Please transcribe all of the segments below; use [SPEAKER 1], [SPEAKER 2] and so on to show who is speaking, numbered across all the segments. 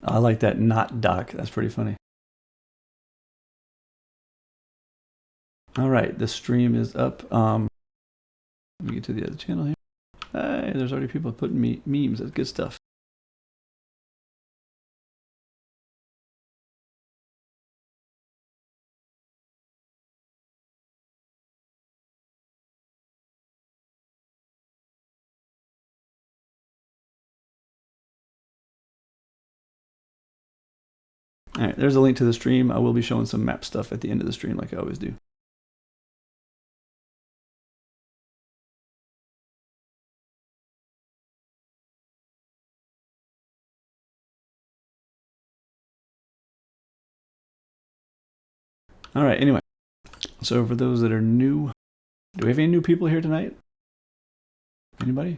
[SPEAKER 1] I like that not doc. That's pretty funny. All right, the stream is up. Let me get to the other channel here. Hey, there's already people putting memes. That's good stuff. All right, there's a link to the stream. I will be showing some map stuff at the end of the stream like I always do. All right, anyway. So for those that are new, do we have any new people here tonight? Anybody?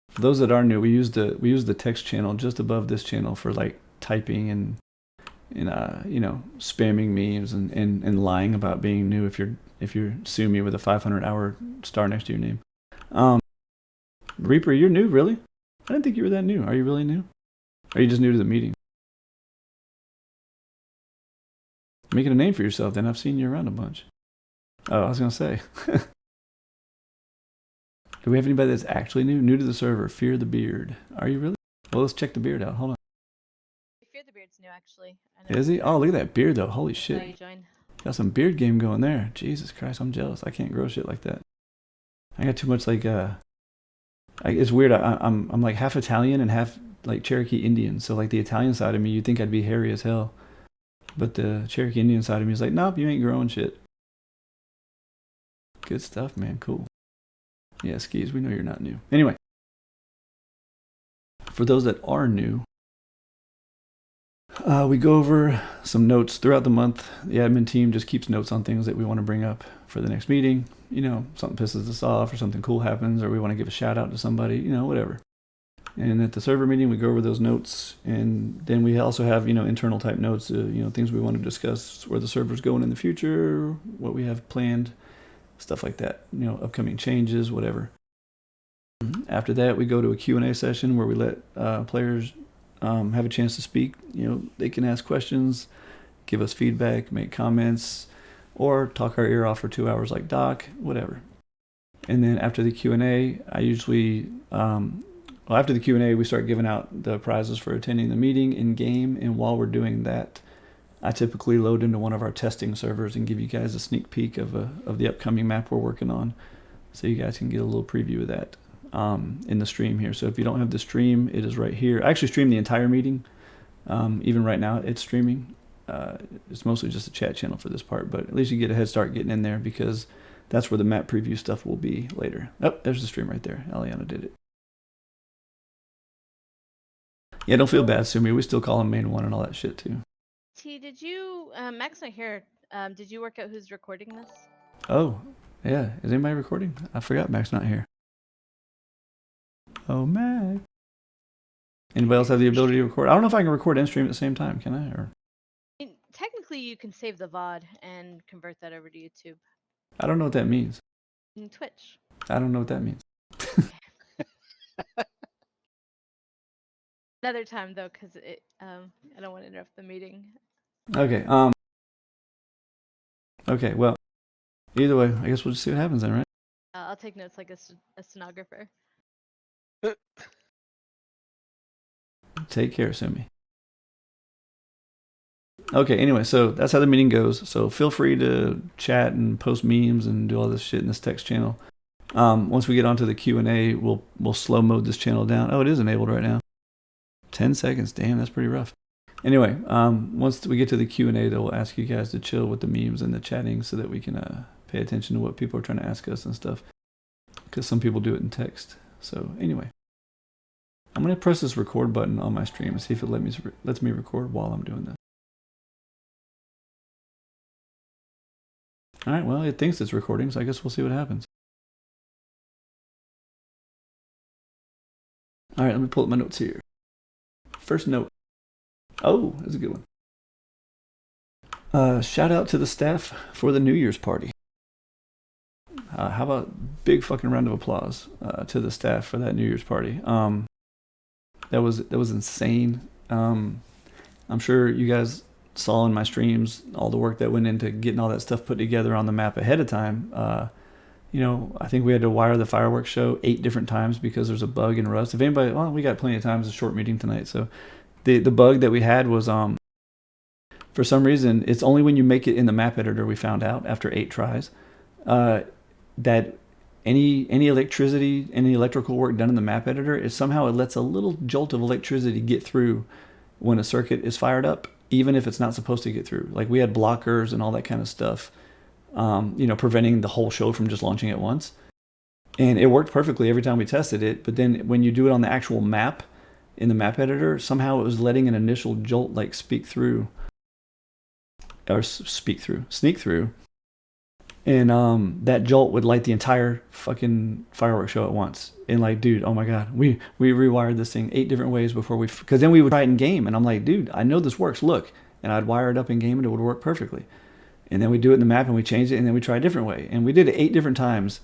[SPEAKER 1] For those that are new, we use the text channel just above this channel for like typing and spamming memes and lying about being new if you sue me with a 500-hour star next to your name. Reaper, you're new, really? I didn't think you were that new. Are you really new? Or are you just new to the meeting? Making a name for yourself, then. I've seen you around a bunch. Oh, I was gonna say. Do we have anybody that's actually new? New to the server, Fear the Beard. Are you really? Well, let's check the beard out. Hold on.
[SPEAKER 2] Fear the Beard's new, actually.
[SPEAKER 1] Is he? Oh, look at that beard, though. Holy shit.
[SPEAKER 2] Join.
[SPEAKER 1] Got some beard game going there. Jesus Christ, I'm jealous. I can't grow shit like that. I got too much, like, it's weird. I'm like half Italian and half, like, Cherokee Indian. So, like, the Italian side of me, you'd think I'd be hairy as hell. But the Cherokee Indian side of me is like, nope, you ain't growing shit. Good stuff, man. Cool. Yeah, Skis, we know you're not new. Anyway, for those that are new, we go over some notes throughout the month. The admin team just keeps notes on things that we want to bring up for the next meeting. You know, something pisses us off or something cool happens or we want to give a shout out to somebody, you know, whatever. And at the server meeting, we go over those notes. And then we also have, internal type notes, things we want to discuss, where the server's going in the future, what we have planned, stuff like that, upcoming changes, whatever. After that, we go to a Q&A session where we let players have a chance to speak. They can ask questions, give us feedback, make comments, or talk our ear off for 2 hours like Doc, whatever. And then after the Q&A, I usually, after the Q&A, we start giving out the prizes for attending the meeting in game. And while we're doing that, I typically load into one of our testing servers and give you guys a sneak peek of the upcoming map we're working on, so you guys can get a little preview of that in the stream here. So if you don't have the stream, it is right here. I actually stream the entire meeting. Even right now, it's streaming. It's mostly just a chat channel for this part, but at least you get a head start getting in there because that's where the map preview stuff will be later. Oh, there's the stream right there. Eliana did it. Yeah, don't feel bad, Sumi. We still call him main one and all that shit too.
[SPEAKER 2] T, did you, Mac's not here. Did you work out who's recording this?
[SPEAKER 1] Oh, yeah. Is anybody recording? I forgot Mac's not here. Oh, Mac. Anybody else have the ability to record? I don't know if I can record and stream at the same time. Can I? Or
[SPEAKER 2] technically, you can save the VOD and convert that over to YouTube.
[SPEAKER 1] I don't know what that means.
[SPEAKER 2] And Twitch.
[SPEAKER 1] I don't know what that means.
[SPEAKER 2] Another time though, because I don't want to interrupt the meeting.
[SPEAKER 1] Okay. Okay. Well, either way, I guess we'll just see what happens then, right?
[SPEAKER 2] I'll take notes like a stenographer.
[SPEAKER 1] Take care, Sumi. Okay, anyway, so that's how the meeting goes. So feel free to chat and post memes and do all this shit in this text channel. Once we get onto the Q&A, we'll slow mode this channel down. Oh, it is enabled right now. 10 seconds. Damn, that's pretty rough. Anyway, once we get to the Q&A, though, we'll ask you guys to chill with the memes and the chatting so that we can pay attention to what people are trying to ask us and stuff. Because some people do it in text. So anyway, I'm going to press this record button on my stream and see if it lets me record while I'm doing this. All right, well, it thinks it's recording, so I guess we'll see what happens. All right, let me pull up my notes here. First note. Oh, that's a good one. Shout out to the staff for the New Year's party. How about big fucking round of applause to the staff for that New Year's party? That was insane. I'm sure you guys saw in my streams all the work that went into getting all that stuff put together on the map ahead of time. I think we had to wire the fireworks show 8 different times because there's a bug in Rust. If anybody, well, we got plenty of time. It's a short meeting tonight. So the bug that we had was, for some reason, it's only when you make it in the map editor, we found out after 8 tries, that any electricity, any electrical work done in the map editor is somehow it lets a little jolt of electricity get through when a circuit is fired up, even if it's not supposed to get through. Like we had blockers and all that kind of stuff, preventing the whole show from just launching at once. And it worked perfectly every time we tested it. But then when you do it on the actual map in the map editor, somehow it was letting an initial jolt like sneak through. And that jolt would light the entire fucking fireworks show at once. And like, dude, oh my God, we rewired this thing 8 different ways before because then we would try it in game. And I'm like, dude, I know this works, look. And I'd wire it up in game and it would work perfectly. And then we do it in the map and we change it and then we try a different way. And we did it 8 different times,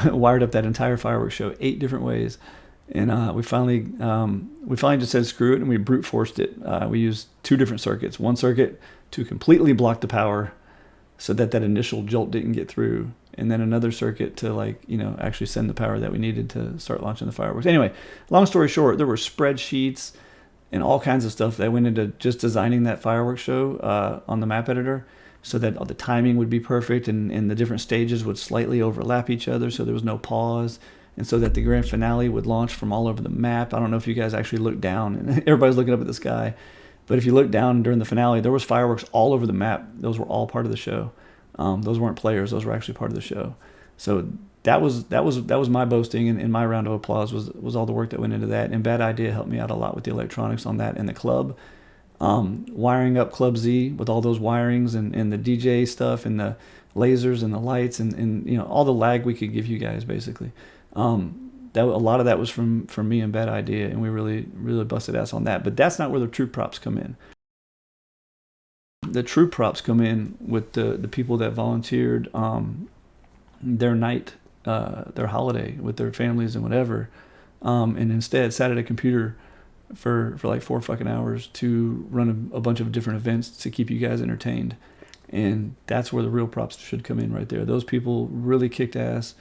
[SPEAKER 1] wired up that entire fireworks show 8 different ways. And we finally just said screw it and we brute forced it. We used 2 different circuits. One circuit to completely block the power so that initial jolt didn't get through, and then another circuit to actually send the power that we needed to start launching the fireworks. Anyway, long story short, there were spreadsheets and all kinds of stuff that went into just designing that fireworks show on the map editor so that the timing would be perfect and the different stages would slightly overlap each other so there was no pause, and so that the grand finale would launch from all over the map. I don't know if you guys actually looked down and everybody's looking up at the sky. But if you look down during the finale, there was fireworks all over the map. Those were all part of the show. Those weren't players; those were actually part of the show. So that was my boasting, and my round of applause was all the work that went into that. And Bad Idea helped me out a lot with the electronics on that and the club, wiring up Club Z with all those wirings and the DJ stuff and the lasers and the lights and all the lag we could give you guys basically. A lot of that was from me and Bad Idea, and we really busted ass on that. But that's not where the true props come in. The true props come in with the people that volunteered their night, their holiday with their families and whatever, and instead sat at a computer for like 4 fucking hours to run a bunch of different events to keep you guys entertained. And that's where the real props should come in right there. Those people really kicked ass.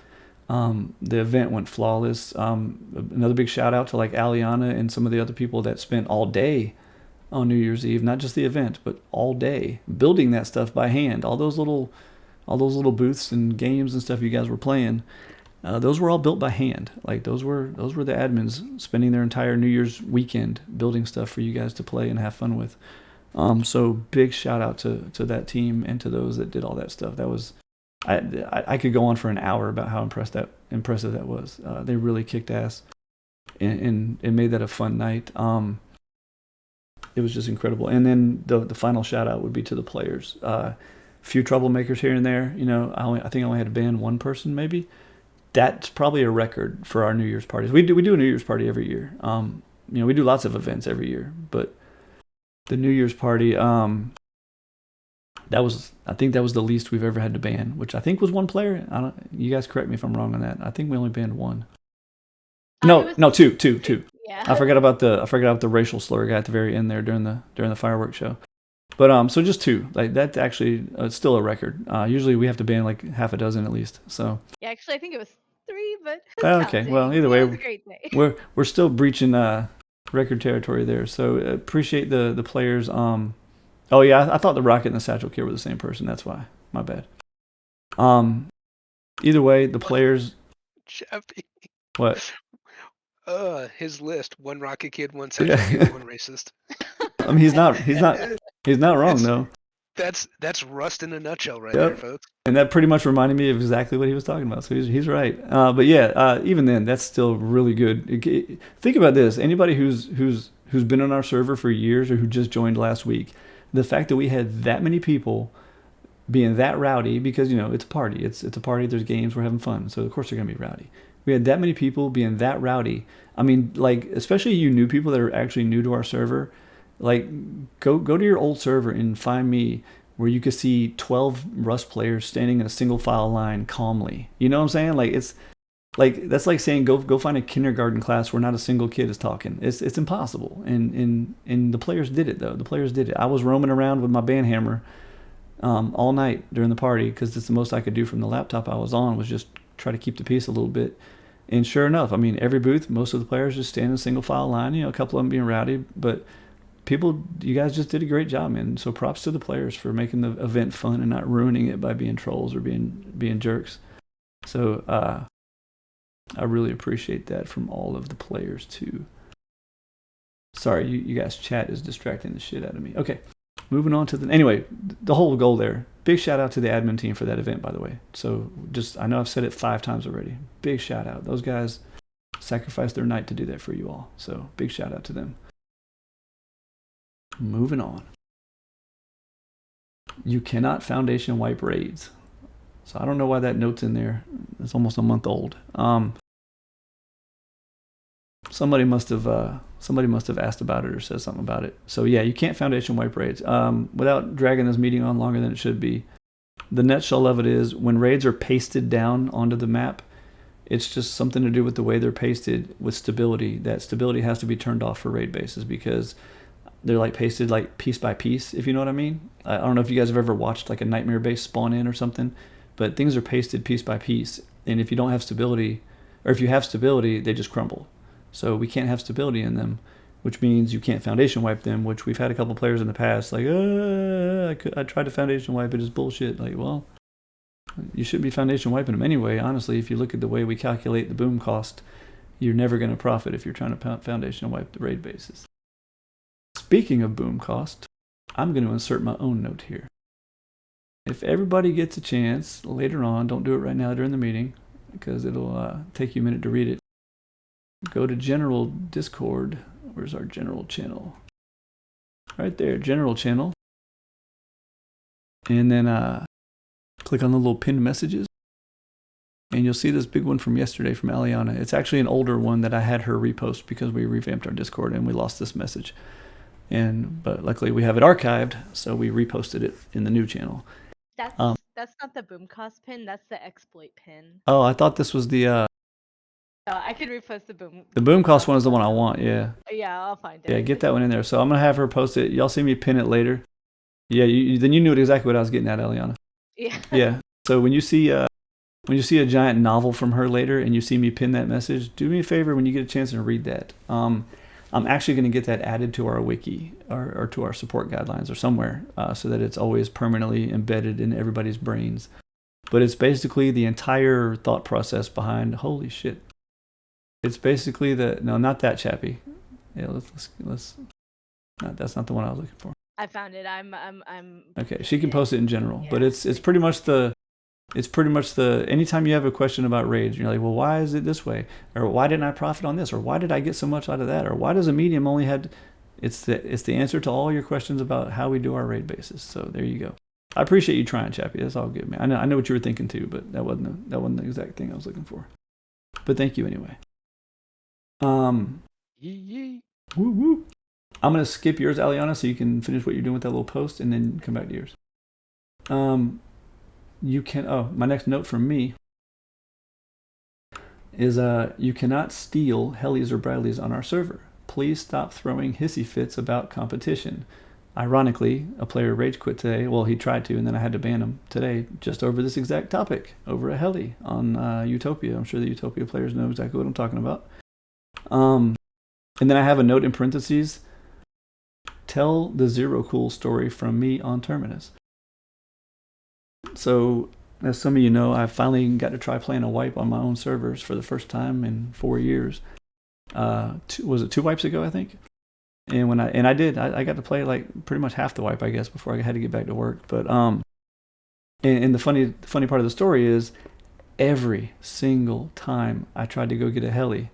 [SPEAKER 1] The event went flawless. Another big shout out to like Aliana and some of the other people that spent all day on New Year's Eve, not just the event, but all day building that stuff by hand. All those little booths and games and stuff you guys were playing, those were all built by hand. Like those were the admins spending their entire New Year's weekend building stuff for you guys to play and have fun with. So big shout out to that team and to those that did all that stuff. That was. I could go on for an hour about how impressive that was. They really kicked ass, and it made that a fun night. It was just incredible. And then the final shout out would be to the players. Few troublemakers here and there. I think I only had to ban 1 person maybe. That's probably a record for our New Year's parties. We do a New Year's party every year. We do lots of events every year, but the New Year's party. I think that was the least we've ever had to ban, which I think was 1 player. You guys correct me if I'm wrong on that. I think we only banned 1. No, two.
[SPEAKER 2] Yeah.
[SPEAKER 1] I forgot about the racial slur guy at the very end there during the fireworks show. But so just 2. Like that's actually still a record. Usually we have to ban like half a dozen at least. So.
[SPEAKER 2] Yeah, actually, I think it was 3, but.
[SPEAKER 1] Okay, well either way,
[SPEAKER 2] it was a great day.
[SPEAKER 1] we're still breaching record territory there. So appreciate the players. Oh yeah, I thought the Rocket and the Satchel Kid were the same person. That's why. My bad. Either way, the players.
[SPEAKER 3] Jeffy.
[SPEAKER 1] What?
[SPEAKER 3] His list: 1 Rocket Kid, 1 Satchel Kid, 1 racist.
[SPEAKER 1] I mean, he's not wrong though.
[SPEAKER 3] That's Rust in a nutshell, right there, folks.
[SPEAKER 1] And that pretty much reminded me of exactly what he was talking about. So he's right. But yeah, even then, that's still really good. Think about this: anybody who's been on our server for years or who just joined last week. The fact that we had that many people being that rowdy, because it's a party, it's a party, there's games, we're having fun, so of course they're gonna be rowdy. We had that many people being that rowdy. I mean, like especially you new people that are actually new to our server, like go to your old server and find me where you could see 12 Rust players standing in a single file line calmly. You know what I'm saying? Like Like that's like saying go find a kindergarten class where not a single kid is talking. It's impossible. And the players did it though. The players did it. I was roaming around with my band hammer all night during the party because it's the most I could do from the laptop I was on was just try to keep the peace a little bit. And sure enough, I mean, every booth, most of the players just stand in a single file line. You know, a couple of them being rowdy, but you guys just did a great job, man. So props to the players for making the event fun and not ruining it by being trolls or being jerks. So I really appreciate that from all of the players too. Sorry, you guys' chat is distracting the shit out of me. Okay, moving on to anyway, the whole goal there. Big shout out to the admin team for that event, by the way. So I know I've said it 5 times already. Big shout out. Those guys sacrificed their night to do that for you all. So big shout out to them. Moving on. You cannot foundation wipe raids. So I don't know why that note's in there. It's almost a month old. Somebody must have asked about it or said something about it. So yeah, you can't foundation wipe raids. Without dragging this meeting on longer than it should be, the nutshell of it is when raids are pasted down onto the map, it's just something to do with the way they're pasted with stability. That stability has to be turned off for raid bases because they're like pasted like piece by piece, if you know what I mean. I don't know if you guys have ever watched like a nightmare base spawn in or something, but things are pasted piece by piece. And if you don't have stability, or if you have stability, they just crumble. So we can't have stability in them, which means you can't foundation wipe them, which we've had a couple players in the past like, I tried to foundation wipe it, it's bullshit. Like, well, you should be foundation wiping them anyway. Honestly, if you look at the way we calculate the boom cost, you're never going to profit if you're trying to foundation wipe the raid bases. Speaking of boom cost, I'm going to insert my own note here. If everybody gets a chance later on, don't do it right now during the meeting because it'll take you a minute to read it. Go to General Discord. Where's our General channel? Right there, General channel. And then click on the little pinned messages. And you'll see this big one from yesterday from Aliana. It's actually an older one that I had her repost because we revamped our Discord and we lost this message. But luckily we have it archived, so we reposted it in the new channel.
[SPEAKER 2] That's not the boom cost pin. That's the exploit pin.
[SPEAKER 1] Oh, I thought this was the.
[SPEAKER 2] Oh, I could repost the boom.
[SPEAKER 1] The boom cost one is the one I want. Yeah.
[SPEAKER 2] Yeah, I'll find it.
[SPEAKER 1] Yeah, get that one in there. So I'm gonna have her post it. Y'all see me pin it later. Yeah, then you knew exactly what I was getting at, Eliana.
[SPEAKER 2] Yeah.
[SPEAKER 1] Yeah. So when you see a giant novel from her later and you see me pin that message, do me a favor when you get a chance and read that. I'm actually going to get that added to our wiki or to our support guidelines or somewhere so that it's always permanently embedded in everybody's brains. But it's basically the entire thought process behind, holy shit. It's basically no, not that chappy. Yeah, let's no, that's not the one I was looking for.
[SPEAKER 2] I found it. I'm
[SPEAKER 1] Okay, she can post it in general, but it's pretty much the anytime you have a question about raids, you're like, well, why is it this way? Or why didn't I profit on this? Or why did I get so much out of that? Or why does a medium only have, it's the answer to all your questions about how we do our raid bases. So there you go. I appreciate you trying, Chappie. That's all good, man. I know what you were thinking too, but that wasn't the exact thing I was looking for. But thank you anyway.
[SPEAKER 3] Yee.
[SPEAKER 1] Woo woo. I'm gonna skip yours, Aliana, so you can finish what you're doing with that little post and then come back to yours. My next note from me is you cannot steal Hellies or Bradleys on our server. Please stop throwing hissy fits about competition. Ironically, a player rage quit today. Well, he tried to, and then I had to ban him today just over this exact topic, over a Helly on Utopia. I'm sure the Utopia players know exactly what I'm talking about. And then I have a note in parentheses. Tell the Zero Cool story from me on Terminus. So, as some of you know, I finally got to try playing a wipe on my own servers for the first time in 4 years. Was it 2 wipes ago, I think? And I did. I got to play like pretty much half the wipe, I guess, before I had to get back to work. But and the funny part of the story is, every single time I tried to go get a heli,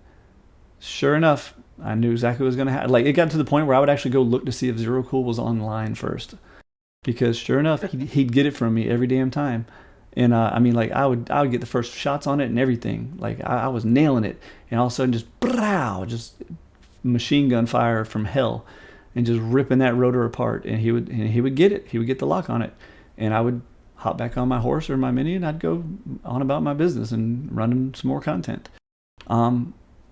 [SPEAKER 1] sure enough, I knew exactly what was going to happen. Like, it got to the point where I would actually go look to see if Zero Cool was online first, because sure enough, he'd get it from me every damn time. And I mean, like, I would get the first shots on it and everything. Like, I was nailing it, and all of a sudden, just machine gun fire from hell, and just ripping that rotor apart. And he would get it. He would get the lock on it, and I hop back on my horse or my mini, and I'd go on about my business and running some more content.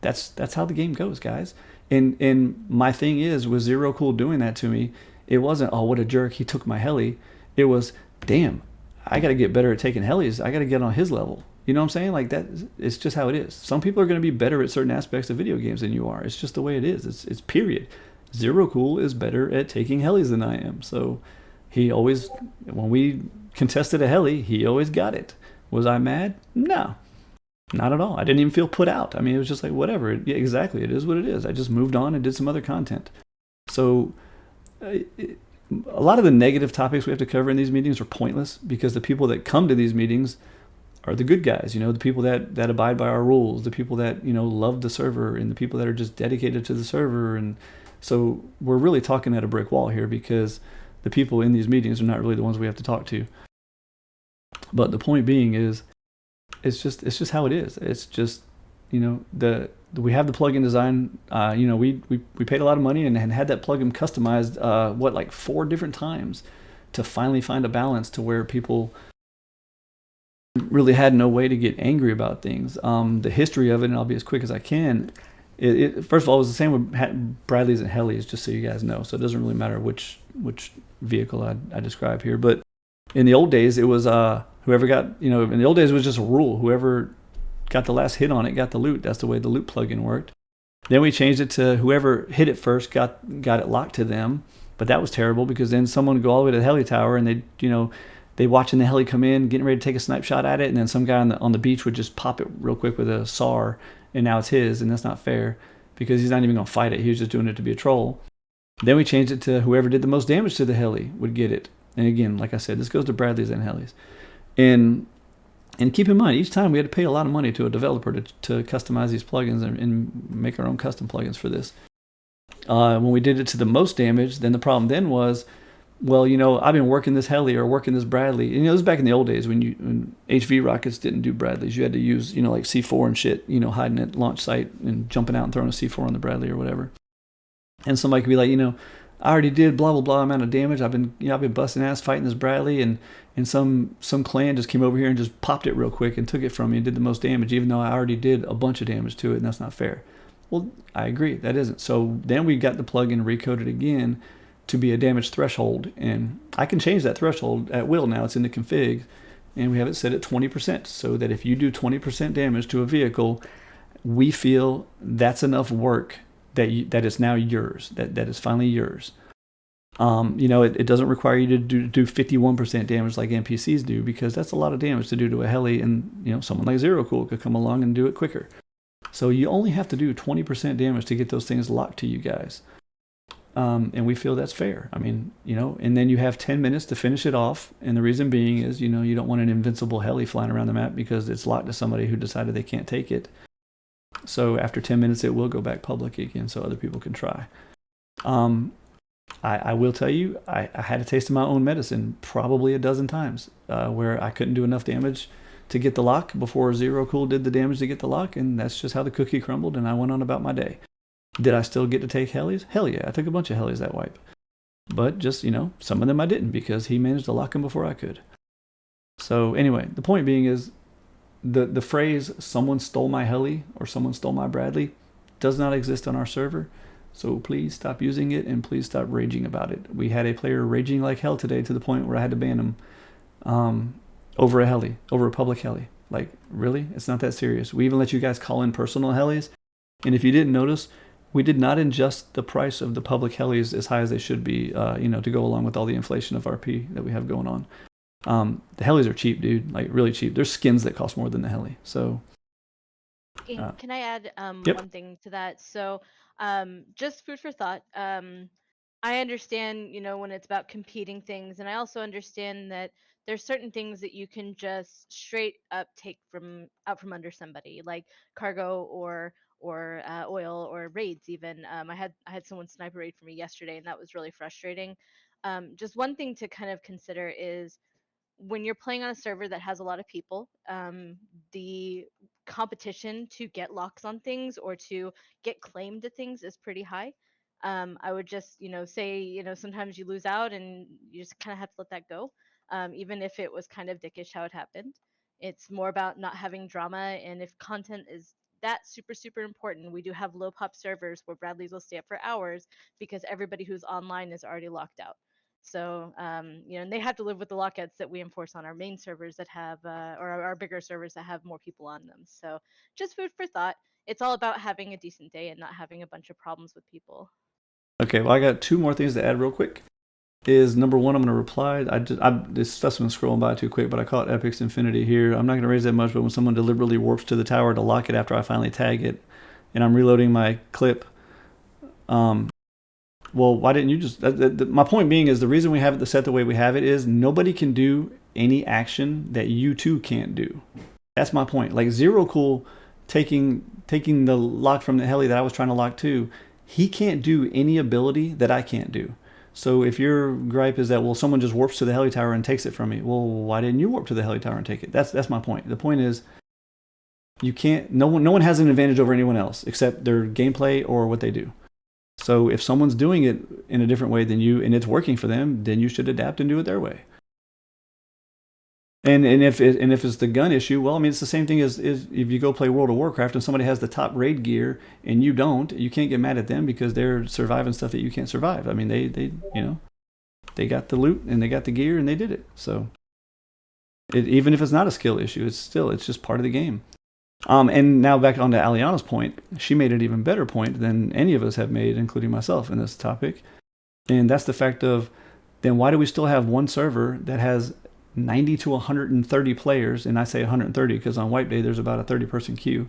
[SPEAKER 1] That's how the game goes, guys. And my thing is, with Zero Cool doing that to me, it wasn't, oh, what a jerk, he took my heli. It was, damn, I got to get better at taking helis. I got to get on his level. You know what I'm saying? Like that, it's just how it is. Some people are going to be better at certain aspects of video games than you are. It's just the way it is. It's period. Zero Cool is better at taking helis than I am. So he always, when we contested a heli, he always got it. Was I mad? No, not at all. I didn't even feel put out. I mean, it was just like, whatever. Yeah, exactly. It is what it is. I just moved on and did some other content. So a lot of the negative topics we have to cover in these meetings are pointless because the people that come to these meetings are the good guys, the people that abide by our rules, the people that, love the server, and the people that are just dedicated to the server. And so we're really talking at a brick wall here because the people in these meetings are not really the ones we have to talk to. But the point being is, it's just how it is. It's just, we have the plugin design. We paid a lot of money and had that plugin customized, like 4 different times to finally find a balance to where people really had no way to get angry about things. The history of it, and I'll be as quick as I can. First of all, it was the same with Bradleys and Helis, just so you guys know. So it doesn't really matter which vehicle I describe here. But in the old days, it was whoever got, in the old days it was just a rule. Whoever got the last hit on it got the loot. That's the way the loot plugin worked. Then we changed it to whoever hit it first got it locked to them. But that was terrible because then someone would go all the way to the heli tower and they watching the heli come in, getting ready to take a snipe shot at it, and then some guy on the beach would just pop it real quick with a SAR, and now it's his, and that's not fair because he's not even going to fight it. He was just doing it to be a troll. Then we changed it to whoever did the most damage to the heli would get it. And again, like I said, this goes to Bradleys and Helis. And keep in mind, each time we had to pay a lot of money to a developer to customize these plugins and make our own custom plugins for this. When we did it to the most damage, then the problem then was, well, I've been working this heli or working this Bradley. And, this was back in the old days when HV rockets didn't do Bradleys. You had to use, like C4 and shit, hiding at launch site and jumping out and throwing a C4 on the Bradley or whatever. And somebody could be like, I already did blah, blah, blah amount of damage. I've been busting ass fighting this Bradley, and some clan just came over here and just popped it real quick and took it from me and did the most damage, even though I already did a bunch of damage to it, and that's not fair. Well, I agree. That isn't. So then we got the plugin recoded again to be a damage threshold, and I can change that threshold at will now. It's in the config, and we have it set at 20%, so that if you do 20% damage to a vehicle, we feel that's enough work that is now yours, that is finally yours. It doesn't require you to do 51% damage like NPCs do, because that's a lot of damage to do to a heli, and someone like Zero Cool could come along and do it quicker. So you only have to do 20% damage to get those things locked to you guys. And we feel that's fair. I mean, and then you have 10 minutes to finish it off. And the reason being is, you don't want an invincible heli flying around the map because it's locked to somebody who decided they can't take it. So after 10 minutes, it will go back public again so other people can try. I will tell you, I had a taste of my own medicine probably a dozen times where I couldn't do enough damage to get the lock before Zero Cool did the damage to get the lock. And that's just how the cookie crumbled, and I went on about my day. Did I still get to take helis? Hell yeah, I took a bunch of helis that wipe. But just, some of them I didn't because he managed to lock them before I could. So anyway, the point being is the phrase, someone stole my heli or someone stole my Bradley, does not exist on our server. So please stop using it and please stop raging about it. We had a player raging like hell today to the point where I had to ban him over a heli, over a public heli. Like, really? It's not that serious. We even let you guys call in personal helis. And if you didn't notice, we did not adjust the price of the public helis as high as they should be, to go along with all the inflation of RP that we have going on. The helis are cheap, dude, like really cheap. There's skins that cost more than the heli. So,
[SPEAKER 2] can I add
[SPEAKER 1] yep.
[SPEAKER 2] one thing to that? So, just food for thought. I understand, when it's about competing things, and I also understand that there's certain things that you can just straight up take out from under somebody, like cargo or oil or raids. Even I had someone sniper raid for me yesterday, and that was really frustrating. Just one thing to kind of consider is when you're playing on a server that has a lot of people, the competition to get locks on things or to get claimed to things is pretty high. I would just, say, sometimes you lose out and you just kind of have to let that go. even if it was kind of dickish how it happened. It's more about not having drama, and if content is that super super important, we do have low pop servers where Bradleys will stay up for hours because everybody who's online is already locked out. So, and they have to live with the lockouts that we enforce on our main servers that have, or our bigger servers that have more people on them. So, just food for thought. It's all about having a decent day and not having a bunch of problems with people.
[SPEAKER 1] Okay, well, I got 2 more things to add real quick. Is number one, I'm going to reply. This stuff's been scrolling by too quick, but I caught Epic's Infinity here. I'm not going to raise that much, but when someone deliberately warps to the tower to lock it after I finally tag it, and I'm reloading my clip, well, why didn't you just? My point being is the reason we have it set the way we have it is nobody can do any action that you two can't do. That's my point. Like Zero Cool taking the lock from the heli that I was trying to lock too, he can't do any ability that I can't do. So if your gripe is that, well, someone just warps to the heli tower and takes it from me, well, why didn't you warp to the heli tower and take it? That's my point. The point is, you can't. No one has an advantage over anyone else except their gameplay or what they do. So if someone's doing it in a different way than you and it's working for them, then you should adapt and do it their way. And if it's the gun issue, well, I mean, it's the same thing as if you go play World of Warcraft and somebody has the top raid gear and you don't, you can't get mad at them because they're surviving stuff that you can't survive. I mean, they got the loot and they got the gear and they did it. So even if it's not a skill issue, it's just part of the game. And now back on to Aliana's point, she made an even better point than any of us have made, including myself, in this topic. And that's the fact of, then why do we still have one server that has 90 to 130 players? And I say 130 because on Wipe Day there's about a 30-person queue.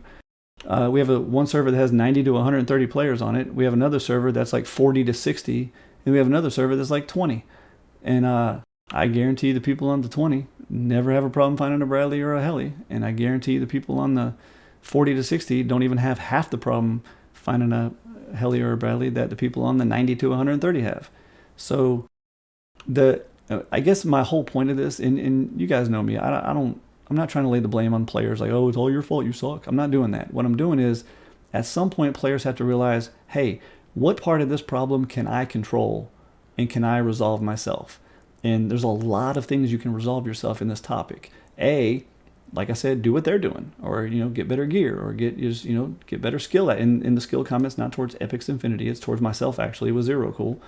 [SPEAKER 1] We have one server that has 90 to 130 players on it. We have another server that's like 40 to 60. And we have another server that's like 20. And I guarantee the people on the 20 never have a problem finding a Bradley or a heli. And I guarantee the people on the 40 to 60 don't even have half the problem finding a heli or a Bradley that the people on the 90 to 130 have. So I guess my whole point of this, and you guys know me, I'm not trying to lay the blame on players like, oh, it's all your fault, you suck. I'm not doing that. What I'm doing is, at some point, players have to realize, hey, what part of this problem can I control and can I resolve myself? And there's a lot of things you can resolve yourself in this topic. Like I said, do what they're doing, or get better gear, or get better skill at. In the skill comments, not towards Epic's Infinity, it's towards myself actually. With Zero Cool,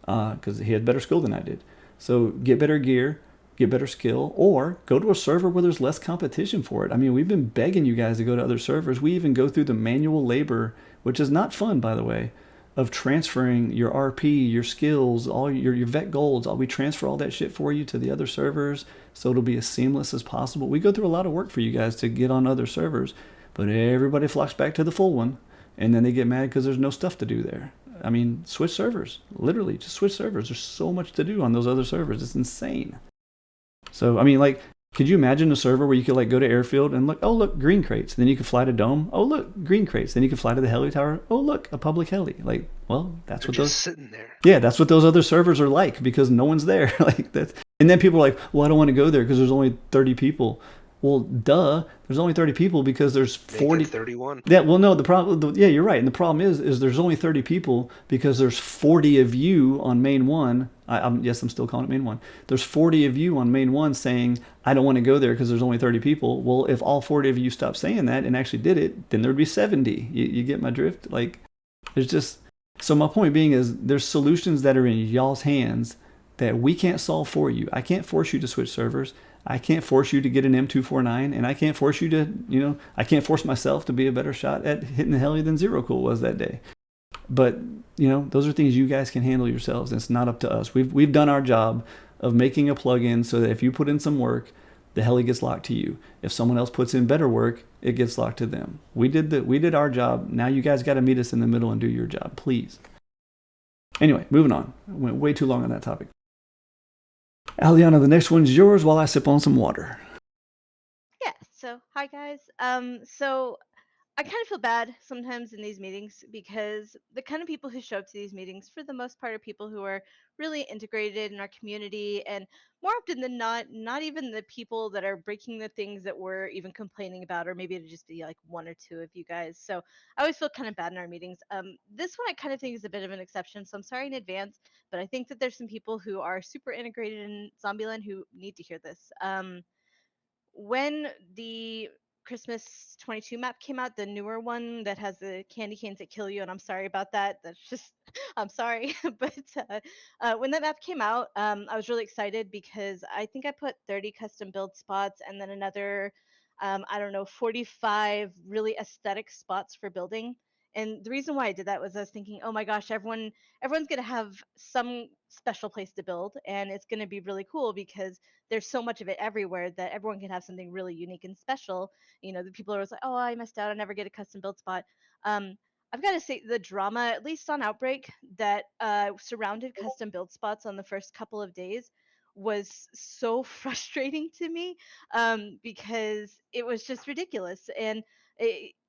[SPEAKER 1] because he had better skill than I did. So get better gear, get better skill, or go to a server where there's less competition for it. I mean, we've been begging you guys to go to other servers. We even go through the manual labor, which is not fun, by the way, of transferring your RP, your skills, all your vet golds. We transfer all that shit for you to the other servers so it'll be as seamless as possible. We go through a lot of work for you guys to get on other servers, but everybody flocks back to the full one, and then they get mad because there's no stuff to do there. I mean, switch servers. Literally, just switch servers. There's so much to do on those other servers. It's insane. So, I mean, like, could you imagine a server where you could, like, go to Airfield and look, oh, look, green crates. Then you could fly to Dome. Oh, look, green crates. Then you could fly to the heli tower. Oh, look, a public heli. Like, well, that's
[SPEAKER 3] They're
[SPEAKER 1] what
[SPEAKER 3] just
[SPEAKER 1] those...
[SPEAKER 3] sitting there.
[SPEAKER 1] Yeah, that's what those other servers are like because no one's there. Like that. And then people are like, well, I don't want to go there because there's only 30 people. Well, duh. There's only 30 people because there's 40.
[SPEAKER 3] 31.
[SPEAKER 1] Yeah, well, no, the problem. Yeah, you're right. And the problem is there's only 30 people because there's 40 of you on main one. Yes, I'm still calling it main one. There's 40 of you on main one saying, I don't want to go there because there's only 30 people. Well, if all 40 of you stopped saying that and actually did it, then there'd be 70. You get my drift? Like, there's just... So my point being is there's solutions that are in y'all's hands that we can't solve for you. I can't force you to switch servers. I can't force you to get an M249, and I can't force you to, I can't force myself to be a better shot at hitting the heli than Zero Cool was that day. But, those are things you guys can handle yourselves, and it's not up to us. We've done our job of making a plugin so that if you put in some work, the heli gets locked to you. If someone else puts in better work, it gets locked to them. We did our job. Now you guys got to meet us in the middle and do your job, please. Anyway, moving on. I went way too long on that topic. Aliana, the next one's yours while I sip on some water.
[SPEAKER 2] Yeah. So hi guys. So I kind of feel bad sometimes in these meetings because the kind of people who show up to these meetings, for the most part, are people who are really integrated in our community, and more often than not, not even the people that are breaking the things that we're even complaining about, or maybe it'd just be like one or two of you guys. So I always feel kind of bad in our meetings. This one I kind of think is a bit of an exception, so I'm sorry in advance, but I think that there's some people who are super integrated in Zombieland who need to hear this. When the Christmas 22 map came out, the newer one that has the candy canes that kill you, and I'm sorry about that. That's just, I'm sorry. But when that map came out, I was really excited because I think I put 30 custom build spots and then another, I don't know, 45 really aesthetic spots for building. And the reason why I did that was I was thinking, oh my gosh, everyone's gonna have some special place to build, and it's gonna be really cool because there's so much of it everywhere that everyone can have something really unique and special. The people are always like, "Oh, I missed out. I never get a custom build spot." Um, I've got to say, the drama, at least on Outbreak, that surrounded custom build spots on the first couple of days was so frustrating to me, because it was just ridiculous. And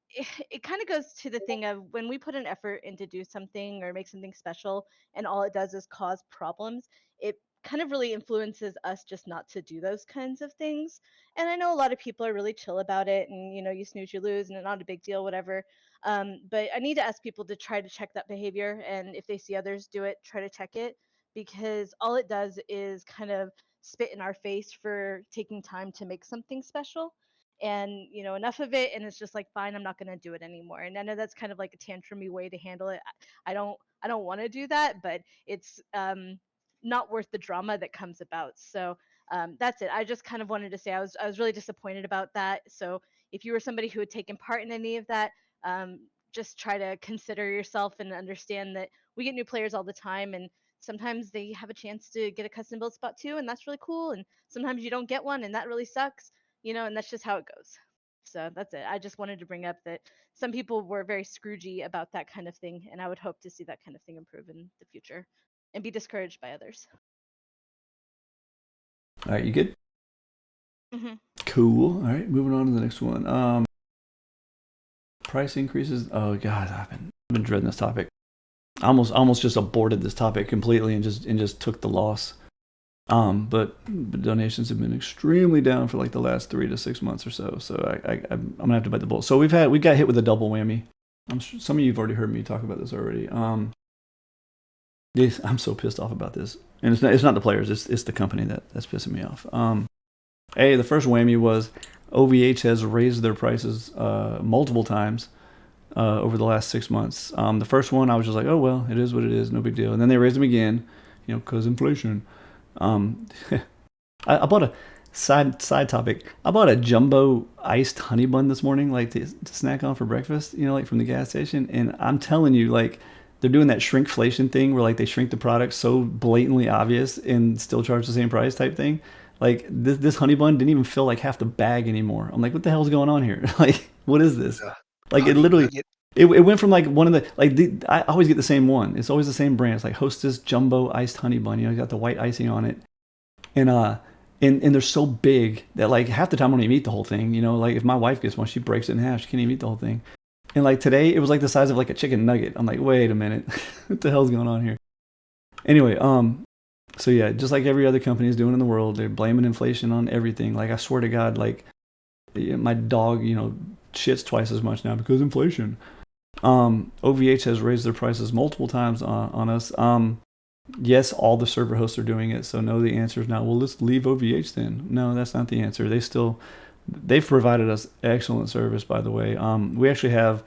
[SPEAKER 2] it kind of goes to the thing of when we put an effort in to do something or make something special, and all it does is cause problems. It kind of really influences us just not to do those kinds of things. And I know a lot of people are really chill about it, and you snooze, you lose, and it's not a big deal, whatever. But I need to ask people to try to check that behavior, and if they see others do it, try to check it, because all it does is kind of spit in our face for taking time to make something special. And enough of it, and it's just like, fine, I'm not going to do it anymore. And I know that's kind of like a tantrumy way to handle it. I don't want to do that, but it's not worth the drama that comes about. So that's it. I just kind of wanted to say I was really disappointed about that. So if you were somebody who had taken part in any of that, um, just try to consider yourself and understand that we get new players all the time, and sometimes they have a chance to get a custom build spot too, and that's really cool. And sometimes you don't get one, and that really sucks. And that's just how it goes. So that's it. I just wanted to bring up that some people were very Scroogey about that kind of thing, and I would hope to see that kind of thing improve in the future and be discouraged by others.
[SPEAKER 1] All right, you good?
[SPEAKER 2] Hmm.
[SPEAKER 1] Cool. All right, moving on to the next one. Price increases. Oh God, I've been dreading this topic. I almost just aborted this topic completely and just took the loss. But donations have been extremely down for like the last 3 to 6 months or so. So I'm gonna have to bite the bullet. So we got hit with a double whammy. I'm sure some of you've already heard me talk about this already. I'm so pissed off about this, and it's not the players. It's the company that's pissing me off. The first whammy was OVH has raised their prices multiple times over the last 6 months. The first one I was just like, oh well, it is what it is, no big deal. And then they raised them again, because inflation. I bought a side topic. I bought a jumbo iced honey bun this morning, like to snack on for breakfast, like from the gas station. And I'm telling you, like, they're doing that shrinkflation thing where like they shrink the product so blatantly obvious and still charge the same price type thing. Like this honey bun didn't even fill like half the bag anymore. I'm like, what the hell's going on here? Like, what is this? Like, it literally. It went from like one of the I always get the same one. It's always the same brand. It's like Hostess Jumbo Iced Honey Bun. You got the white icing on it, and they're so big that like half the time I don't even eat the whole thing. Like if my wife gets one, she breaks it in half. She can't even eat the whole thing. And like today, it was like the size of like a chicken nugget. I'm like, wait a minute, what the hell's going on here? Anyway, so yeah, just like every other company is doing in the world, they're blaming inflation on everything. Like I swear to God, like my dog, shits twice as much now because inflation. OVH has raised their prices multiple times on us. Yes, all the server hosts are doing it. So no, the answer is not, well, let's leave OVH then. No, that's not the answer. They've provided us excellent service, by the way. We actually have,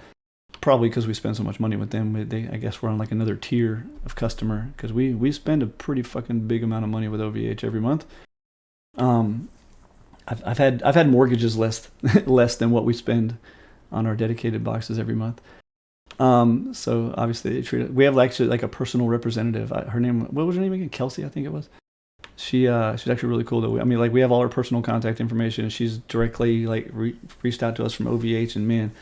[SPEAKER 1] probably because we spend so much money with them, I guess we're on like another tier of customer because we spend a pretty fucking big amount of money with OVH every month. I've had mortgages less than what we spend on our dedicated boxes every month. So obviously they treat it. We have actually like a personal representative. Her name, what was her name again? Kelsey, I think it was. She's actually really cool though. I mean, like we have all her personal contact information, and she's directly like reached out to us from OVH. And man,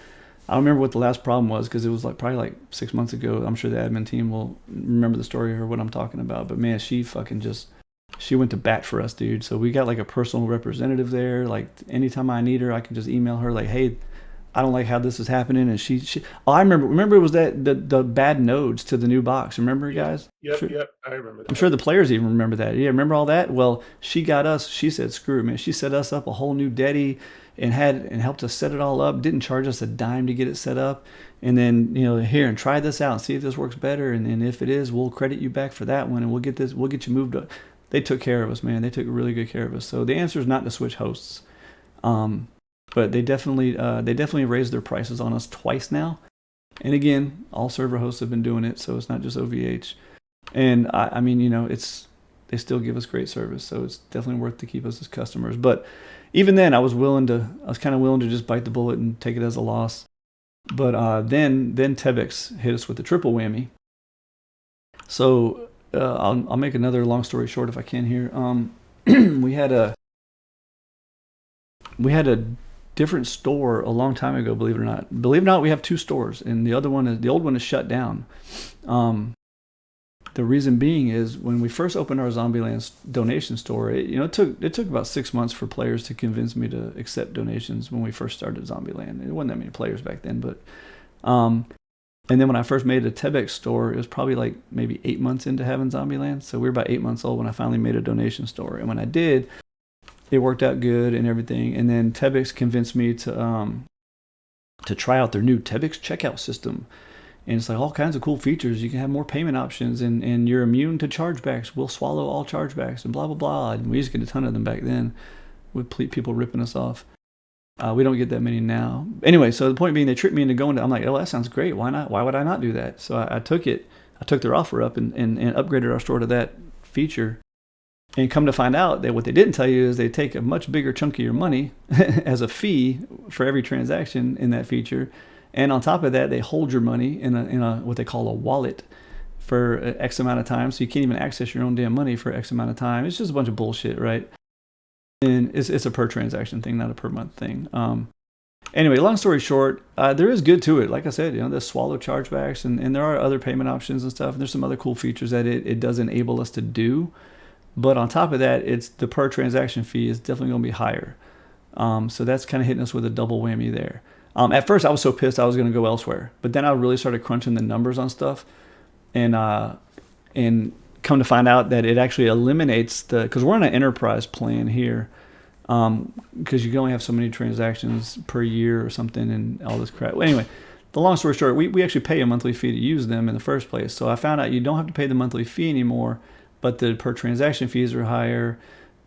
[SPEAKER 1] I don't remember what the last problem was because it was like probably like 6 months ago. I'm sure the admin team will remember the story or what I'm talking about. But man, she went to bat for us, dude. So we got like a personal representative there. Like anytime I need her, I can just email her like, hey, I don't like how this is happening. And she oh, I remember it was that the bad nodes to the new box. Remember, guys?
[SPEAKER 4] Yep,
[SPEAKER 1] Sure.
[SPEAKER 4] yep, I remember that.
[SPEAKER 1] I'm sure the players even remember that. Yeah, remember all that? Well, she got us. She said, "Screw it, man." She set us up a whole new Deddy and helped us set it all up. Didn't charge us a dime to get it set up. And then here and try this out and see if this works better. And if it is, we'll credit you back for that one, and we'll get you moved up. They took care of us, man. They took really good care of us. So the answer is not to switch hosts, but they definitely raised their prices on us twice now. And again, all server hosts have been doing it, so it's not just OVH. And I mean, they still give us great service, so it's definitely worth to keep us as customers. But even then, I was kind of willing to just bite the bullet and take it as a loss. But then Tebex hit us with the triple whammy. So I'll make another long story short if I can here. We had a different store a long time ago. Believe it or not. Believe it or not, we have two stores, and the old one is shut down. The reason being is when we first opened our Zombieland donation store, it took about 6 months for players to convince me to accept donations when we first started Zombieland. It wasn't that many players back then, but and then when I first made a Tebex store, it was probably like maybe 8 months into having Zombieland. So we were about 8 months old when I finally made a donation store. And when I did, it worked out good and everything. And then Tebex convinced me to try out their new Tebex checkout system. And it's like all kinds of cool features. You can have more payment options, and you're immune to chargebacks. We'll swallow all chargebacks and blah, blah, blah. And we used to get a ton of them back then with people ripping us off. We don't get that many now. Anyway, so the point being, they tricked me into going to, I'm like, oh, that sounds great. Why not? Why would I not do that? So I took it. I took their offer up and upgraded our store to that feature. And come to find out that what they didn't tell you is they take a much bigger chunk of your money as a fee for every transaction in that feature. And on top of that, they hold your money in a what they call a wallet for X amount of time. So you can't even access your own damn money for X amount of time. It's just a bunch of bullshit, right? And it's a per transaction thing, not a per month thing. Anyway, long story short, there is good to it. Like I said, the swallow chargebacks, and there are other payment options and stuff. And there's some other cool features that it does enable us to do. But on top of that, it's the per transaction fee is definitely going to be higher. So that's kind of hitting us with a double whammy there. At first, I was so pissed I was going to go elsewhere. But then I really started crunching the numbers on stuff. And come to find out that it actually eliminates because we're on an enterprise plan here. Because you can only have so many transactions per year or something and all this crap. Well, anyway, the long story short, we actually pay a monthly fee to use them in the first place. So I found out you don't have to pay the monthly fee anymore, but the per transaction fees are higher.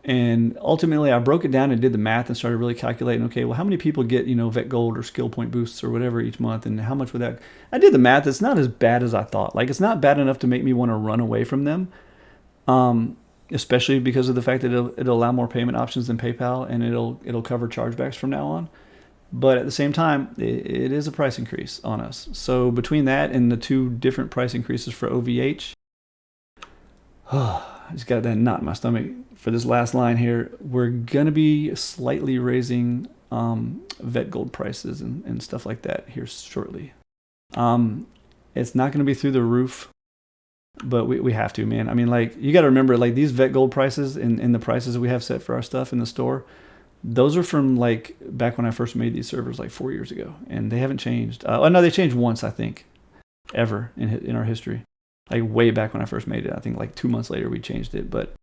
[SPEAKER 1] And ultimately, I broke it down and did the math and started really calculating, okay, well, how many people get, Vet Gold or skill point boosts or whatever each month, and how much would that... I did the math. It's not as bad as I thought. Like, it's not bad enough to make me want to run away from them, especially because of the fact that it'll allow more payment options than PayPal, and it'll cover chargebacks from now on. But at the same time, it is a price increase on us. So between that and the two different price increases for OVH, I just got that knot in my stomach for this last line here. We're going to be slightly raising Vet Gold prices and stuff like that here shortly. It's not going to be through the roof, but we have to, man. I mean, like, you got to remember, like, these Vet Gold prices and the prices we have set for our stuff in the store, those are from, like, back when I first made these servers, like, 4 years ago. And they haven't changed. No, they changed once, I think, ever in our history. Like, way back when I first made it. I think, like, 2 months later we changed it. But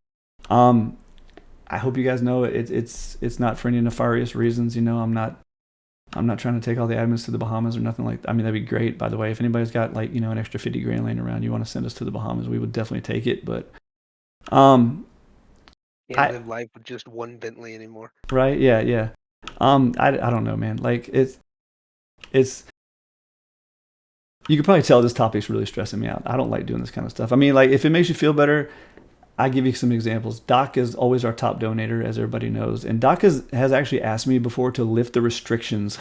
[SPEAKER 1] I hope you guys know it's not for any nefarious reasons. I'm not trying to take all the admins to the Bahamas or nothing like that. I mean, that'd be great, by the way. If anybody's got, like, an extra 50 grand laying around, you want to send us to the Bahamas, we would definitely take it. But
[SPEAKER 3] Can't live life with just one Bentley anymore.
[SPEAKER 1] Right? Yeah. I don't know, man. Like, it's you can probably tell this topic's really stressing me out. I don't like doing this kind of stuff. I mean, like, if it makes you feel better, I give you some examples. Doc is always our top donator, as everybody knows. And Doc has actually asked me before to lift the restrictions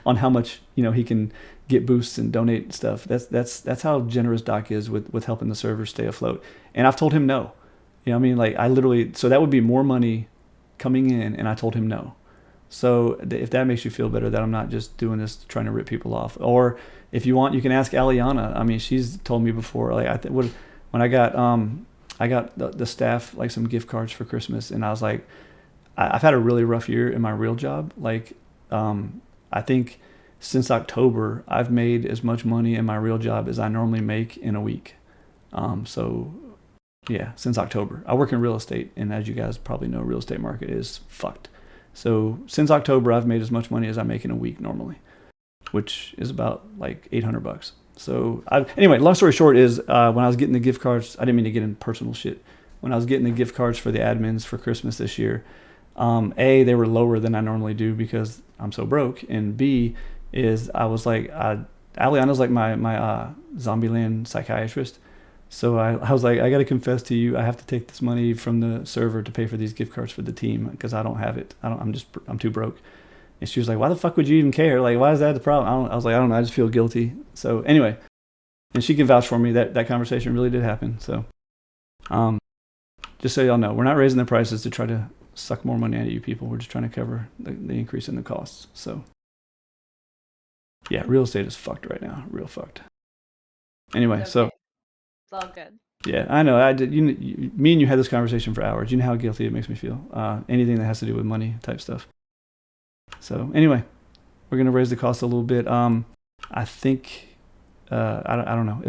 [SPEAKER 1] on how much, he can get boosts and donate stuff. That's how generous Doc is with helping the server stay afloat. And I've told him no. I mean, like, so that would be more money coming in, and I told him no. So if that makes you feel better, that I'm not just doing this trying to rip people off. Or if you want, you can ask Aliana. I mean, she's told me before, like, when I got the staff, like, some gift cards for Christmas, and I was like, I've had a really rough year in my real job. Like, I think since October, I've made as much money in my real job as I normally make in a week. So yeah, since October. I work in real estate, and as you guys probably know, real estate market is fucked. So since October, I've made as much money as I make in a week normally, which is about like $800. So anyway, long story short is when I was getting the gift cards, I didn't mean to get in personal shit. When I was getting the gift cards for the admins for Christmas this year, A, they were lower than I normally do because I'm so broke, and B is I was like, Aliana's like my Zombieland psychiatrist. So I was like, I got to confess to you, I have to take this money from the server to pay for these gift cards for the team because I don't have it. I'm too broke. And she was like, why the fuck would you even care? Like, why is that the problem? I was like, I don't know. I just feel guilty. So anyway, and she can vouch for me that conversation really did happen. So just so y'all know, we're not raising the prices to try to suck more money out of you people. We're just trying to cover the increase in the costs. So yeah, real estate is fucked right now. Real fucked. Anyway,
[SPEAKER 2] Okay.
[SPEAKER 1] so
[SPEAKER 2] It's all good.
[SPEAKER 1] yeah, I know. I did. Me and you had this conversation for hours. You know how guilty it makes me feel. Anything that has to do with money type stuff. So anyway, we're gonna raise the cost a little bit. I think I don't know.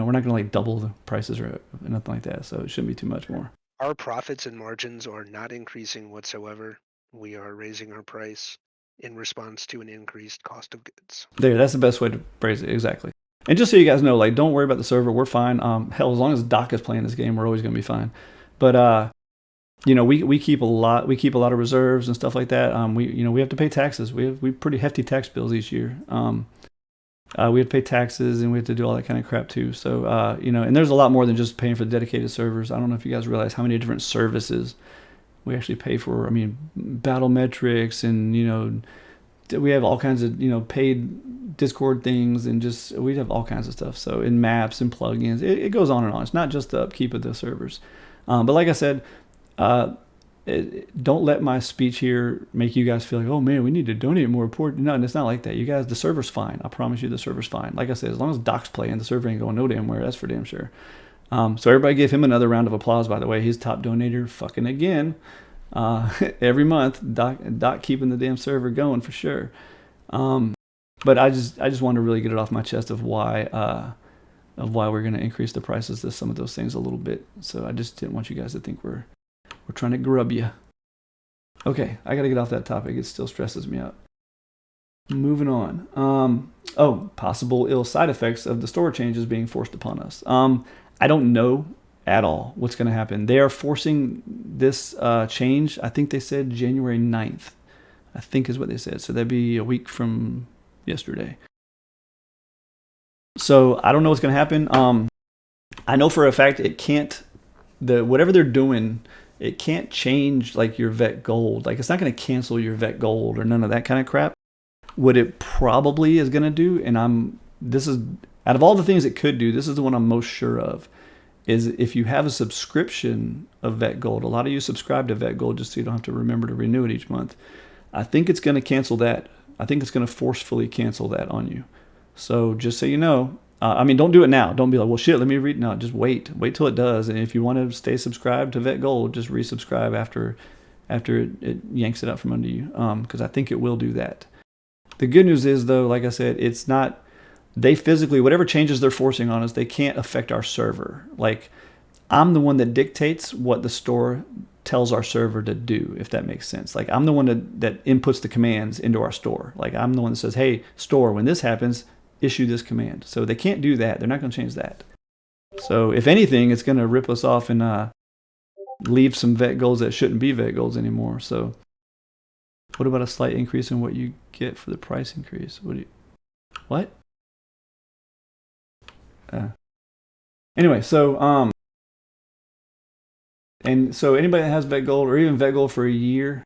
[SPEAKER 1] We're not gonna like double the prices or nothing like that. So it shouldn't be too much more.
[SPEAKER 3] Our profits and margins are not increasing whatsoever. We are raising our price in response to an increased cost of goods.
[SPEAKER 1] That's the best way to phrase it, exactly. And just so you guys know, like, don't worry about the server. We're fine. Hell, as long as Doc is playing this game, we're always gonna be fine. But we keep a lot. We keep a lot of reserves and stuff like that. We have to pay taxes. We have pretty hefty tax bills each year. We have to pay taxes and we have to do all that kind of crap too. So and there's a lot more than just paying for the dedicated servers. I don't know if you guys realize how many different services we actually pay for. I mean, Battlemetrics and we have all kinds of paid Discord things and just we have all kinds of stuff. So in maps and plugins, it goes on and on. It's not just the upkeep of the servers. But like I said, don't let my speech here make you guys feel like, oh man, we need to donate more important. No, and it's not like that. You guys, the server's fine. I promise you the server's fine. Like I said, as long as Doc's playing, the server ain't going no damn where. That's for damn sure. So everybody give him another round of applause, by the way. He's top donator fucking again. Every month, Doc keeping the damn server going for sure. But I just wanted to really get it off my chest of why we're going to increase the prices of some of those things a little bit. So I just didn't want you guys to think we're trying to grub you. Okay, I got to get off that topic. It still stresses me out. Moving on. Possible ill side effects of the store changes being forced upon us. I don't know at all what's going to happen. They are forcing this change. I think they said January 9th, I think is what they said. So that'd be a week from yesterday. So I don't know what's going to happen. I know for a fact it can't, whatever they're doing, it can't change like your vet gold. Like it's not going to cancel your vet gold or none of that kind of crap. What it probably is going to do, and this is out of all the things it could do, this is the one I'm most sure of, is if you have a subscription of vet gold. A lot of you subscribe to vet gold just so you don't have to remember to renew it each month. I think it's going to cancel that. I think it's going to forcefully cancel that on you. So just so you know, don't do it now. Don't be like, well, shit, let me read. No, just wait. Wait till it does. And if you want to stay subscribed to Vet Gold, just resubscribe after it yanks it out from under you. Because I think it will do that. The good news is, though, like I said, it's not, they physically, whatever changes they're forcing on us, they can't affect our server. Like, I'm the one that dictates what the store tells our server to do, if that makes sense. Like, I'm the one that inputs the commands into our store. Like, I'm the one that says, hey, store, when this happens, issue this command. So they can't do that. They're not going to change that. So if anything, it's going to rip us off and leave some vet golds that shouldn't be vet golds anymore. So what about a slight increase in what you get for the price increase? What? Anyway, so and so anybody that has vet gold or even vet gold for a year,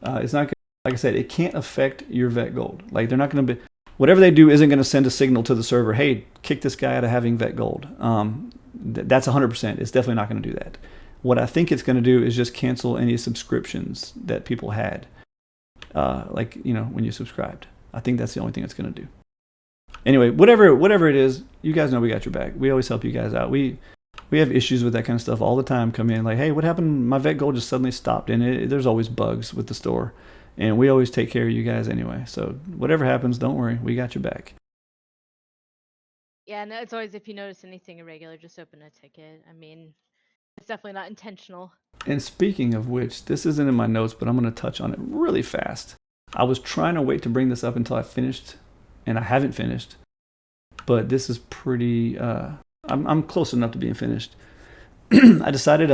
[SPEAKER 1] it's not gonna, like I said, it can't affect your vet gold. Like they're not going to be, whatever they do isn't going to send a signal to the server, hey, kick this guy out of having vet gold. That's 100%. It's definitely not going to do that. What I think it's going to do is just cancel any subscriptions that people had, when you subscribed. I think that's the only thing it's going to do. Anyway, whatever it is, you guys know we got your back. We always help you guys out. We have issues with that kind of stuff all the time. Come in like, hey, what happened? My vet gold just suddenly stopped. And there's always bugs with the store. And we always take care of you guys anyway. So whatever happens, don't worry. We got your back.
[SPEAKER 2] Yeah, no, it's always if you notice anything irregular, just open a ticket. I mean, it's definitely not intentional.
[SPEAKER 1] And speaking of which, this isn't in my notes, but I'm going to touch on it really fast. I was trying to wait to bring this up until I finished, and I haven't finished. But this is pretty, I'm close enough to being finished. I decided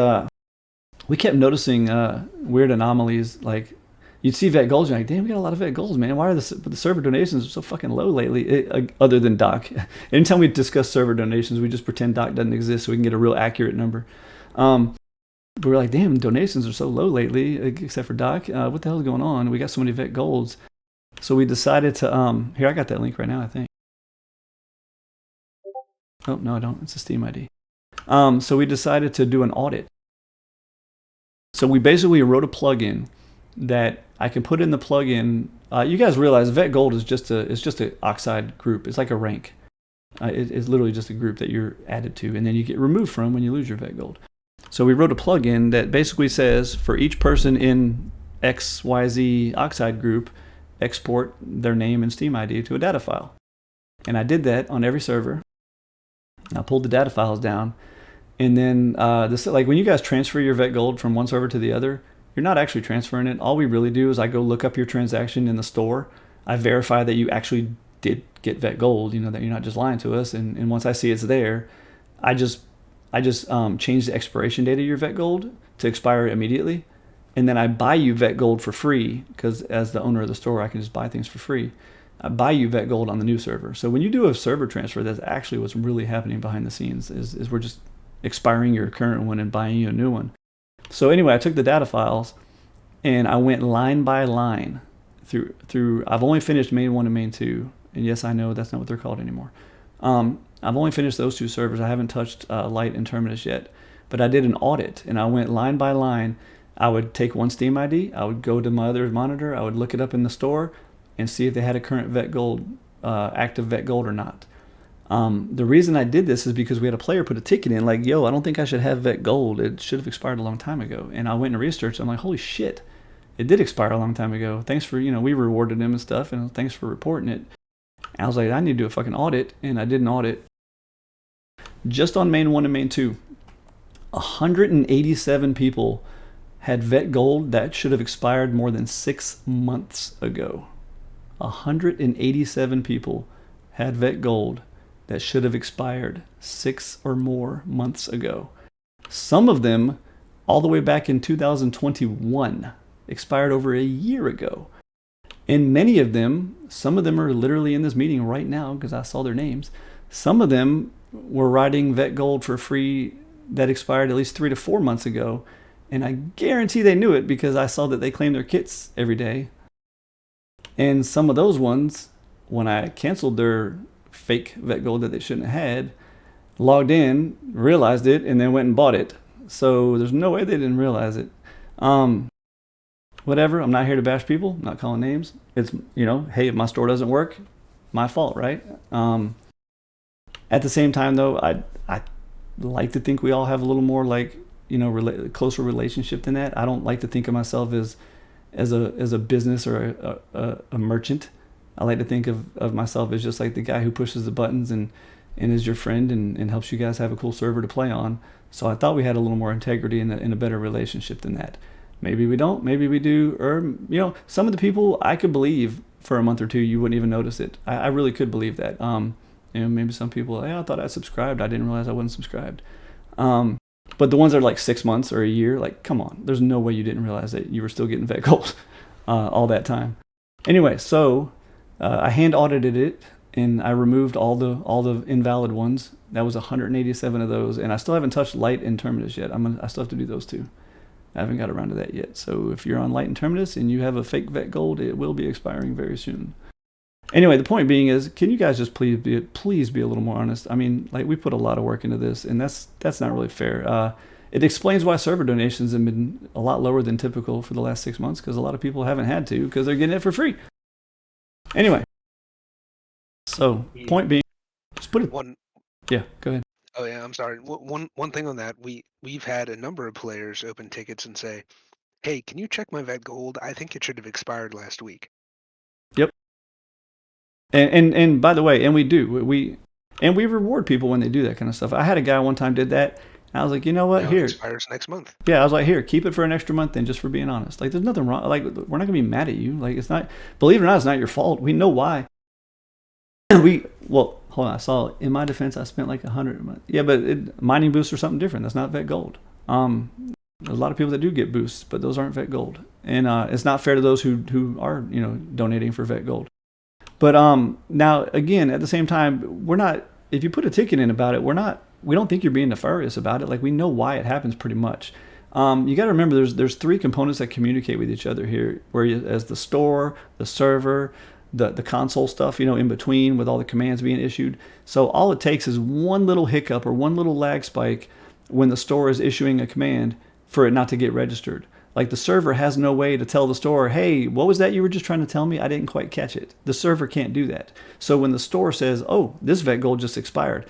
[SPEAKER 1] we kept noticing weird anomalies. Like, you'd see vet goals, you're like, damn, we got a lot of vet goals, man. Why are the server donations so fucking low lately? Other than Doc. Anytime we discuss server donations, we just pretend Doc doesn't exist so we can get a real accurate number. But we're like, damn, donations are so low lately, except for Doc. What the hell is going on? We got so many vet golds. So we decided to, here, I got that link right now, I think. Oh, no, I don't. It's a Steam ID. So we decided to do an audit. So we basically wrote a plugin that I can put in the plugin. You guys realize Vet Gold is just a Oxide group. It's like a rank. It's literally just a group that you're added to, and then you get removed from when you lose your Vet Gold. So we wrote a plugin that basically says for each person in XYZ Oxide group, export their name and Steam ID to a data file. And I did that on every server. I pulled the data files down, and then like when you guys transfer your Vet Gold from one server to the other, you're not actually transferring it. All we really do is I go look up your transaction in the store. I verify that you actually did get Vet Gold, that you're not just lying to us. And once I see it's there, I just change the expiration date of your Vet Gold to expire immediately. And then I buy you Vet Gold for free, because as the owner of the store, I can just buy things for free. I buy you Vet Gold on the new server. So when you do a server transfer, that's actually what's really happening behind the scenes is we're just expiring your current one and buying you a new one. So anyway, I took the data files and I went line by line through. I've only finished main 1 and main 2. And yes, I know that's not what they're called anymore. I've only finished those 2 servers. I haven't touched Light and Terminus yet. But I did an audit and I went line by line. I would take one Steam ID. I would go to my other monitor. I would look it up in the store and see if they had a current Vet Gold, active Vet Gold or not. The reason I did this is because we had a player put a ticket in like, yo, I don't think I should have Vet Gold. It should have expired a long time ago. And I went and researched. I'm like, holy shit, it did expire a long time ago. Thanks for, we rewarded him and stuff, and thanks for reporting it. And I was like, I need to do a fucking audit. And I did an audit. Just on main 1 and main 2, 187 people had Vet Gold that should have expired more than 6 months ago. 187 people had Vet Gold that should have expired 6 or more months ago. Some of them, all the way back in 2021, expired over a year ago. And many of them, some of them are literally in this meeting right now because I saw their names. Some of them were writing Vet Gold for free that expired at least 3 to 4 months ago. And I guarantee they knew it because I saw that they claimed their kits every day. And some of those ones, when I canceled their fake Vet Gold that they shouldn't have had, logged in, realized it, and then went and bought it. So there's no way they didn't realize it. Whatever, I'm not here to bash people, I'm not calling names. It's, hey, if my store doesn't work, my fault, right? At the same time, though, I like to think we all have a little more closer relationship than that. I don't like to think of myself as a business or a merchant. I like to think of myself as just like the guy who pushes the buttons and is your friend and helps you guys have a cool server to play on. So I thought we had a little more integrity and a better relationship than that. Maybe we don't, maybe we do. Or, some of the people I could believe for a month or two, you wouldn't even notice it. I really could believe that. Maybe some people, I thought I subscribed. I didn't realize I wasn't subscribed. But the ones that are like 6 months or a year, like, come on, there's no way you didn't realize that you were still getting Vet Gold all that time. Anyway, so I hand audited it and I removed all the invalid ones. That was 187 of those, and I still haven't touched Light and Terminus yet. I still have to do those too. I haven't got around to that yet. So if you're on Light and Terminus and you have a fake Vet Gold, it will be expiring very soon. Anyway, the point being is, can you guys just please be a little more honest? I mean, we put a lot of work into this, and that's not really fair. It explains why server donations have been a lot lower than typical for the last 6 months, because a lot of people haven't had to because they're getting it for free. Anyway, so point being, just put it. Yeah, go ahead.
[SPEAKER 3] Oh yeah, I'm sorry. One thing on that, we've had a number of players open tickets and say, hey, can you check my vet gold? I think it should have expired last week.
[SPEAKER 1] Yep. And by the way, and we do we reward people when they do that kind of stuff. I had a guy one time did that. And I was like, you know what?
[SPEAKER 3] Now it
[SPEAKER 1] Here,
[SPEAKER 3] expires next month.
[SPEAKER 1] yeah, I was like, here, keep it for an extra month then, just for being honest. Like, there's nothing wrong. Like, we're not gonna be mad at you. Like, it's not. Believe it or not, it's not your fault. We know why. Well, hold on. I saw in my defense, I spent like 100 a month. Yeah, but mining boosts are something different. That's not vet gold. There's a lot of people that do get boosts, but those aren't vet gold, and it's not fair to those who are donating for vet gold. But now again, at the same time, we're not. If you put a ticket in about it, we don't think you're being nefarious about it. Like, we know why it happens pretty much. You got to remember, there's three components that communicate with each other here, as the store, the server, the console stuff, in between with all the commands being issued. So all it takes is one little hiccup or one little lag spike when the store is issuing a command for it not to get registered. Like, the server has no way to tell the store, hey, what was that you were just trying to tell me? I didn't quite catch it. The server can't do that. So when the store says, oh, this vet gold just expired,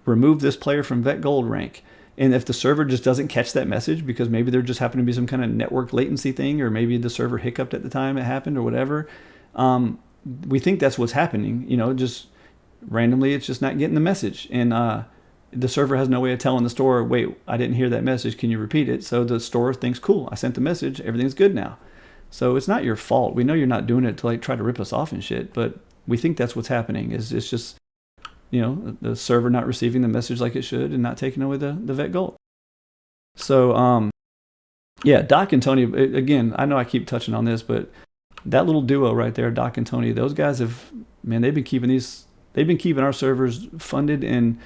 [SPEAKER 1] remove this player from vet gold rank. And if the server just doesn't catch that message, because maybe there just happened to be some kind of network latency thing, or maybe the server hiccuped at the time it happened or whatever, we think that's what's happening. Just randomly, it's just not getting the message. And the server has no way of telling the store, wait, I didn't hear that message. Can you repeat it? So the store thinks, cool, I sent the message. Everything's good now. So it's not your fault. We know you're not doing it to try to rip us off and shit, but we think that's what's happening. It's just, the server not receiving the message like it should and not taking away the vet gold. So, yeah, Doc and Tony, again, I know I keep touching on this, but that little duo right there, Doc and Tony, those guys they've been keeping our servers funded and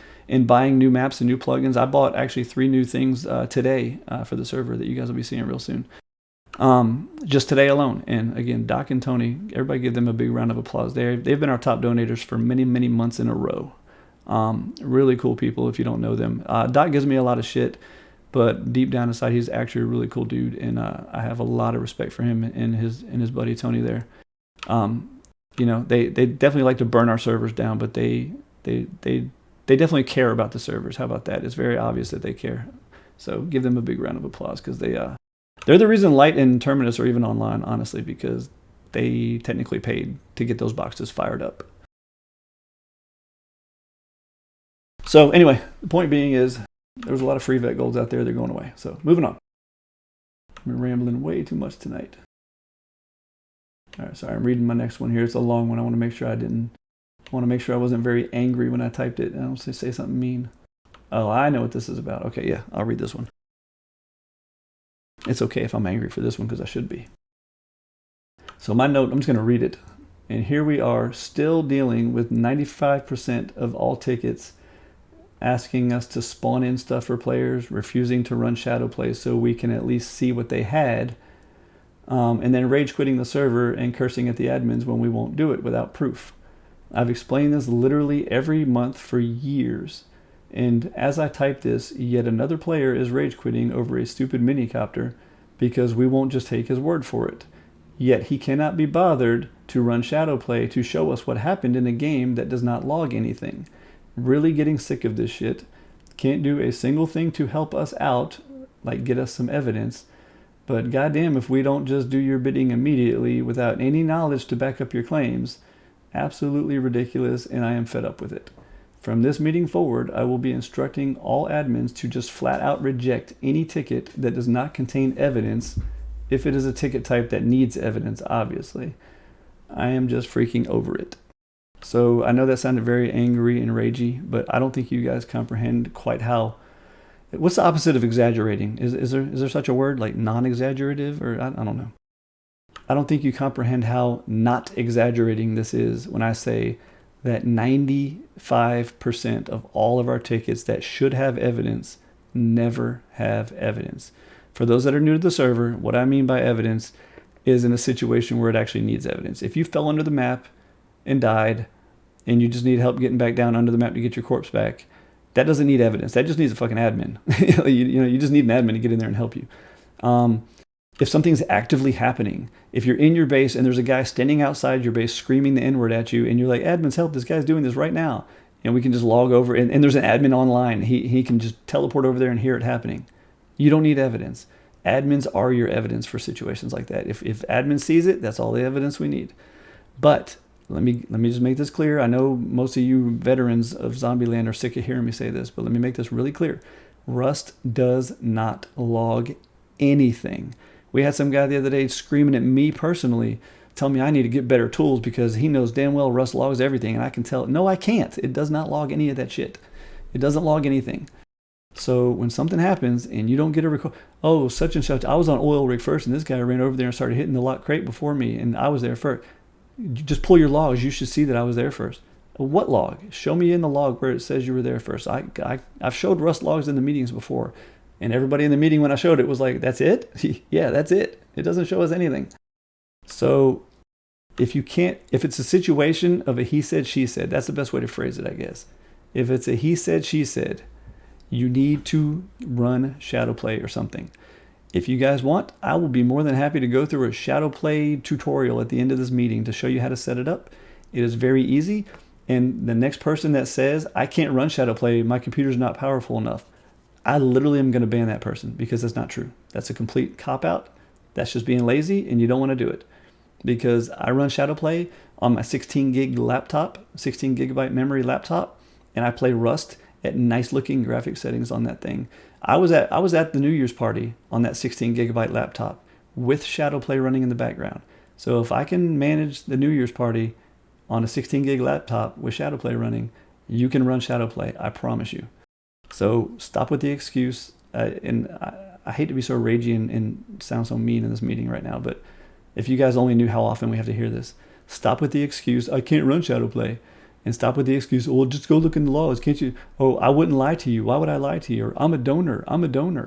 [SPEAKER 1] buying new maps and new plugins. I bought actually 3 new things today for the server that you guys will be seeing real soon. Just today alone. And again, Doc and Tony, everybody give them a big round of applause. They've been our top donators for many, many months in a row. Really cool people if you don't know them. Doc gives me a lot of shit, but deep down inside, he's actually a really cool dude, and I have a lot of respect for him and his buddy Tony there. They definitely like to burn our servers down, but they definitely care about the servers. How about that? It's very obvious that they care. So give them a big round of applause, because they're the reason Light and Terminus are even online, honestly, because they technically paid to get those boxes fired up. So anyway, the point being is there's a lot of free vet golds out there. They're going away. So moving on. I'm rambling way too much tonight. All right, sorry, I'm reading my next one here. It's a long one. I want to make sure I wasn't very angry when I typed it. I don't say something mean. Oh, I know what this is about. Okay, yeah, I'll read this one. It's okay if I'm angry for this one, because I should be. So my note, I'm just going to read it. And here we are, still dealing with 95% of all tickets asking us to spawn in stuff for players, refusing to run shadow plays so we can at least see what they had, and then rage quitting the server and cursing at the admins when we won't do it without proof. I've explained this literally every month for years, and as I type this, yet another player is rage quitting over a stupid minicopter because we won't just take his word for it. Yet he cannot be bothered to run shadow play to show us what happened in a game that does not log anything. Really getting sick of this shit. Can't do a single thing to help us out, like get us some evidence. But goddamn if we don't just do your bidding immediately without any knowledge to back up your claims. Absolutely ridiculous, and I am fed up with it. From this meeting forward, I will be instructing all admins to just flat out reject any ticket that does not contain evidence, if it is a ticket type that needs evidence, obviously. I am just freaking over it. So I know that sounded very angry and ragey, but I don't think you guys comprehend quite how. What's the opposite of exaggerating? Is there such a word, like non-exaggerative, or I don't know. I don't think you comprehend how not exaggerating this is when I say that 95% of all of our tickets that should have evidence never have evidence. For those that are new to the server, what I mean by evidence is in a situation where it actually needs evidence. If you fell under the map and died, and you just need help getting back down under the map to get your corpse back, that doesn't need evidence. That just needs a fucking admin. you just need an admin to get in there and help you. If something's actively happening, if you're in your base and there's a guy standing outside your base screaming the N-word at you, and you're like, admins, help, this guy's doing this right now. And we can just log over, and there's an admin online. He can just teleport over there and hear it happening. You don't need evidence. Admins are your evidence for situations like that. If admin sees it, that's all the evidence we need. But let me just make this clear. I know most of you veterans of Zombieland are sick of hearing me say this, but let me make this really clear. Rust does not log anything. We had some guy the other day screaming at me personally, telling me I need to get better tools because he knows damn well Rust logs everything, and I can tell, no, I can't. It does not log any of that shit. It doesn't log anything. So when something happens and you don't get a record, oh, such and such, I was on oil rig first, and this guy ran over there and started hitting the lock crate before me, and I was there first. You just pull your logs. You should see that I was there first. What log? Show me in the log where it says you were there first. I've showed Rust logs in the meetings before, and everybody in the meeting when I showed it was like, that's it? Yeah, that's it. It doesn't show us anything. So if it's a situation of a he said, she said, that's the best way to phrase it, I guess. If it's a he said, she said, you need to run shadow play or something. If you guys want, I will be more than happy to go through a shadow play tutorial at the end of this meeting to show you how to set it up. It is very easy. And the next person that says, I can't run shadow play, my computer's not powerful enough, I literally am going to ban that person because that's not true. That's a complete cop-out. That's just being lazy, and you don't want to do it. Because I run shadow play on my 16 gig laptop, 16 gigabyte memory laptop, and I play Rust at nice looking graphic settings on that thing. I was at the New Year's party on that 16 gigabyte laptop with shadow play running in the background. So if I can manage the New Year's party on a 16 gig laptop with shadow play running, you can run shadow play, I promise you. So stop with the excuse. And I hate to be so ragey and sound so mean in this meeting right now, but if you guys only knew how often we have to hear this, stop with the excuse, I can't run shadow play. And stop with the excuse, well, just go look in the laws, can't you? Oh, I wouldn't lie to you. Why would I lie to you? Or I'm a donor.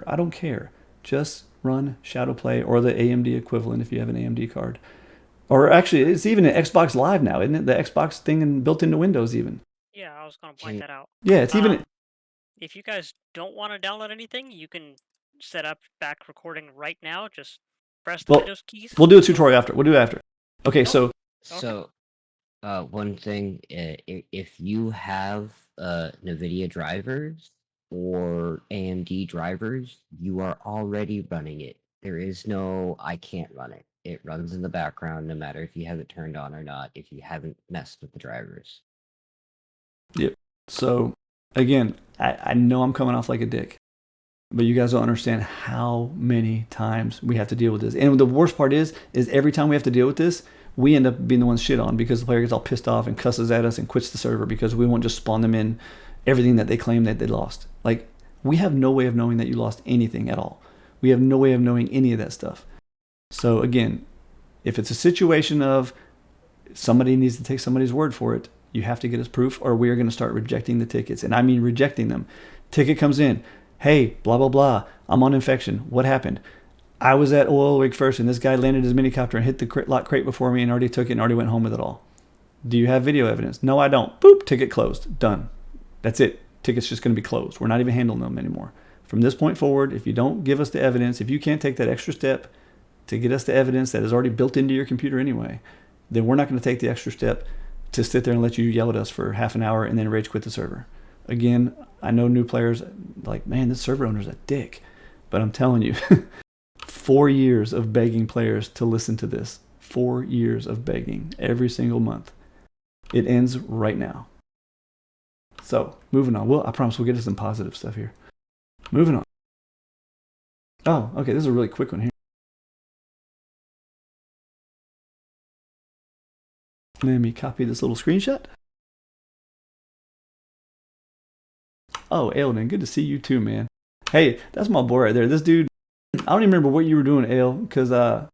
[SPEAKER 1] I don't care. Just run shadow play or the AMD equivalent if you have an AMD card. Or actually, it's even an Xbox Live now, isn't it? The Xbox thing built into Windows even.
[SPEAKER 4] Yeah, I was going to point that out.
[SPEAKER 1] Yeah, it's even...
[SPEAKER 4] If you guys don't want to download anything, you can set up back recording right now. Just press the Windows keys.
[SPEAKER 1] We'll do a tutorial after. We'll do it after. Okay, so...
[SPEAKER 5] One thing, if you have NVIDIA drivers or AMD drivers, you are already running it. There is no, I can't run it. It runs in the background no matter if you have it turned on or not, if you haven't messed with the drivers.
[SPEAKER 1] Yep. So, again, I know I'm coming off like a dick, but you guys don't understand how many times we have to deal with this. And the worst part is every time we have to deal with this, we end up being the ones shit on because the player gets all pissed off and cusses at us and quits the server because we won't just spawn them in everything that they claim that they lost. Like, we have no way of knowing that you lost anything at all. We have no way of knowing any of that stuff. So again, if it's a situation of somebody needs to take somebody's word for it, you have to get us proof or we are going to start rejecting the tickets. And I mean rejecting them. Ticket comes in. Hey, blah, blah, blah. I'm on infection. What happened? I was at oil rig first, and this guy landed his minicopter and hit the lock crate before me and already took it and already went home with it all. Do you have video evidence? No, I don't. Boop, ticket closed. Done. That's it. Ticket's just going to be closed. We're not even handling them anymore. From this point forward, if you don't give us the evidence, if you can't take that extra step to get us the evidence that is already built into your computer anyway, then we're not going to take the extra step to sit there and let you yell at us for half an hour and then rage quit the server. Again, I know new players like, man, this server owner's a dick. But I'm telling you, 4 years of begging players to listen to this. 4 years of begging every single month. It ends right now. So, moving on. Well, I promise we'll get to some positive stuff here. Moving on. Oh, okay, this is a really quick one here. Let me copy this little screenshot. Oh, Ailden, good to see you too, man. Hey, that's my boy right there. This dude, I don't even remember what you were doing, Ale, because the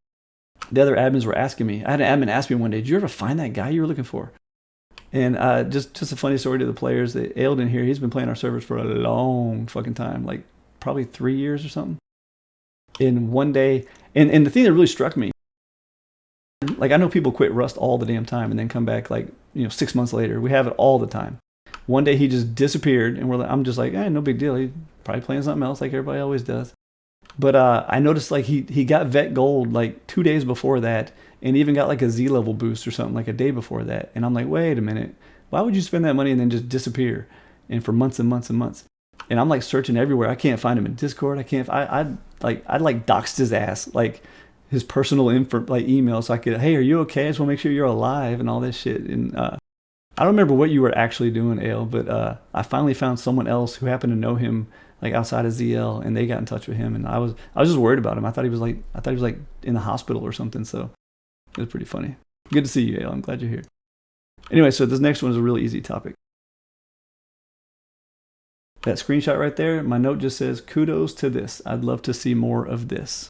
[SPEAKER 1] other admins were asking me. I had an admin ask me one day, did you ever find that guy you were looking for? And just a funny story to the players. That Ailden here, he's been playing our servers for a long fucking time, like probably 3 years or something. And one day, and the thing that really struck me, like I know people quit Rust all the damn time and then come back 6 months later. We have it all the time. One day he just disappeared, and I'm just like, no big deal. He's probably playing something else like everybody always does. But I noticed like he got vet gold like 2 days before that, and even got like a Z level boost or something like a day before that. And I'm like, wait a minute, why would you spend that money and then just disappear? And for months and months and months. And I'm like searching everywhere. I can't find him in Discord. I like I'd like doxed his ass, like his personal info, like email, so I could, hey, are you okay? I just want to make sure you're alive and all this shit. And I don't remember what you were actually doing, Ale, but I finally found someone else who happened to know him like outside of ZL, and they got in touch with him, and I was just worried about him. I thought he was like in the hospital or something. So it was pretty funny. Good to see you, Ale. I'm glad you're here. Anyway, so this next one is a really easy topic. That screenshot right there, my note just says, kudos to this. I'd love to see more of this.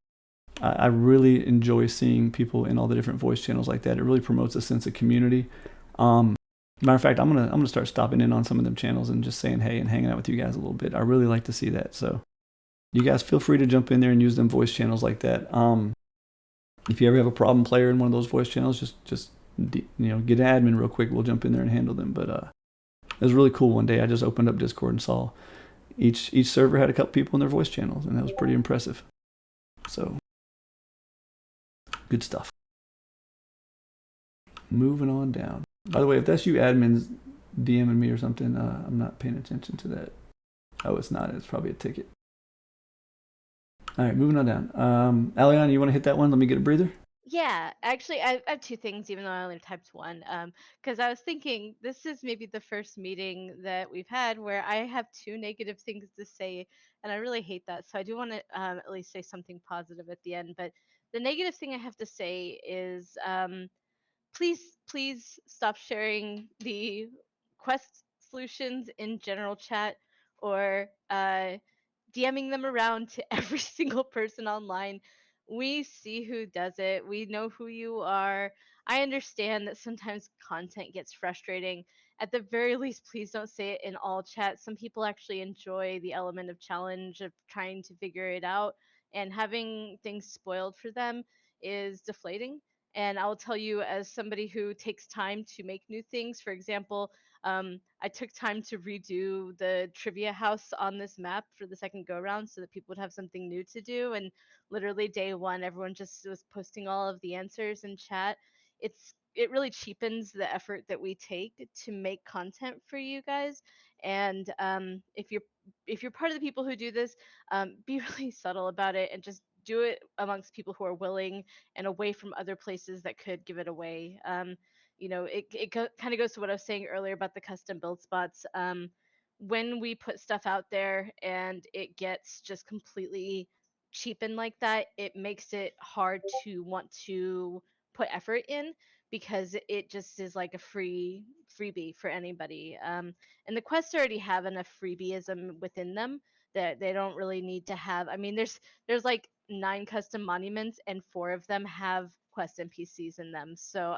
[SPEAKER 1] I really enjoy seeing people in all the different voice channels like that. It really promotes a sense of community. Matter of fact, I'm gonna start stopping in on some of them channels and just saying hey and hanging out with you guys a little bit. I really like to see that. So you guys feel free to jump in there and use them voice channels like that. If you ever have a problem player in one of those voice channels, just get an admin real quick. We'll jump in there and handle them. But it was really cool. One day I just opened up Discord and saw each server had a couple people in their voice channels, and that was pretty impressive. So good stuff. Moving on down. By the way, if that's you admins DMing me or something, I'm not paying attention to that. Oh, it's not. It's probably a ticket. All right, moving on down. Alion, you want to hit that one? Let me get a breather.
[SPEAKER 2] Yeah, actually, I have two things, even though I only typed one. Because I was thinking this is maybe the first meeting that we've had where I have two negative things to say, and I really hate that. So I do want to at least say something positive at the end. But the negative thing I have to say is please stop sharing the quest solutions in general chat or DMing them around to every single person online. We see who does it. We know who you are. I understand that sometimes content gets frustrating. At the very least, please don't say it in all chats. Some people actually enjoy the element of challenge of trying to figure it out, and having things spoiled for them is deflating. And I'll tell you, as somebody who takes time to make new things, for example, I took time to redo the trivia house on this map for the second go round so that people would have something new to do. And literally day one, everyone just was posting all of the answers in chat. It really cheapens the effort that we take to make content for you guys. And if you're part of the people who do this, be really subtle about it and just do it amongst people who are willing and away from other places that could give it away. Kind of goes to what I was saying earlier about the custom build spots. When we put stuff out there and it gets just completely cheapened like that, it makes it hard to want to put effort in because it just is like a freebie for anybody. And the quests already have enough freebieism within them that they don't really need to have. I mean, there's like 9 custom monuments and 4 of them have quest NPCs in them. So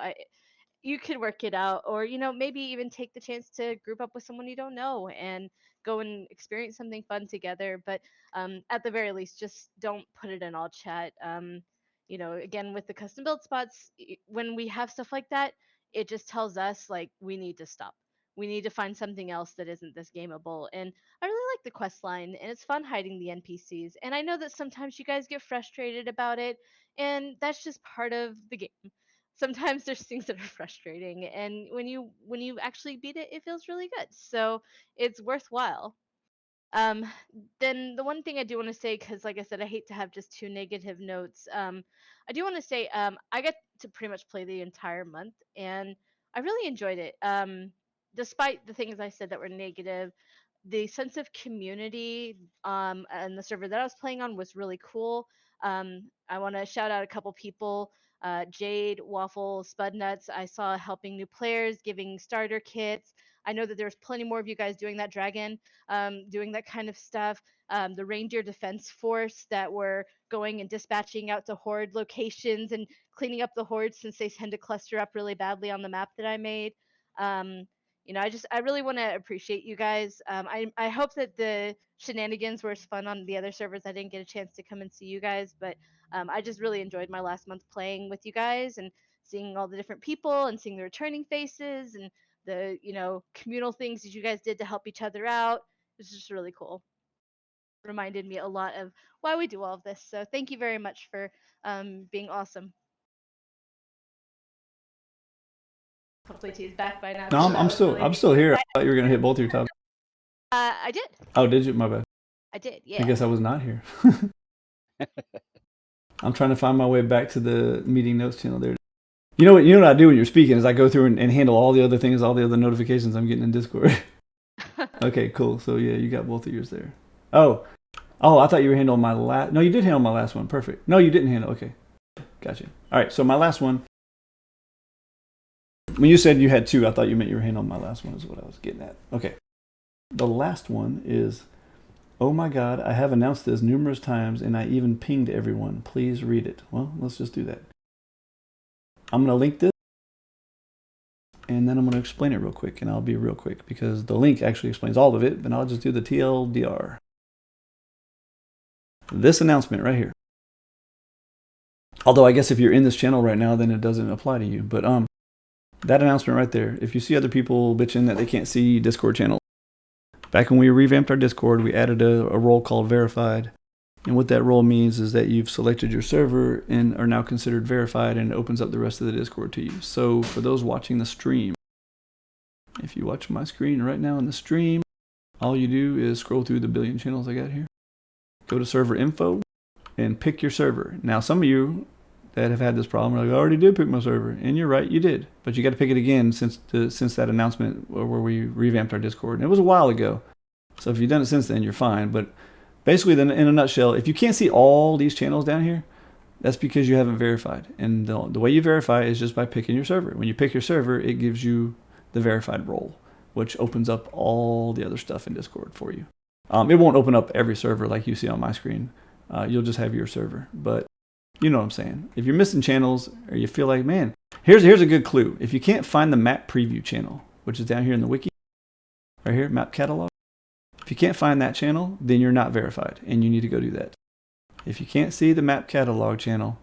[SPEAKER 2] you could work it out, or maybe even take the chance to group up with someone you don't know and go and experience something fun together. But at the very least, just don't put it in all chat. Again, with the custom build spots, when we have stuff like that, it just tells us like we need to stop. We need to find something else that isn't this gameable. And I really like the quest line, and it's fun hiding the NPCs. And I know that sometimes you guys get frustrated about it, and that's just part of the game. Sometimes there's things that are frustrating, and when you actually beat it, it feels really good. So it's worthwhile. um then the one thing I do want to say, because like I said, I hate to have just two negative notes. I do want to say I got to pretty much play the entire month, and I really enjoyed it. Despite the things I said that were negative, the sense of community and the server that I was playing on was really cool. I want to shout out a couple people. Jade, Waffle, Spudnuts, I saw helping new players, giving starter kits. I know that there's plenty more of you guys doing that dragon, doing that kind of stuff. The Reindeer Defense Force that were going and dispatching out to horde locations and cleaning up the hordes since they tend to cluster up really badly on the map that I made. Um, I really want to appreciate you guys. I hope that the shenanigans were as fun on the other servers. I didn't get a chance to come and see you guys, but I just really enjoyed my last month playing with you guys and seeing all the different people and seeing the returning faces and the communal things that you guys did to help each other out. It was just really cool. Reminded me a lot of why we do all of this. So thank you very much for being awesome. Hopefully T's back by now.
[SPEAKER 1] No, I'm still here. I thought you were gonna hit both your topics.
[SPEAKER 2] I did.
[SPEAKER 1] Oh, did you? My bad.
[SPEAKER 2] I did. Yeah.
[SPEAKER 1] I guess I was not here. I'm trying to find my way back to the meeting notes channel there. You know what I do when you're speaking is I go through and handle all the other things, all the other notifications I'm getting in Discord. Okay, cool. So yeah, you got both of yours there. Oh, I thought you were handling my last. No, you did handle my last one. Perfect. No, you didn't handle. Okay, gotcha. All right, so my last one. When you said you had two, I thought you meant you were handling my last one. Is what I was getting at. Okay, the last one is. Oh my God, I have announced this numerous times and I even pinged everyone. Please read it. Well, let's just do that. I'm going to link this and then I'm going to explain it real quick, and I'll be real quick because the link actually explains all of it, but I'll just do the TLDR. This announcement right here. Although I guess if you're in this channel right now, then it doesn't apply to you. But that announcement right there, if you see other people bitching that they can't see Discord channels, back when we revamped our Discord, we added a role called verified. And what that role means is that you've selected your server and are now considered verified, and it opens up the rest of the Discord to you. So for those watching the stream, if you watch my screen right now in the stream, all you do is scroll through the billion channels I got here. Go to server info and pick your server. Now some of you that have had this problem are like, I already did pick my server. And you're right, you did. But you got to pick it again since that announcement where we revamped our Discord. And it was a while ago. So if you've done it since then, you're fine. But basically, then in a nutshell, if you can't see all these channels down here, that's because you haven't verified. And the way you verify is just by picking your server. When you pick your server, it gives you the verified role, which opens up all the other stuff in Discord for you. It won't open up every server like you see on my screen. You'll just have your server. But you know what I'm saying. If you're missing channels or you feel like, man, here's a good clue. If you can't find the map preview channel, which is down here in the wiki, right here, map catalog. If you can't find that channel, then you're not verified and you need to go do that. If you can't see the map catalog channel,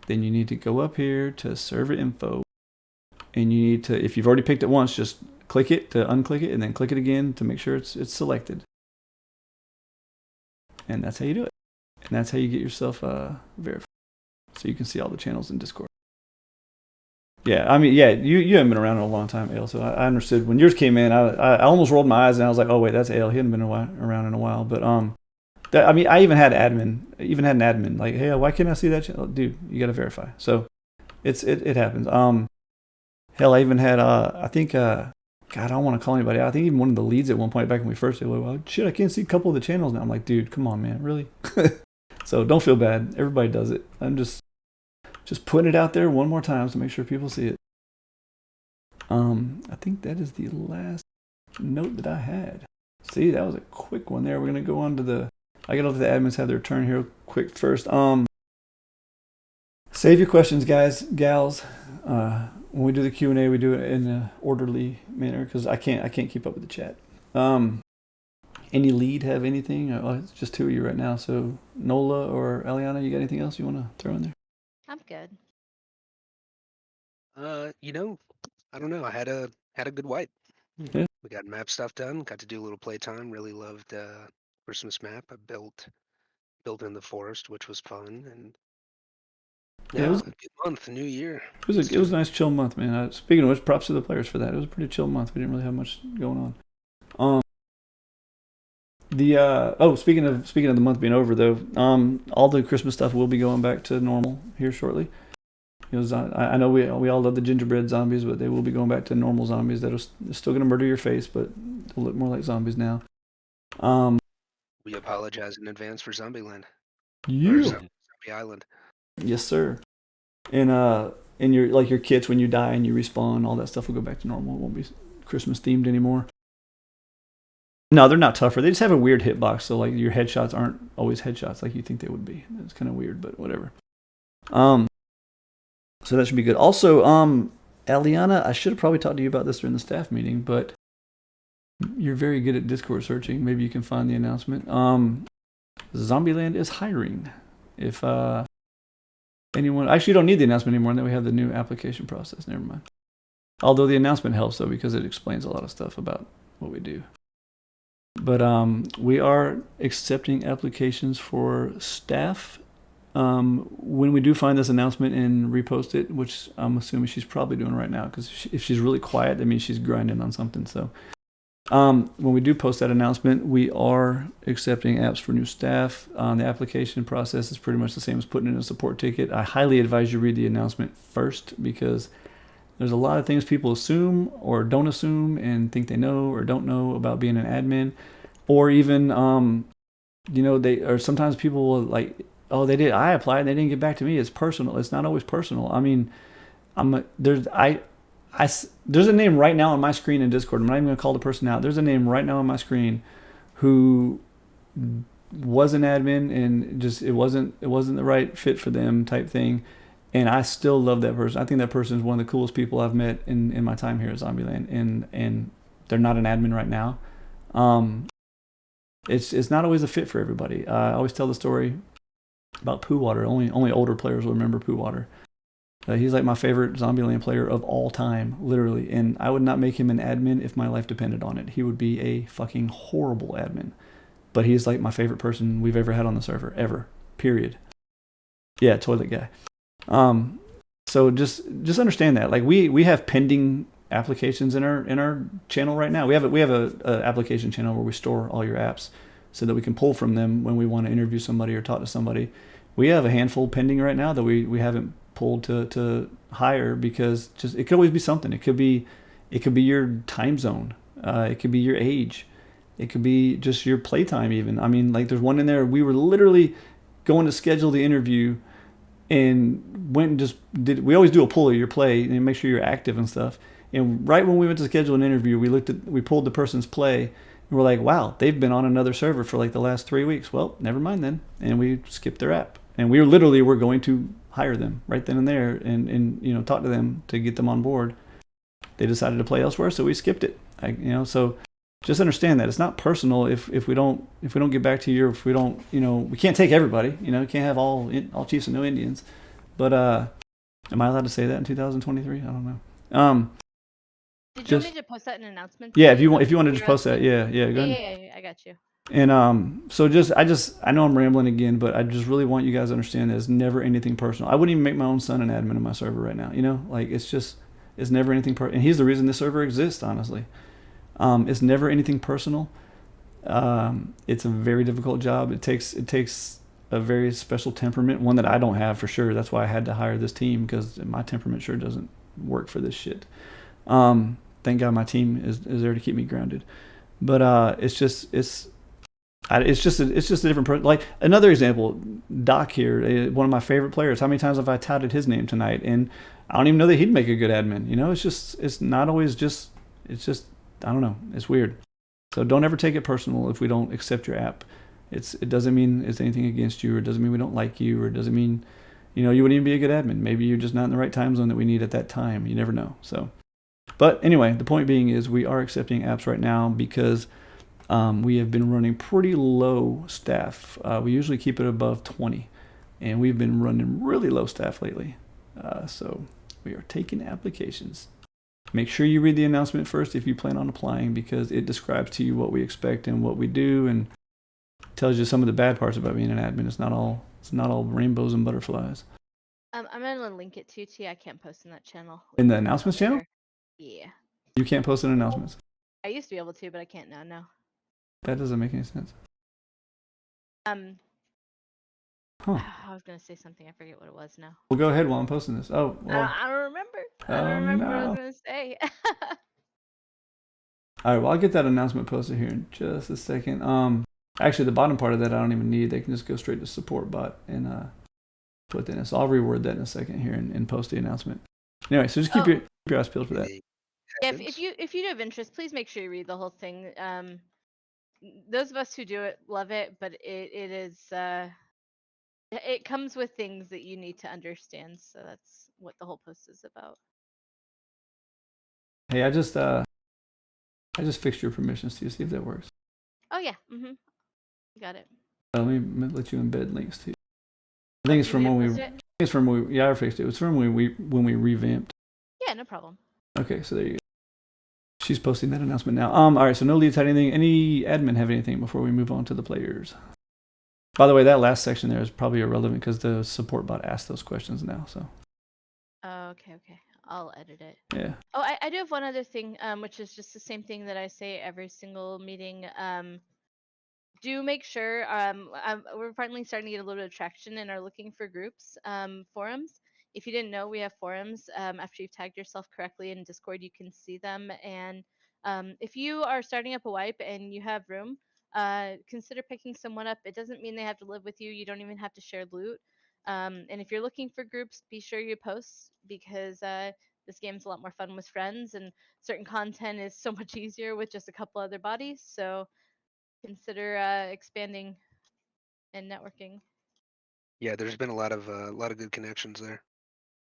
[SPEAKER 1] then you need to go up here to server info, and you need to, if you've already picked it once, just click it to unclick it and then click it again to make sure it's selected. And that's how you do it. And that's how you get yourself verified. So you can see all the channels in Discord. Yeah, I mean, yeah, you haven't been around in a long time, Ale, so I understood. When yours came in, I almost rolled my eyes and I was like, oh, wait, that's Ale. He hadn't been around in a while. But, I mean, I even had an admin. Like, hey, why can't I see that channel? Dude, you got to verify. So it happens. Hell, I even had, I think, God, I don't want to call anybody out. I think even one of the leads at one point back when we first did, like, well, shit, I can't see a couple of the channels now. I'm like, dude, come on, man, really? So don't feel bad. Everybody does it. I'm just putting it out there one more time to make sure people see it. I think that is the last note that I had. See, that was a quick one there. We're going to go on to I got to let the admins have their turn here quick first. Save your questions, guys, gals. When we do the Q&A, we do it in an orderly manner because I can't keep up with the chat. Any lead have anything? It's just two of you right now. So Nola or Eliana, you got anything else you want to throw in there?
[SPEAKER 2] I'm good.
[SPEAKER 3] I don't know. I had a good wipe.
[SPEAKER 1] Yeah.
[SPEAKER 3] We got map stuff done. Got to do a little playtime. Really loved Christmas map. I built in the forest, which was fun. And
[SPEAKER 1] Yeah, it was
[SPEAKER 3] a good month, new year.
[SPEAKER 1] It was a nice chill month, man. Speaking of which, props to the players for that. It was a pretty chill month. We didn't really have much going on. Speaking of the month being over though, all the Christmas stuff will be going back to normal here shortly. I know we all love the gingerbread zombies, but they will be going back to normal zombies that are still going to murder your face, but they'll look more like zombies now.
[SPEAKER 3] We apologize in advance for Zombieland.
[SPEAKER 1] Yeah.
[SPEAKER 3] Zombie Island.
[SPEAKER 1] Yes, sir. And your kits when you die and you respawn, all that stuff will go back to normal. It won't be Christmas themed anymore. No, they're not tougher. They just have a weird hitbox, so like your headshots aren't always headshots like you think they would be. It's kind of weird, but whatever. So that should be good. Also, Eliana, I should have probably talked to you about this during the staff meeting, but you're very good at Discord searching. Maybe you can find the announcement. Zombieland is hiring. If anyone, actually, you don't need the announcement anymore. Now we have the new application process. Never mind. Although the announcement helps though because it explains a lot of stuff about what we do. But we are accepting applications for staff. When we do find this announcement and repost it, which I'm assuming she's probably doing right now, because if she's really quiet, that means she's grinding on something. So When we do post that announcement, we are accepting apps for new staff. The application process is pretty much the same as putting in a support ticket. I highly advise you read the announcement first because there's a lot of things people assume or don't assume and think they know or don't know about being an admin, or even sometimes people will like, oh, I applied and they didn't get back to me. It's personal. It's not always personal. I mean, there's a name right now on my screen in Discord. I'm not even gonna call the person out. There's a name right now on my screen who was an admin and just it wasn't the right fit for them type thing. And I still love that person. I think that person is one of the coolest people I've met in my time here at Zombieland. And they're not an admin right now. It's not always a fit for everybody. I always tell the story about Pooh Water. Only older players will remember Pooh Water. He's like my favorite Zombieland player of all time, literally. And I would not make him an admin if my life depended on it. He would be a fucking horrible admin. But he's like my favorite person we've ever had on the server, ever. Period. Yeah, toilet guy. So just understand that. Like we have pending applications in our channel right now. We have a application channel where we store all your apps so that we can pull from them when we want to interview somebody or talk to somebody. We have a handful pending right now that we haven't pulled to hire because just it could always be something. It could be your time zone. It could be your age. It could be just your playtime even. I mean, like there's one in there. We were literally going to schedule the interview and went and just did. We always do a pull of your play and make sure you're active and stuff. And right when we went to schedule an interview, we pulled the person's play and we're like, wow, they've been on another server for like the last 3 weeks. Well, never mind then. And we skipped their app. And we're going to hire them right then and there and talk to them to get them on board. They decided to play elsewhere, so we skipped it. So just understand that it's not personal if we don't get back to you, or if we don't, we can't take everybody. We can't have all Chiefs and no Indians. But am I allowed to say that in 2023? I don't know.
[SPEAKER 2] Did you want me to post that in announcements?
[SPEAKER 1] Yeah, if you want to just post that, yeah, go ahead.
[SPEAKER 2] Yeah, I got you.
[SPEAKER 1] And so I know I'm rambling again, but I just really want you guys to understand that it's never anything personal. I wouldn't even make my own son an admin in my server right now. Like it's never anything personal. And he's the reason this server exists, honestly. It's never anything personal. It's a very difficult job. It takes a very special temperament, one that I don't have for sure. That's why I had to hire this team, because my temperament sure doesn't work for this shit. Thank God my team is there to keep me grounded. But it's just a different person. Like another example, Doc here, one of my favorite players. How many times have I touted his name tonight? And I don't even know that he'd make a good admin. It's not always just. It's just, I don't know. It's weird. So don't ever take it personal if we don't accept your app. It doesn't mean it's anything against you, or it doesn't mean we don't like you, or it doesn't mean, you wouldn't even be a good admin. Maybe you're just not in the right time zone that we need at that time. You never know. So, but anyway, the point being is we are accepting apps right now because we have been running pretty low staff. We usually keep it above 20, and we've been running really low staff lately. So we are taking applications. Make sure you read the announcement first if you plan on applying, because it describes to you what we expect and what we do, and tells you some of the bad parts about being an admin. It's not all rainbows and butterflies.
[SPEAKER 2] I'm gonna link it to you. I can't post in that channel.
[SPEAKER 1] In the announcements channel?
[SPEAKER 2] Yeah.
[SPEAKER 1] You can't post in announcements.
[SPEAKER 2] I used to be able to, but I can't now. No.
[SPEAKER 1] That doesn't make any sense. Huh.
[SPEAKER 2] I was gonna say something. I forget what it was now.
[SPEAKER 1] Well, go ahead while I'm posting this. Oh, well.
[SPEAKER 2] I don't remember. I don't remember what I was gonna say.
[SPEAKER 1] All right. Well, I'll get that announcement posted here in just a second. Actually, the bottom part of that I don't even need. They can just go straight to support bot and put that in. So I'll reword that in a second here and post the announcement. Anyway, so just keep your eyes peeled for that.
[SPEAKER 2] Yeah, if you do have interest, please make sure you read the whole thing. Those of us who do it love it, but it is it comes with things that you need to understand. So that's what the whole post is about.
[SPEAKER 1] Hey, I just fixed your permissions to see if that works.
[SPEAKER 2] Oh yeah, got it.
[SPEAKER 1] Let me let you embed links too. I think it's from when we. Yeah, I fixed it. It was from when we revamped.
[SPEAKER 2] Yeah, no problem.
[SPEAKER 1] Okay, so there you go. She's posting that announcement now. All right, so no leads had anything. Any admin have anything before we move on to the players? By the way, that last section there is probably irrelevant because the support bot asked those questions now. So.
[SPEAKER 2] Okay. I'll edit it.
[SPEAKER 1] Yeah.
[SPEAKER 2] Oh, I do have one other thing, which is just the same thing that I say every single meeting. Do make sure we're finally starting to get a little bit of traction and are looking for groups, forums. If you didn't know, we have forums. After you've tagged yourself correctly in Discord, you can see them. And if you are starting up a wipe and you have room, consider picking someone up. It doesn't mean they have to live with you. You don't even have to share loot. And if you're looking for groups, be sure you post, because this game's a lot more fun with friends, and certain content is so much easier with just a couple other bodies. So consider expanding and networking.
[SPEAKER 3] Yeah, there's been a lot of good connections there.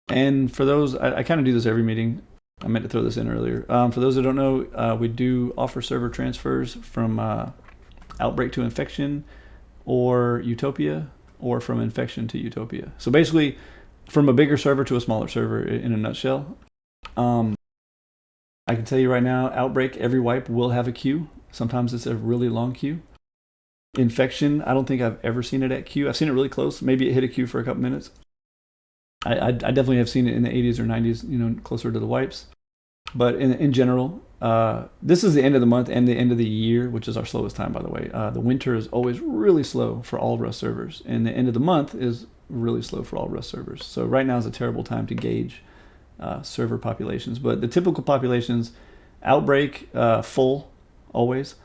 [SPEAKER 1] And for those, I kind of do this every meeting. I meant to throw this in earlier. For those that don't know, we do offer server transfers from Outbreak to Infection, or Utopia, or from Infection to Utopia. So basically, from a bigger server to a smaller server, in a nutshell. I can tell you right now, Outbreak, every wipe will have a queue. Sometimes it's a really long queue. Infection, I don't think I've ever seen it at queue. I've seen it really close. Maybe it hit a queue for a couple minutes. I definitely have seen it in the 80s or 90s, closer to the wipes. But in general, this is the end of the month and the end of the year, which is our slowest time, by the way. The winter is always really slow for all Rust servers, and the end of the month is really slow for all Rust servers. So right now is a terrible time to gauge server populations. But the typical populations, Outbreak, full, always.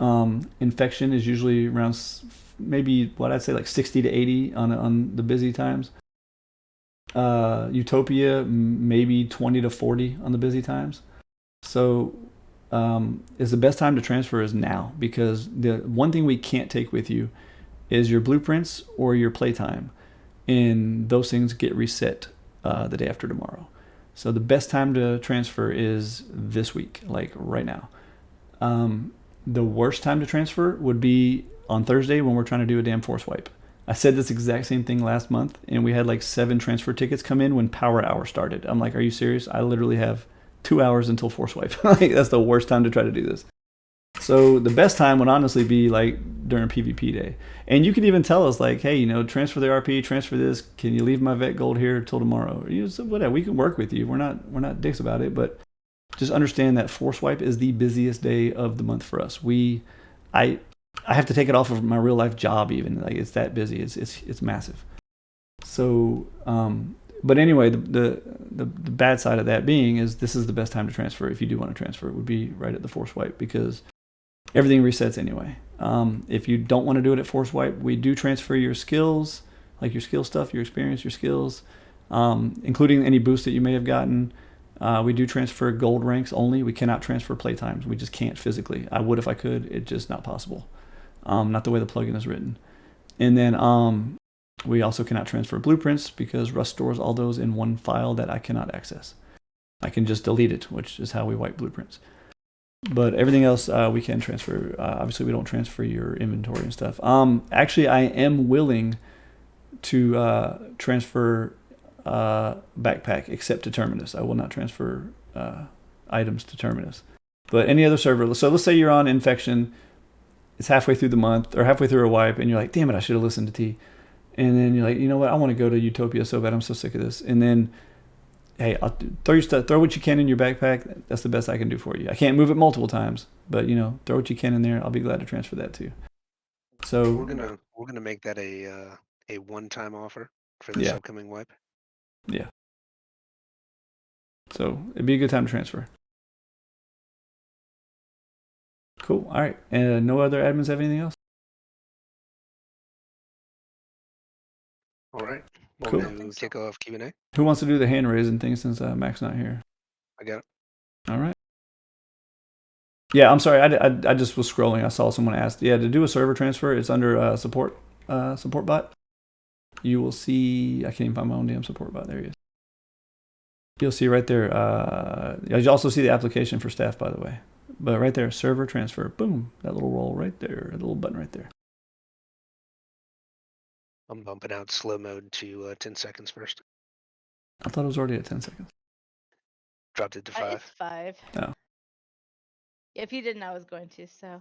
[SPEAKER 1] Infection is usually around maybe what I'd say like 60 to 80 on the busy times. Utopia, maybe 20 to 40 on the busy times. So is the best time to transfer is now, because the one thing we can't take with you is your blueprints or your playtime, and those things get reset the day after tomorrow. So the best time to transfer is this week, like right now. The worst time to transfer would be on Thursday when we're trying to do a damn force wipe. I said this exact same thing last month, and we had like 7 transfer tickets come in when Power Hour started. I'm like, are you serious? I literally have 2 hours until force wipe. Like, that's the worst time to try to do this. So the best time would honestly be like during PvP day. And you can even tell us like, hey, transfer the RP, transfer this. Can you leave my vet gold here till tomorrow? So whatever, we can work with you. We're not dicks about it, but just understand that force wipe is the busiest day of the month for us. I have to take it off of my real life job even. Like, it's that busy. It's massive. So, but anyway, the bad side of that being is this is the best time to transfer. If you do want to transfer, it would be right at the force wipe, because everything resets anyway. If you don't want to do it at force wipe, we do transfer your skills, like your skill stuff, your experience, your skills, including any boost that you may have gotten. We do transfer gold ranks only. We cannot transfer playtimes. We just can't physically. I would if I could. It's just not possible. Not the way the plugin is written. And then we also cannot transfer blueprints, because Rust stores all those in one file that I cannot access. I can just delete it, which is how we wipe blueprints. But everything else we can transfer. Obviously, we don't transfer your inventory and stuff. Actually, I am willing to transfer backpack, except to Terminus. I will not transfer items to Terminus. But any other server, so let's say you're on Infection, it's halfway through the month or halfway through a wipe, and you're like, damn it, I should have listened to T. And then you're like, you know what, I want to go to Utopia so bad, I'm so sick of this. And then, hey, I'll throw your stuff, throw what you can in your backpack. That's the best I can do for you. I can't move it multiple times, but throw what you can in there. I'll be glad to transfer that too. So
[SPEAKER 3] We're gonna make that a one-time offer for this upcoming wipe.
[SPEAKER 1] Yeah. So it'd be a good time to transfer. Cool. All right. And no other admins have anything else?
[SPEAKER 3] All right.
[SPEAKER 1] Cool.
[SPEAKER 3] We'll kick off Q&A.
[SPEAKER 1] Who wants to do the hand raising thing since Mac's not here?
[SPEAKER 3] I got it.
[SPEAKER 1] All right. Yeah, I'm sorry. I just was scrolling. I saw someone asked. Yeah, to do a server transfer, it's under support bot. You will see. I can't even find my own damn support bot. There he is. You'll see right there. You also see the application for staff, by the way. But right there, server transfer. Boom. That little roll right there. That little button right there.
[SPEAKER 3] I'm bumping out slow mode to 10 seconds first.
[SPEAKER 1] I thought it was already at 10 seconds.
[SPEAKER 3] Dropped it to 5.
[SPEAKER 2] It's 5.
[SPEAKER 1] Oh.
[SPEAKER 2] If you didn't, I was going to, so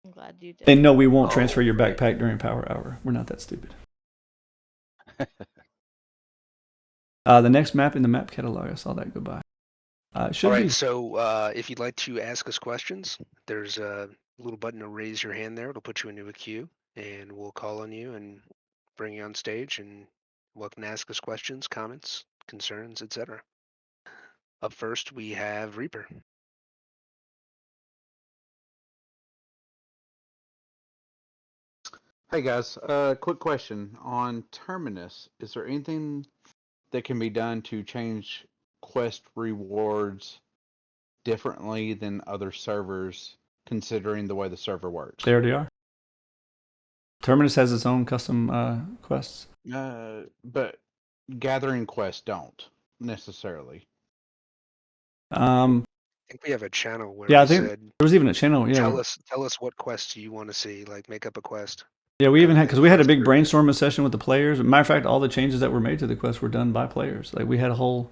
[SPEAKER 2] I'm glad you did.
[SPEAKER 1] And no, we won't transfer your backpack during Power Hour. We're not that stupid. The next map in the map catalog, I saw that go by. It should
[SPEAKER 3] All right,
[SPEAKER 1] be.
[SPEAKER 3] so if you'd like to ask us questions, there's a little button to raise your hand there. It'll put you into a queue, and we'll call on you and bring you on stage, and welcome to ask us questions, comments, concerns, etc. Up first, we have Reaper.
[SPEAKER 6] Hey guys, quick question on Terminus. Is there anything that can be done to change quest rewards differently than other servers, considering the way the server works?
[SPEAKER 1] They already are. Terminus has its own custom quests.
[SPEAKER 6] But gathering quests don't necessarily.
[SPEAKER 1] Um,
[SPEAKER 3] I think we have a channel where
[SPEAKER 1] Yeah, I
[SPEAKER 3] we
[SPEAKER 1] think
[SPEAKER 3] said,
[SPEAKER 1] there was even a channel. Yeah,
[SPEAKER 3] tell us what quests you want to see. Like, make up a quest.
[SPEAKER 1] yeah. We even had, because we had a big
[SPEAKER 3] Quest
[SPEAKER 1] brainstorming session with the players. Matter of fact, all the changes that were made to the quest were done by players. Like we had a whole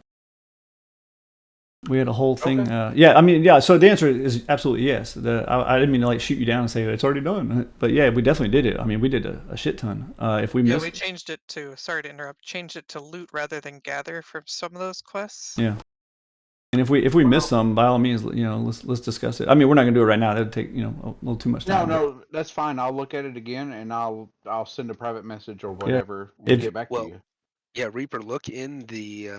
[SPEAKER 1] thing.
[SPEAKER 6] Okay.
[SPEAKER 1] Yeah, I mean, yeah. So the answer is absolutely yes. I didn't mean to like shoot you down and say it's already done, but yeah, we definitely did it. I mean, we did a shit ton. If we
[SPEAKER 7] Yeah,
[SPEAKER 1] missed,
[SPEAKER 7] we changed it to, sorry to interrupt, changed it to loot rather than gather for some of those quests.
[SPEAKER 1] yeah. And if we miss some, by all means, let's discuss it. I mean, we're not gonna do it right now. That'd take a little too much time.
[SPEAKER 6] No, that's fine. I'll look at it again and I'll send a private message or whatever and
[SPEAKER 1] If-
[SPEAKER 6] get back to you.
[SPEAKER 3] Yeah, Reaper, look in the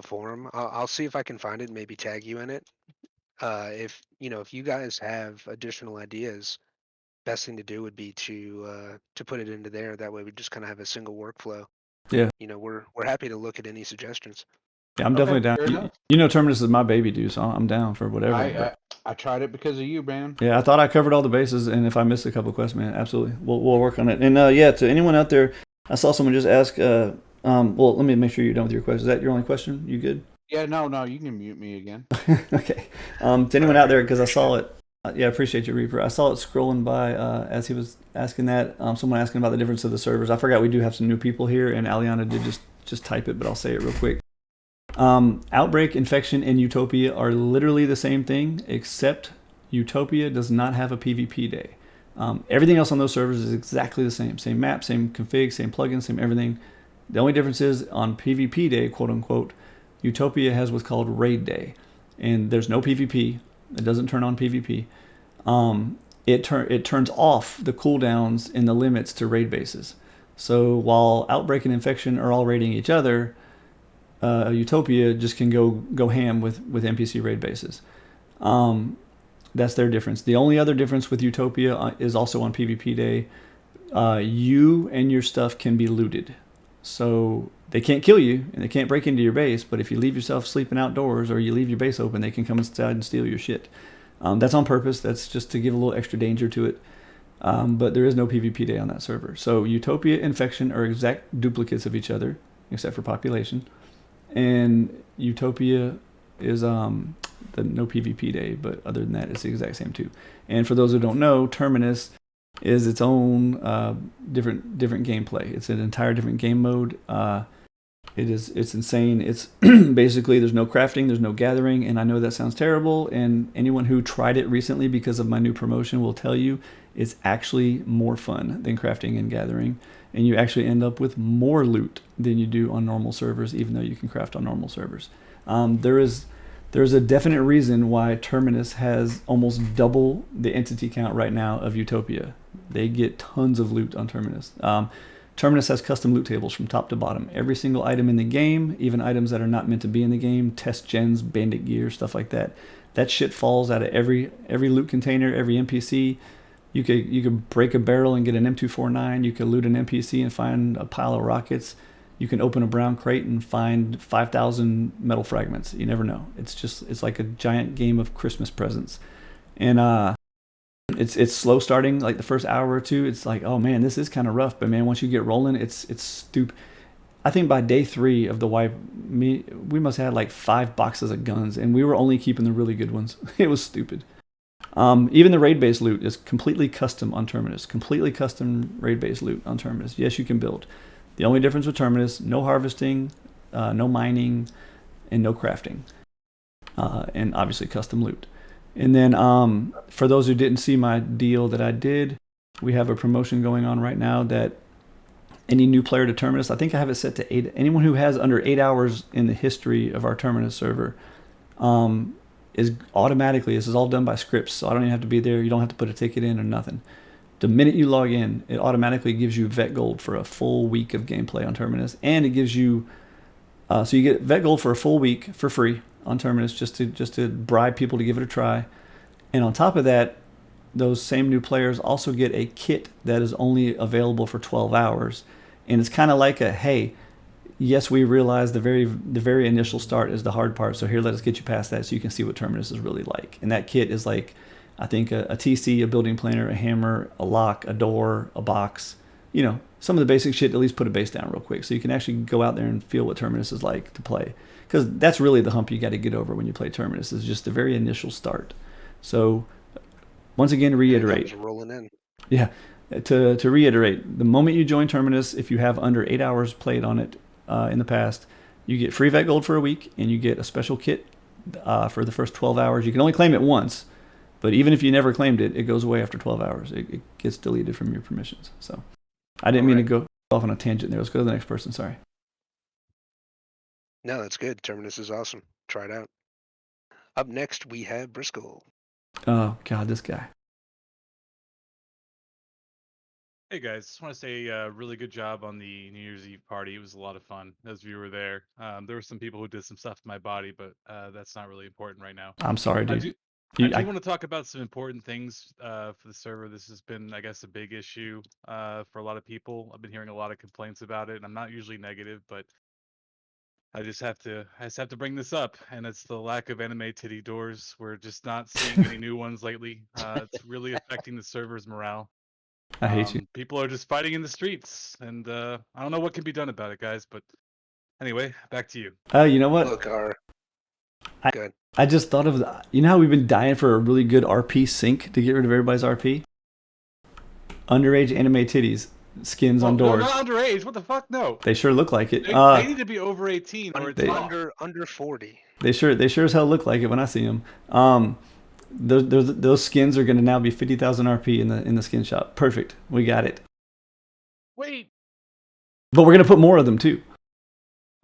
[SPEAKER 3] forum. I'll see if I can find it and maybe tag you in it. If you guys have additional ideas, best thing to do would be to put it into there. That way we just kind of have a single workflow.
[SPEAKER 1] Yeah.
[SPEAKER 3] We're happy to look at any suggestions.
[SPEAKER 1] Yeah, I'm definitely
[SPEAKER 6] fair
[SPEAKER 1] down.
[SPEAKER 6] enough.
[SPEAKER 1] Terminus is my baby, dude. So I'm down for whatever. but-
[SPEAKER 6] I tried it because of you, man.
[SPEAKER 1] Yeah, I thought I covered all the bases, and if I missed a couple of questions, man, absolutely, we'll work on it. And yeah, to anyone out there, I saw someone just ask. Well, let me make sure you're done with your question. Is that your only question? You good?
[SPEAKER 6] Yeah, no, you can mute me again.
[SPEAKER 1] Okay. To anyone out there, because I saw it. Yeah, I appreciate you, Reaper. I saw it scrolling by as he was asking that. Someone asking about the difference of the servers. I forgot we do have some new people here, and Aliana did just type it, but I'll say it real quick. Outbreak, Infection, and Utopia are literally the same thing, except Utopia does not have a PvP day. Everything else on those servers is exactly the same. Same map, same config, same plugin, same everything. The only difference is on PvP day, quote unquote, Utopia has what's called Raid Day. And there's no PvP. It doesn't turn on PvP. It turns off the cooldowns and the limits to raid bases. So while Outbreak and Infection are all raiding each other, Utopia just can go ham with NPC raid bases. That's their difference. The only other difference with Utopia is also on PvP day. You and your stuff can be looted. So they can't kill you and they can't break into your base, but if you leave yourself sleeping outdoors or you leave your base open, they can come inside and steal your shit. That's on purpose. That's just to give a little extra danger to it. But there is no PvP day on that server. So Utopia, Infection are exact duplicates of each other, except for population. And Utopia is the no PvP day, but other than that, it's the exact same too. And for those who don't know, Terminus is its own different gameplay. It's an entire different game mode. It's insane. It's basically there's no crafting, there's no gathering, and I know that sounds terrible. And anyone who tried it recently because of my new promotion will tell you it's actually more fun than crafting and gathering. And you actually end up with more loot than you do on normal servers, even though you can craft on normal servers. There's a definite reason why Terminus has almost double the entity count right now of Utopia. They get tons of loot on Terminus. Terminus has custom loot tables from top to bottom. Every single item in the game, even items that are not meant to be in the game, test gens, bandit gear, stuff like that. That shit falls out of every loot container, every NPC. You could break a barrel and get an M249. You could loot an NPC and find a pile of rockets. You can open a brown crate and find 5,000 metal fragments. You never know. It's like a giant game of Christmas presents. And it's slow starting, like the first hour or two. It's like, oh man, this is kind of rough. But man, once you get rolling, it's stupid. I think by day 3 of the wipe, we must have had like 5 boxes of guns, and we were only keeping the really good ones. It was stupid. Even the raid-based loot is completely custom on Terminus. Completely custom raid-based loot on Terminus. Yes, you can build. The only difference with Terminus, no harvesting, no mining, and no crafting. And obviously custom loot. And then for those who didn't see my deal that I did, we have a promotion going on right now that any new player to Terminus. I think I have it set to 8. Anyone who has under 8 hours in the history of our Terminus server is automatically, this is all done by scripts, so I don't even have to be there. You don't have to put a ticket in or nothing. The minute you log in, it automatically gives you Vet Gold for a full week of gameplay on Terminus, and it gives you so you get Vet Gold for a full week for free on Terminus, just to bribe people to give it a try. And on top of that, those same new players also get a kit that is only available for 12 hours, and it's kind of like a, hey, yes, we realize the very initial start is the hard part, so here, let us get you past that so you can see what Terminus is really like. And that kit is like, I think a TC, a building planner, a hammer, a lock, a door, a box, you know, some of the basic shit. At least put a base down real quick so you can actually go out there and feel what Terminus is like to play, because that's really the hump you got to get over when you play Terminus, is just the very initial start. So once again, reiterate.
[SPEAKER 3] Thumbs rolling in.
[SPEAKER 1] Yeah, to reiterate, the moment you join Terminus, if you have under 8 hours played on it in the past, you get free Vet Gold for a week, and you get a special kit for the first 12 hours. You can only claim it once, but even if you never claimed it, it goes away after 12 hours. It gets deleted from your permissions. So I didn't mean to go off on a tangent there. Let's go to the next person. Sorry.
[SPEAKER 3] No, that's good. Terminus is awesome. Try it out. Up next, we have Briscoe.
[SPEAKER 1] Oh, God, this guy.
[SPEAKER 8] Hey guys, just want to say really good job on the New Year's Eve party. It was a lot of fun. Those of you who were there. There were some people who did some stuff to my body, but that's not really important right now.
[SPEAKER 1] I'm sorry, dude.
[SPEAKER 8] I do want to talk about some important things for the server. This has been, I guess, a big issue for a lot of people. I've been hearing a lot of complaints about it, and I'm not usually negative, but I just have to bring this up, and it's the lack of anime titty doors. We're just not seeing any new ones lately. It's really affecting the server's morale.
[SPEAKER 1] I hate you.
[SPEAKER 8] People are just fighting in the streets, and I don't know what can be done about it, guys. But anyway, back to you.
[SPEAKER 1] You know what?
[SPEAKER 3] Look, good.
[SPEAKER 1] I just thought of you know how we've been dying for a really good RP sync to get rid of everybody's RP? Underage anime titties skins on doors.
[SPEAKER 8] No, not underage. What the fuck? No.
[SPEAKER 1] They sure look like it.
[SPEAKER 8] They need to be over 18 or it's
[SPEAKER 3] under 40.
[SPEAKER 1] They sure as hell look like it when I see them. Those skins are going to now be 50,000 RP in the skin shop. Perfect. We got it.
[SPEAKER 8] Wait.
[SPEAKER 1] But we're going to put more of them too.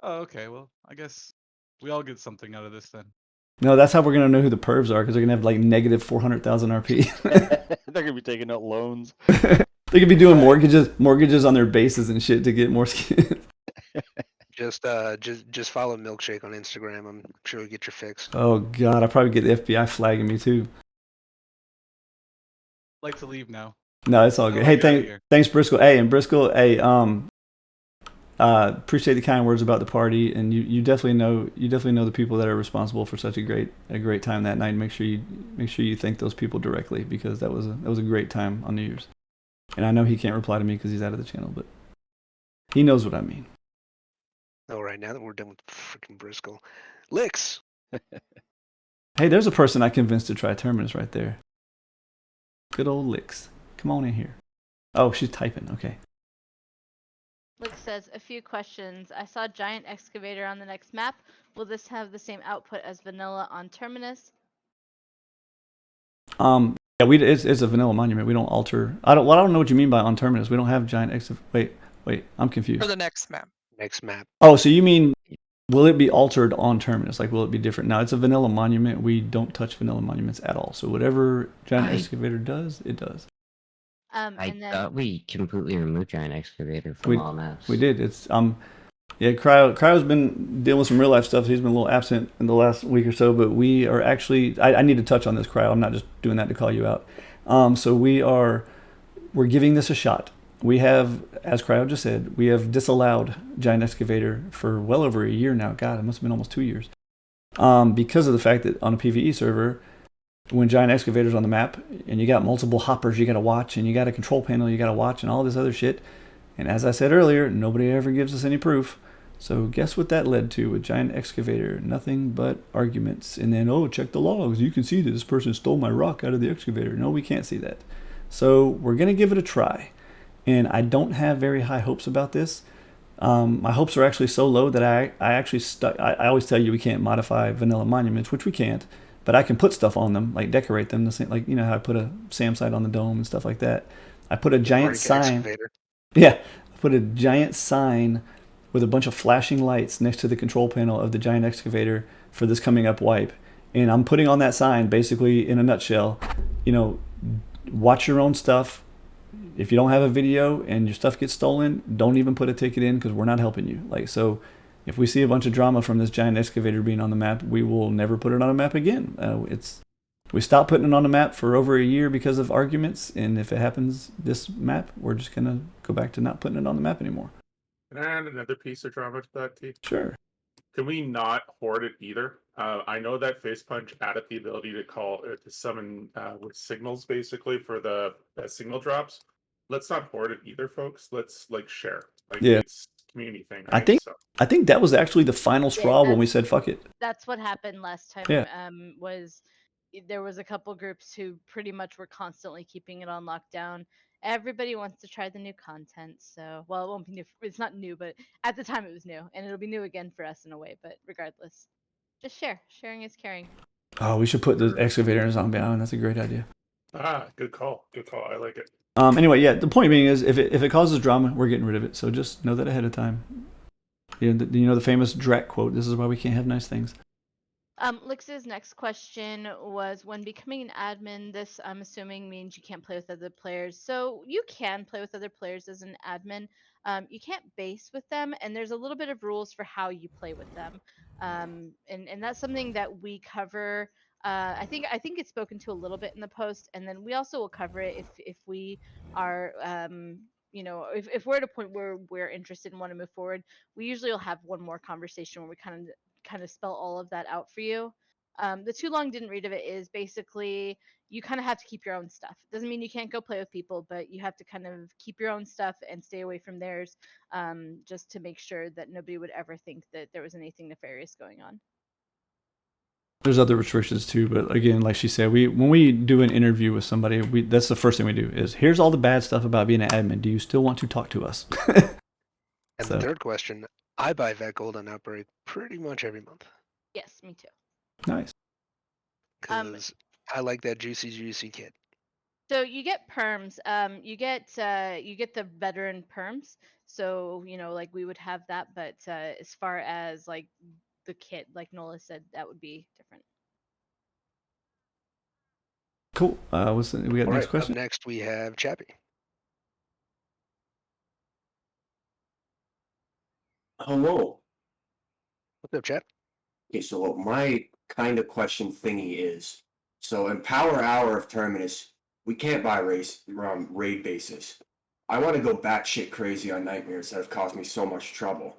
[SPEAKER 8] Oh, okay. Well, I guess we all get something out of this then.
[SPEAKER 1] No, that's how we're going to know who the pervs are, because they're going to have like negative 400,000 RP.
[SPEAKER 9] They're going to be taking out loans.
[SPEAKER 1] They could be doing mortgages on their bases and shit to get more skins.
[SPEAKER 3] Just follow Milkshake on Instagram. I'm sure you'll get your fix.
[SPEAKER 1] Oh God, I probably get the FBI flagging me too.
[SPEAKER 8] I'd like to leave now.
[SPEAKER 1] No, it's all good. Hey, thanks Briscoe. Hey, and Briscoe, hey, appreciate the kind words about the party, and you definitely know the people that are responsible for such a great time that night. Make sure you thank those people directly, because that was a great time on New Year's. And I know he can't reply to me because he's out of the channel, but he knows what I mean.
[SPEAKER 3] Oh, right, now that we're done with freaking Briscoe. Licks!
[SPEAKER 1] Hey, there's a person I convinced to try Terminus right there. Good old Licks. Come on in here. Oh, she's typing. Okay.
[SPEAKER 2] Lick says, a few questions. I saw Giant Excavator on the next map. Will this have the same output as vanilla on Terminus?
[SPEAKER 1] Yeah, it's a vanilla monument. We don't alter. I don't know what you mean by on Terminus. We don't have Giant Excavator. Wait, I'm confused.
[SPEAKER 7] For the next map.
[SPEAKER 3] Next map.
[SPEAKER 1] Oh, so you mean, will it be altered on Terminus? Like, will it be different? Now, it's a vanilla monument. We don't touch vanilla monuments at all. So whatever Giant Excavator does, it does.
[SPEAKER 5] I thought we completely removed Giant Excavator from all maps.
[SPEAKER 1] We did. It's yeah, Cryo's been dealing with some real life stuff. He's been a little absent in the last week or so, but we are actually. I need to touch on this, Cryo. I'm not just doing that to call you out. So we're giving this a shot. We have, as Cryo just said, we have disallowed Giant Excavator for well over a year now. God, it must have been almost 2 years. Because of the fact that on a PvE server, when Giant Excavator's on the map, and you got multiple hoppers you got to watch, and you got a control panel you got to watch, and all this other shit. And as I said earlier, nobody ever gives us any proof. So guess what that led to with Giant Excavator? Nothing but arguments. And then, oh, check the logs. You can see that this person stole my rock out of the excavator. No, we can't see that. So we're going to give it a try. And I don't have very high hopes about this. My hopes are actually so low that I actually I always tell you we can't modify vanilla monuments, which we can't. But I can put stuff on them, like decorate them, the same, like, you know how I put a SAM site on the dome and stuff like that. I put a giant sign.
[SPEAKER 3] Excavator.
[SPEAKER 1] Yeah, put a giant sign with a bunch of flashing lights next to the control panel of the giant excavator for this coming up wipe. And I'm putting on that sign, basically, in a nutshell, watch your own stuff. If you don't have a video and your stuff gets stolen, don't even put a ticket in because we're not helping you. So if we see a bunch of drama from this giant excavator being on the map, we will never put it on a map again. We stopped putting it on the map for over a year because of arguments, and if it happens this map, we're just going to go back to not putting it on the map anymore.
[SPEAKER 10] Can I add another piece of drama to that, T?
[SPEAKER 1] Sure.
[SPEAKER 10] Can we not hoard it either? I know that Face Punch added the ability to summon with signals basically for the signal drops. Let's not hoard it either, folks. Let's share. It's a community thing. Right?
[SPEAKER 1] I think that was actually the final straw when we said fuck it.
[SPEAKER 2] That's what happened last time.
[SPEAKER 1] Yeah.
[SPEAKER 2] There was a couple groups who pretty much were constantly keeping it on lockdown. Everybody wants to try the new content, so it won't be new. It's not new, but at the time it was new, and it'll be new again for us in a way. But regardless, just share. Sharing is caring.
[SPEAKER 1] Oh, we should put the excavator in Zombie Island. That's a great idea.
[SPEAKER 10] Good call. Good call. I like it.
[SPEAKER 1] Anyway, yeah. The point being is, if it causes drama, we're getting rid of it. So just know that ahead of time. The famous Drac quote. This is why we can't have nice things.
[SPEAKER 2] Lix's next question was, when becoming an admin, this I'm assuming means you can't play with other players. So you can play with other players as an admin. You can't base with them, and there's a little bit of rules for how you play with them. And that's something that we cover. I think it's spoken to a little bit in the post, and then we also will cover it if we are if we're at a point where we're interested and want to move forward. We usually will have one more conversation where we kind of spell all of that out for you. The too long didn't read of it is basically you kind of have to keep your own stuff. Doesn't mean you can't go play with people, but you have to kind of keep your own stuff and stay away from theirs, just to make sure that nobody would ever think that there was anything nefarious going on.
[SPEAKER 1] There's other restrictions too, but again, like she said, when we do an interview with somebody, that's the first thing we do is, here's all the bad stuff about being an admin. Do you still want to talk to us?
[SPEAKER 3] And the third question, I buy Vet Gold on Outbreak pretty much every month.
[SPEAKER 2] Yes, me too.
[SPEAKER 1] Nice.
[SPEAKER 3] Because I like that juicy kit.
[SPEAKER 2] So you get perms. You get the veteran perms. So we would have that, but as far as the kit, like Nola said, that would be different.
[SPEAKER 1] Cool. We got next question?
[SPEAKER 3] Up next we have Chappie.
[SPEAKER 11] Hello.
[SPEAKER 3] What's up, Chap?
[SPEAKER 11] Okay, so my kind of question thingy is, so in Power Hour of Terminus, we can't buy raid bases. I want to go batshit crazy on nightmares that have caused me so much trouble.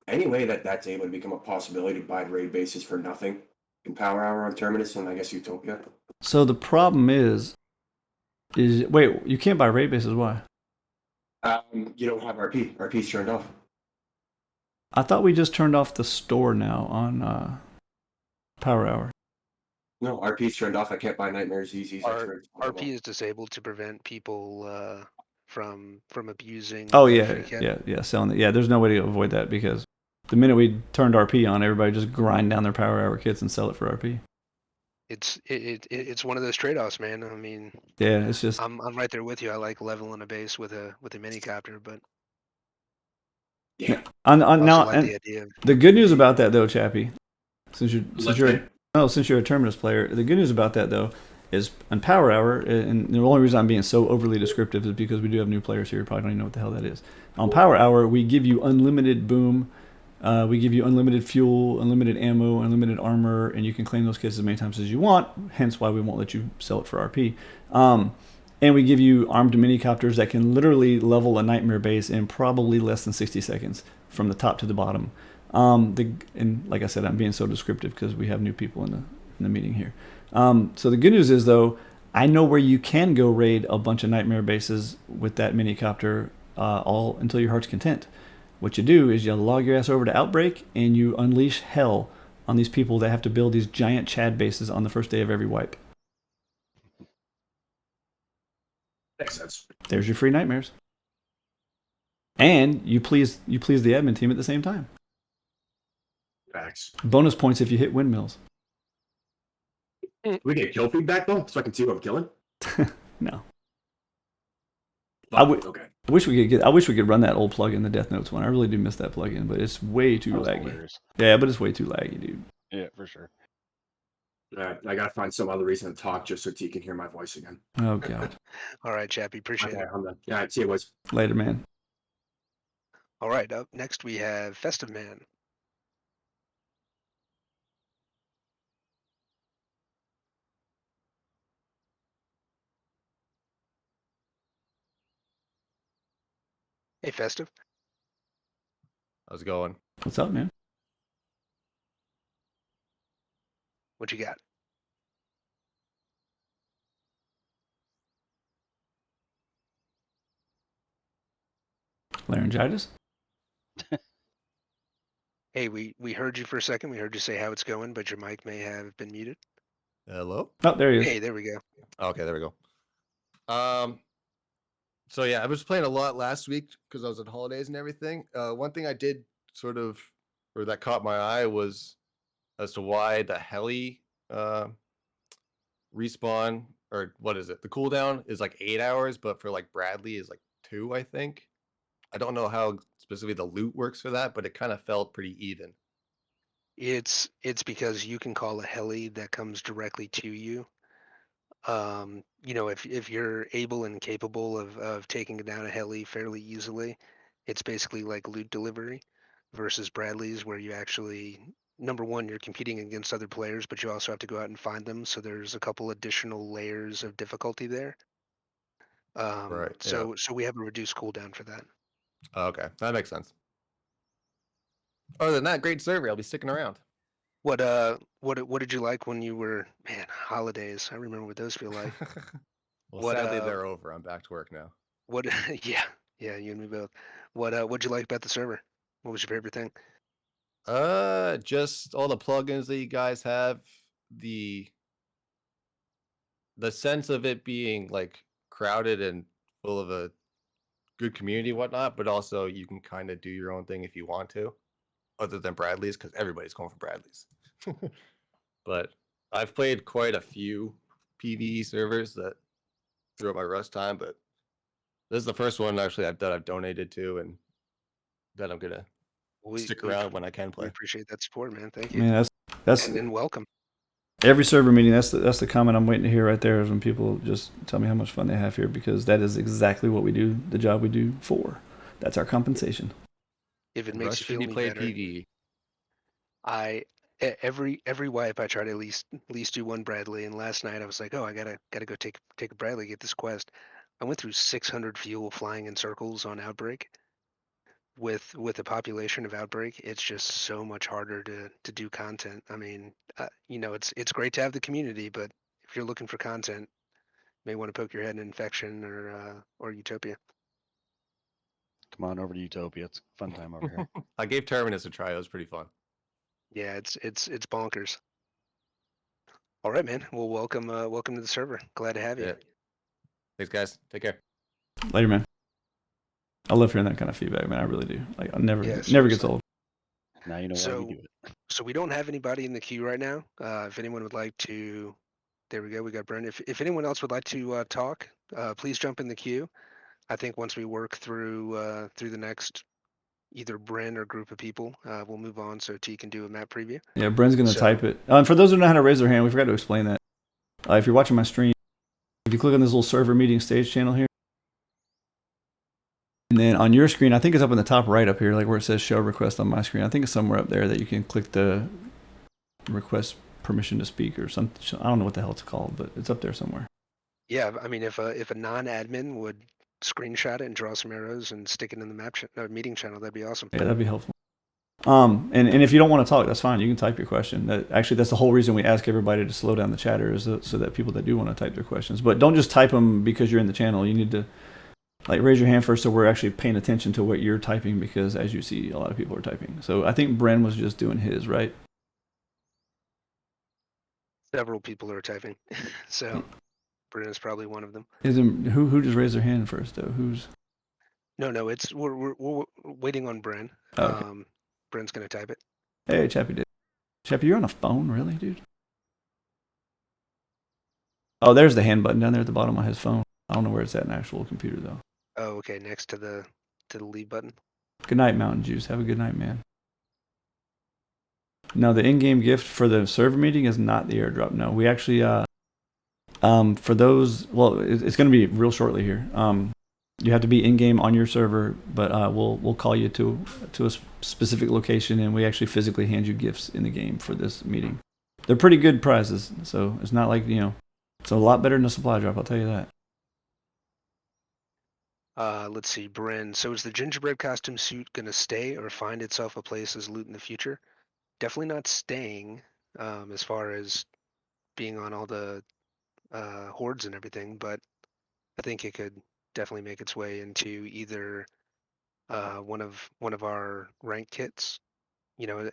[SPEAKER 11] Any way that's able to become a possibility to buy raid bases for nothing in Power Hour on Terminus and I guess Utopia?
[SPEAKER 1] So the problem is wait, you can't buy raid bases, why?
[SPEAKER 11] You don't have RP. RP's turned off.
[SPEAKER 1] I thought we just turned off the store now on Power Hour.
[SPEAKER 11] No, RP's turned off. I can't buy Nightmares easy.
[SPEAKER 3] RP is disabled to prevent people from abusing.
[SPEAKER 1] Oh yeah, selling it. Yeah, there's no way to avoid that because the minute we turned RP on, everybody just grind down their Power Hour kits and sell it for RP.
[SPEAKER 3] It's one of those trade-offs, man. I mean,
[SPEAKER 1] yeah, it's just
[SPEAKER 3] I'm right there with you. I like leveling a base with a minicopter, but
[SPEAKER 11] yeah.
[SPEAKER 1] The good news about that though, Chappie, since you're a Terminus player, the good news about that though is on Power Hour, and the only reason I'm being so overly descriptive is because we do have new players here who probably don't even know what the hell that is. On Power Hour, we give you unlimited boom, we give you unlimited fuel, unlimited ammo, unlimited armor, and you can claim those kits as many times as you want, hence why we won't let you sell it for RP. And we give you armed minicopters that can literally level a Nightmare base in probably less than 60 seconds from the top to the bottom. And like I said, I'm being so descriptive because we have new people in the meeting here. So the good news is though, I know where you can go raid a bunch of Nightmare bases with that minicopter all until your heart's content. What you do is you log your ass over to Outbreak and you unleash hell on these people that have to build these giant Chad bases on the first day of every wipe.
[SPEAKER 11] Makes sense.
[SPEAKER 1] There's your free Nightmares. And you please the admin team at the same time.
[SPEAKER 11] Facts.
[SPEAKER 1] Bonus points if you hit windmills.
[SPEAKER 11] We get kill feedback though, so I can see what I'm killing?
[SPEAKER 1] No. I would.
[SPEAKER 12] Okay.
[SPEAKER 1] I wish we could run that old plugin, the Death Notes one. I really do miss that plugin, but it's way too
[SPEAKER 9] That was
[SPEAKER 1] laggy.
[SPEAKER 9] hilarious.
[SPEAKER 1] Yeah, but it's way too laggy, dude.
[SPEAKER 9] Yeah, for sure.
[SPEAKER 12] I gotta find some other reason to talk just so T can hear my voice again.
[SPEAKER 1] Oh god.
[SPEAKER 3] All right, Chappie, appreciate
[SPEAKER 12] Okay,
[SPEAKER 3] it.
[SPEAKER 12] I'm done. Yeah, see you, boys.
[SPEAKER 1] Later, man.
[SPEAKER 3] All right, up next we have Festive Man. Hey, Festive.
[SPEAKER 13] How's it going?
[SPEAKER 1] What's up, man?
[SPEAKER 3] What you got?
[SPEAKER 1] Laryngitis?
[SPEAKER 3] Hey, we heard you for a second. We heard you say how it's going, but your mic may have been muted.
[SPEAKER 13] Hello?
[SPEAKER 1] Oh, there he is.
[SPEAKER 3] Hey, there we go.
[SPEAKER 13] Okay, there we go. So yeah, I was playing a lot last week because I was on holidays and everything. One thing I did or that caught my eye was as to why the heli respawn, or what is it? The cooldown is like 8 hours, but for like Bradley is like 2, I think. I don't know how specifically the loot works for that, but it kind of felt pretty even.
[SPEAKER 3] It's because you can call a heli that comes directly to you. You know, if you're able and capable of taking down a heli fairly easily, it's basically like loot delivery versus Bradley's, where you actually, number one, you're competing against other players, but you also have to go out and find them. So there's a couple additional layers of difficulty there.
[SPEAKER 13] Right.
[SPEAKER 3] So we have a reduced cooldown for that.
[SPEAKER 13] Okay, that makes sense. Other than that, great survey. I'll be sticking around.
[SPEAKER 3] What did you like when you were, man, holidays? I remember what those feel like.
[SPEAKER 13] Well, sadly, they're over. I'm back to work now.
[SPEAKER 3] What yeah, you and me both. What'd you like about the server? What was your favorite thing?
[SPEAKER 13] Just all the plugins that you guys have, the sense of it being like crowded and full of a good community, whatnot, but also you can kind of do your own thing if you want to, other than Bradley's, because everybody's going for Bradley's. But I've played quite a few PvE servers that throughout my Rust time, but this is the first one actually that I've donated to, and that I'm gonna stick around when I can
[SPEAKER 3] We
[SPEAKER 13] play.
[SPEAKER 3] appreciate that support, man. Thank you.
[SPEAKER 1] Man, that's
[SPEAKER 3] and welcome.
[SPEAKER 1] every server meeting. That's the comment I'm waiting to hear right there, is when people just tell me how much fun they have here, because that is exactly what we do, the job we do for. That's our compensation.
[SPEAKER 3] If it makes
[SPEAKER 13] Rust
[SPEAKER 3] you feel
[SPEAKER 13] should be
[SPEAKER 3] any
[SPEAKER 13] played
[SPEAKER 3] better,
[SPEAKER 13] PvE.
[SPEAKER 3] every wipe I try to at least do one Bradley, and last night I was like, oh, I gotta go take a Bradley, get this quest. I went through 600 fuel flying in circles on Outbreak. With the population of Outbreak, it's just so much harder to do content. I mean, you know, it's great to have the community, but if you're looking for content, you may want to poke your head in Infection or Utopia.
[SPEAKER 9] Come on over to Utopia. It's a fun time over here.
[SPEAKER 13] I gave Terminus a try. It was pretty fun.
[SPEAKER 3] Yeah, it's bonkers. All right, man. Well, welcome to the server. Glad to have you.
[SPEAKER 13] Yeah. Thanks, guys. Take care.
[SPEAKER 1] Later, man. I love hearing that kind of feedback, man. I really do. Like, never gets
[SPEAKER 3] seriously.
[SPEAKER 1] old.
[SPEAKER 9] Now you know why we do it.
[SPEAKER 3] So we don't have anybody in the queue right now. If anyone would like to, there we go. We got Brendan. If anyone else would like to talk, please jump in the queue. I think once we work through the next either Bren or group of people, we'll move on so T can do a map preview.
[SPEAKER 1] Yeah, Bren's going to type it. And for those who know how to raise their hand, we forgot to explain that. If you're watching my stream, if you click on this little server meeting stage channel here, and then on your screen, I think it's up in the top right up here, like where it says show request on my screen. I think it's somewhere up there that you can click the request permission to speak or something. I don't know what the hell it's called, but it's up there somewhere.
[SPEAKER 3] Yeah, I mean, if a non-admin would screenshot it and draw some arrows and stick it in the map meeting channel, that'd be awesome.
[SPEAKER 1] Yeah, that'd be helpful. And if you don't want to talk, that's fine. You can type your question. That's the whole reason we ask everybody to slow down the chatter, is so that people that do want to type their questions. But don't just type them because you're in the channel. You need to raise your hand first, so we're actually paying attention to what you're typing, because as you see, a lot of people are typing. So I think Bren was just doing his, right?
[SPEAKER 3] Several people are typing, so Bren is probably one of them.
[SPEAKER 1] Who just raised their hand first though? Who's?
[SPEAKER 3] No, it's we're waiting on Bren.
[SPEAKER 1] Oh, okay.
[SPEAKER 3] Bren's gonna type it.
[SPEAKER 1] Hey, Chappie did. Chappie, you're on a phone, really, dude? Oh, there's the hand button down there at the bottom of his phone. I don't know where it's at in an actual computer though.
[SPEAKER 3] Oh, okay, next to the leave button.
[SPEAKER 1] Good night, Mountain Juice. Have a good night, man. No, the in-game gift for the server meeting is not the airdrop. No, we actually, for those, well, it's going to be real shortly here. You have to be in-game on your server, but we'll call you to a specific location, and we actually physically hand you gifts in the game for this meeting. They're pretty good prizes, so it's not like, it's a lot better than a supply drop, I'll tell you that.
[SPEAKER 3] Let's see, Bren. So is the gingerbread costume suit gonna stay or find itself a place as loot in the future? Definitely not staying, as far as being on all the hordes and everything, but I think it could definitely make its way into either one of our rank kits,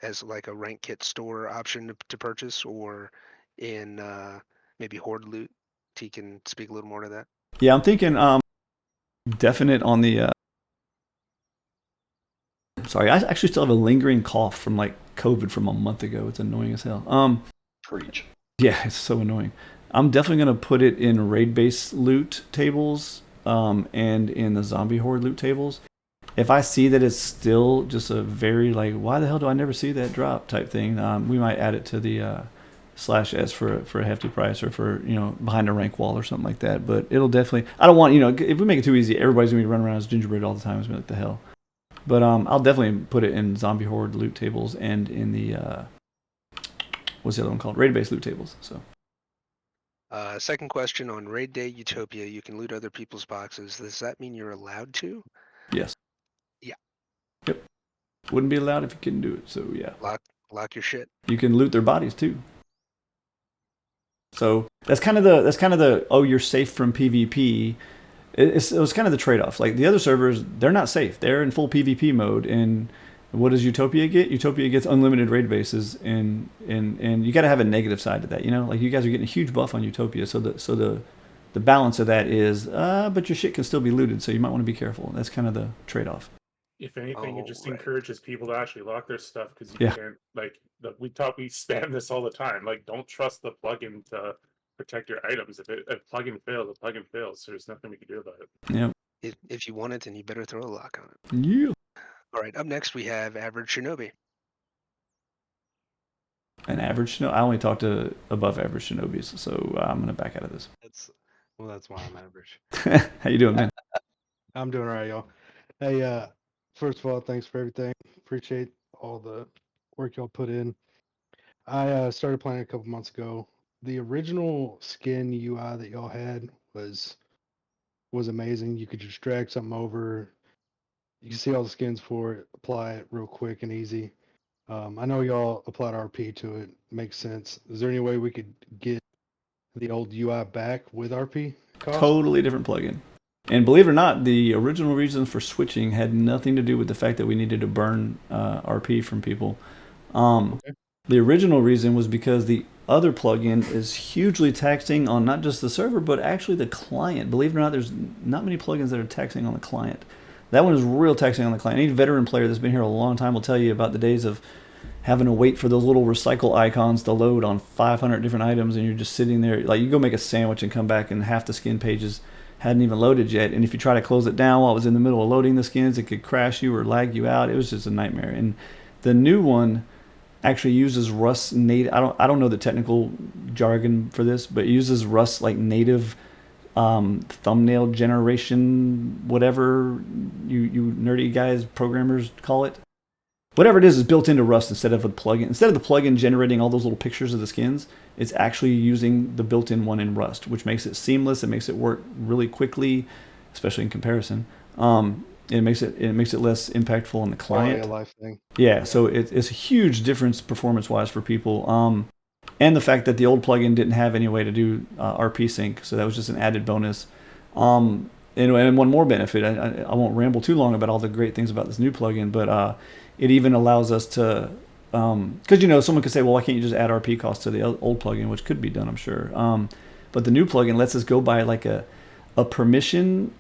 [SPEAKER 3] as like a rank kit store option to purchase, or in maybe horde loot. T can speak a little more to that.
[SPEAKER 1] Yeah, I'm thinking definite on the sorry, I actually still have a lingering cough from like COVID from a month ago. It's annoying as hell.
[SPEAKER 9] Preach.
[SPEAKER 1] Yeah, it's so annoying. I'm definitely gonna put it in raid-based loot tables, and in the zombie horde loot tables. If I see that it's still just a very like, why the hell do I never see that drop type thing, we might add it to the /S for a hefty price, or for behind a rank wall or something like that. But it'll definitely. I don't want if we make it too easy, everybody's gonna be running around as gingerbread all the time. It's gonna be like the hell. But I'll definitely put it in zombie horde loot tables and in the what's the other one called? Raid-based loot tables. So.
[SPEAKER 3] Second question on Raid Day Utopia, you can loot other people's boxes. Does that mean you're allowed to?
[SPEAKER 1] Yes.
[SPEAKER 3] Yeah.
[SPEAKER 1] Yep. Wouldn't be allowed if you couldn't do it. So yeah.
[SPEAKER 3] Lock your shit.
[SPEAKER 1] You can loot their bodies too. So that's kind of the oh, you're safe from PvP. It was kind of the trade-off. Like the other servers, they're not safe. They're in full PvP mode, and what does Utopia get? Utopia gets unlimited raid bases, and you got to have a negative side to that. Like you guys are getting a huge buff on Utopia, so the balance of that is, but your shit can still be looted, so you might want to be careful. That's kind of the trade-off.
[SPEAKER 10] If anything, it just encourages people to actually lock their stuff, because you
[SPEAKER 1] Yeah.
[SPEAKER 10] can't we spam this all the time. Like, don't trust the plugin to protect your items. If a plugin fails, a plugin fails. So there's nothing we can do about it.
[SPEAKER 1] Yeah.
[SPEAKER 3] If you want it, then you better throw a lock on it.
[SPEAKER 1] Yeah.
[SPEAKER 3] All right. Up next, we have Average Shinobi.
[SPEAKER 1] An average Shinobi. I only talk to above average Shinobis, so I'm gonna back out of this.
[SPEAKER 14] That's why I'm average.
[SPEAKER 1] How you doing, man?
[SPEAKER 14] I'm doing all right, y'all. Hey, first of all, thanks for everything. Appreciate all the work y'all put in. I started playing a couple months ago. The original skin UI that y'all had was amazing. You could just drag something over. You can see all the skins for it, apply it real quick and easy. I know y'all applied RP to it. Makes sense. Is there any way we could get the old UI back with RP cost?
[SPEAKER 1] Totally different plugin. And believe it or not, the original reason for switching had nothing to do with the fact that we needed to burn RP from people.
[SPEAKER 14] Okay.
[SPEAKER 1] The original reason was because the other plugin is hugely taxing on not just the server, but actually the client. Believe it or not, there's not many plugins that are taxing on the client. That one is real taxing on the client. Any veteran player that's been here a long time will tell you about the days of having to wait for those little recycle icons to load on 500 different items, and you're just sitting there. Like, you go make a sandwich and come back, and half the skin pages hadn't even loaded yet. And if you try to close it down while it was in the middle of loading the skins, it could crash you or lag you out. It was just a nightmare. And the new one actually uses Rust native. I don't know the technical jargon for this, but it uses Rust like native thumbnail generation, whatever you nerdy guys, programmers call it. Whatever it is built into Rust instead of a plugin. Instead of the plugin generating all those little pictures of the skins, it's actually using the built-in one in Rust, which makes it seamless. It makes it work really quickly, especially in comparison. It makes it less impactful on the client.
[SPEAKER 14] Quality of life thing.
[SPEAKER 1] Yeah, so it's a huge difference performance-wise for people. And the fact that the old plugin didn't have any way to do RP sync, so that was just an added bonus. And one more benefit, I won't ramble too long about all the great things about this new plugin, but it even allows us to, because someone could say, well, why can't you just add RP costs to the old plugin, which could be done, I'm sure. But the new plugin lets us go by like a permission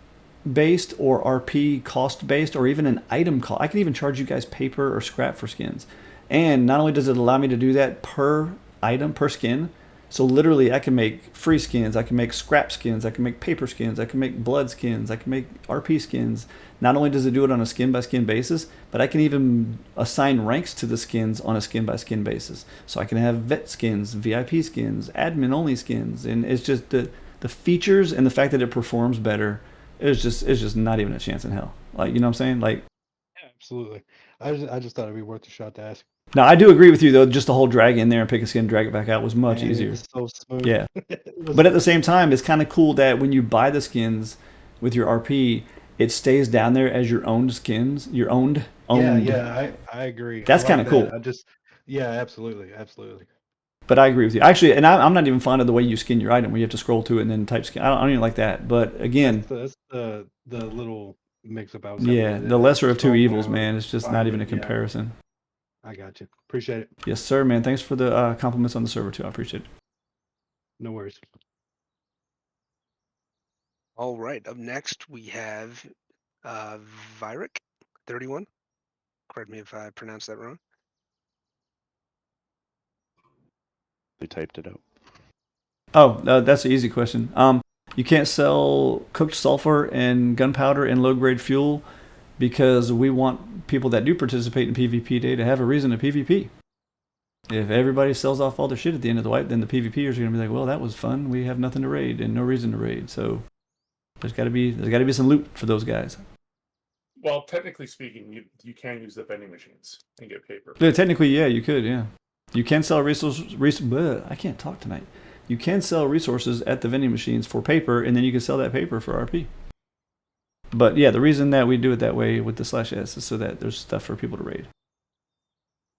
[SPEAKER 1] based or RP cost based, or even an item cost. I can even charge you guys paper or scrap for skins. And not only does it allow me to do that per item, per skin, So literally, I can make free skins, I can make scrap skins, I can make paper skins, I can make blood skins, I can make RP skins. Not only does it do it on a skin by skin basis, but I can even assign ranks to the skins on a skin by skin basis. So I can have vet skins, VIP skins, admin only skins, and it's just the features and the fact that it performs better. It's just not even a chance in hell. Like, you know what I'm saying? Like,
[SPEAKER 14] Yeah, absolutely. I just thought it'd be worth a shot to ask.
[SPEAKER 1] now I do agree with you though. Just the whole drag in there and pick a skin, drag it back out was much
[SPEAKER 14] Man, it
[SPEAKER 1] easier.
[SPEAKER 14] was so smooth.
[SPEAKER 1] Yeah.
[SPEAKER 14] It was
[SPEAKER 1] But at the
[SPEAKER 14] so
[SPEAKER 1] same time, it's kind of cool that when you buy the skins with your RP, it stays down there as your owned skins, your owned.
[SPEAKER 14] Yeah, I agree.
[SPEAKER 1] That's
[SPEAKER 14] I
[SPEAKER 1] kinda
[SPEAKER 14] like
[SPEAKER 1] cool.
[SPEAKER 14] that. Yeah, absolutely.
[SPEAKER 1] But I agree with you. Actually, and I'm not even fond of the way you skin your item, where you have to scroll to it and then type skin. I don't even like that. But again,
[SPEAKER 14] That's the little mix up I was having
[SPEAKER 1] yeah,
[SPEAKER 14] with
[SPEAKER 1] the
[SPEAKER 14] it.
[SPEAKER 1] lesser of two
[SPEAKER 14] Scroll
[SPEAKER 1] evils,
[SPEAKER 14] down,
[SPEAKER 1] man. It's just
[SPEAKER 14] find
[SPEAKER 1] not even a
[SPEAKER 14] it, yeah.
[SPEAKER 1] comparison.
[SPEAKER 14] I got you. Appreciate it.
[SPEAKER 1] Yes, sir, man. Thanks for the compliments on the server too. I appreciate it.
[SPEAKER 14] No worries.
[SPEAKER 3] All right. Up next, we have Vyric 31. Correct me if I pronounced that wrong.
[SPEAKER 9] They typed it out.
[SPEAKER 1] Oh, that's an easy question. You can't sell cooked sulfur and gunpowder and low-grade fuel because we want people that do participate in PvP Day to have a reason to PvP. If everybody sells off all their shit at the end of the wipe, then the PvPers are going to be like, well, that was fun. We have nothing to raid and no reason to raid. So there's got to be some loot for those guys.
[SPEAKER 10] Well, technically speaking, you can use the vending machines and get paper.
[SPEAKER 1] Yeah, technically, yeah, you could, yeah. You can sell I can't talk tonight. You can sell resources at the vending machines for paper, and then you can sell that paper for RP. But yeah, the reason that we do it that way with the /S is so that there's stuff for people to raid.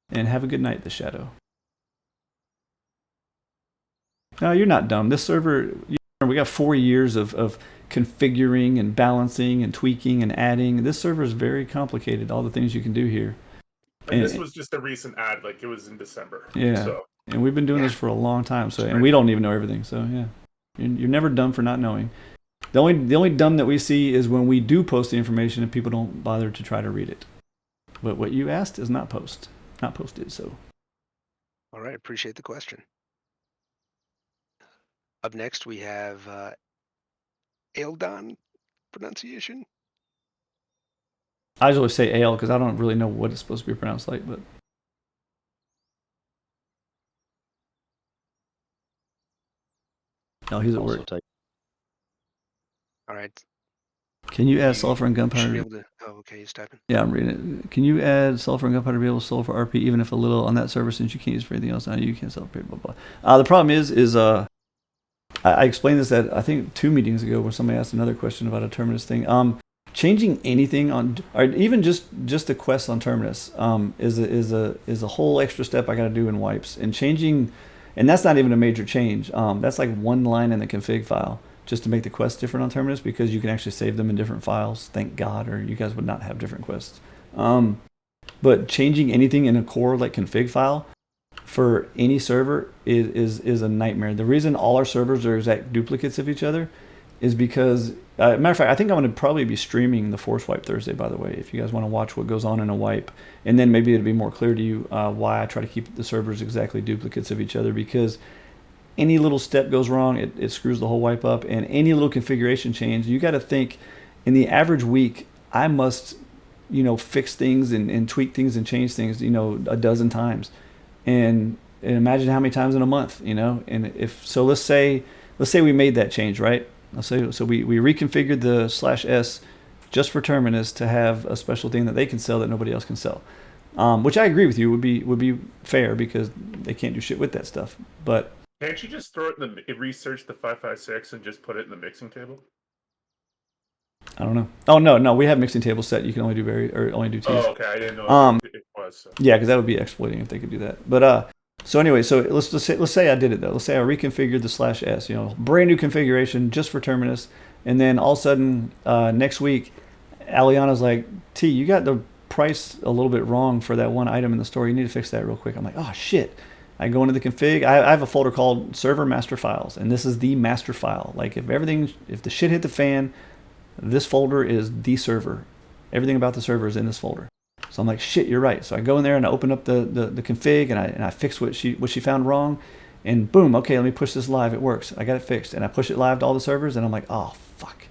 [SPEAKER 1] And have a good night, The Shadow. No, you're not dumb. This server, we got 4 years of configuring and balancing and tweaking and adding. This server is very complicated, all the things you can do here.
[SPEAKER 10] And this was just a recent ad, like it was in December.
[SPEAKER 1] Yeah.
[SPEAKER 10] So.
[SPEAKER 1] And we've been doing this for a long time, so and we don't even know everything. So yeah, you're never dumb for not knowing. The only dumb that we see is when we do post the information and people don't bother to try to read it. But what you asked is not posted. So.
[SPEAKER 3] All right. Appreciate the question. Up next, we have Eldon pronunciation.
[SPEAKER 1] I usually say ale because I don't really know what it's supposed to be pronounced like, but. No, he's at work.
[SPEAKER 3] All right.
[SPEAKER 1] Can you add sulfur and
[SPEAKER 3] Should be
[SPEAKER 1] gunpowder?
[SPEAKER 3] able to. Oh, okay. He's typing.
[SPEAKER 1] Yeah, I'm reading it. Can you add sulfur and gunpowder to be able to sell for RP, even if a little on that server, since you can't use it for anything else? Now you can't sell for blah blah. The problem is I explained this at I think 2 meetings ago where somebody asked another question about a Terminus thing. Changing anything on, or even just the quests on Terminus, is a whole extra step I got to do in wipes, and changing. And that's not even a major change. That's like one line in the config file just to make the quests different on Terminus, because you can actually save them in different files. Thank God, or you guys would not have different quests. But changing anything in a core like config file for any server is a nightmare. The reason all our servers are exact duplicates of each other is because, matter of fact, I think I'm going to probably be streaming the Force Wipe Thursday, by the way, if you guys want to watch what goes on in a wipe. And then maybe it'll be more clear to you why I try to keep the servers exactly duplicates of each other, because any little step goes wrong, it screws the whole wipe up. And any little configuration change, you got to think, in the average week, I must, fix things and tweak things and change things, a dozen times. And imagine how many times in a month, And if so, let's say we made that change, right? So we reconfigured the /S just for Terminus to have a special thing that they can sell that nobody else can sell, which I agree with you would be fair, because they can't do shit with that stuff. But
[SPEAKER 10] Can't you just throw it in the research the 556 and just put it in the mixing table?
[SPEAKER 1] I don't know. Oh no, we have mixing table set. You can only do T's.
[SPEAKER 10] Oh, okay, I didn't know it was. So.
[SPEAKER 1] Yeah, because that would be exploiting if they could do that. But so anyway, so let's say I did it though. Let's say I reconfigured the /S, brand new configuration just for Terminus, and then all of a sudden next week, Aliana's like, T, you got the price a little bit wrong for that one item in the store. You need to fix that real quick. I'm like, oh shit. I go into the config. I have a folder called server master files, and this is the master file. Like if the shit hit the fan, this folder is the server. Everything about the server is in this folder. So I'm like, shit, you're right. So I go in there and I open up the config and I fix what she found wrong, and boom, okay, let me push this live. It works. I got it fixed, and I push it live to all the servers, and I'm like, oh fuck,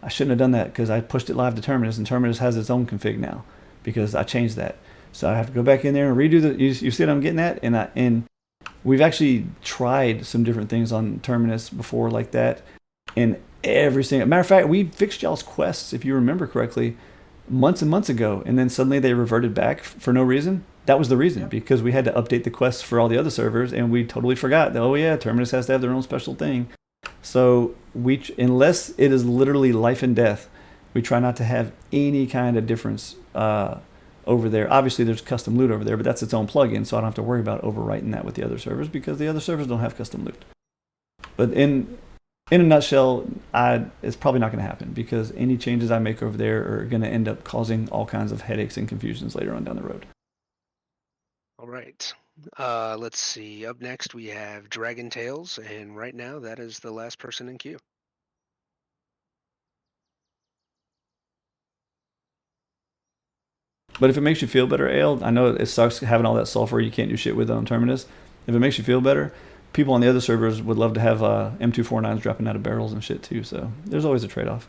[SPEAKER 1] I shouldn't have done that because I pushed it live to Terminus, and Terminus has its own config now because I changed that. So I have to go back in there and redo the. You see what I'm getting at? And we've actually tried some different things on Terminus before like that, and every single matter of fact, we fixed y'all's quests, if you remember correctly, months and months ago, and then suddenly they reverted back for no reason. That was the reason, because we had to update the quests for all the other servers, and we totally forgot that, oh yeah, Terminus has to have their own special thing. So unless it is literally life and death, we try not to have any kind of difference over there. Obviously there's custom loot over there, but that's its own plugin, so I don't have to worry about overwriting that with the other servers, because the other servers don't have custom loot. But in a nutshell, it's probably not going to happen, because any changes I make over there are going to end up causing all kinds of headaches and confusions later on down the road.
[SPEAKER 3] All right. Let's see. Up next, we have Dragon Tales, and right now, that is the last person in queue.
[SPEAKER 1] But if it makes you feel better, Ale, I know it sucks having all that sulfur you can't do shit with on Terminus. If it makes you feel better, people on the other servers would love to have M249s dropping out of barrels and shit too, so there's always a trade-off.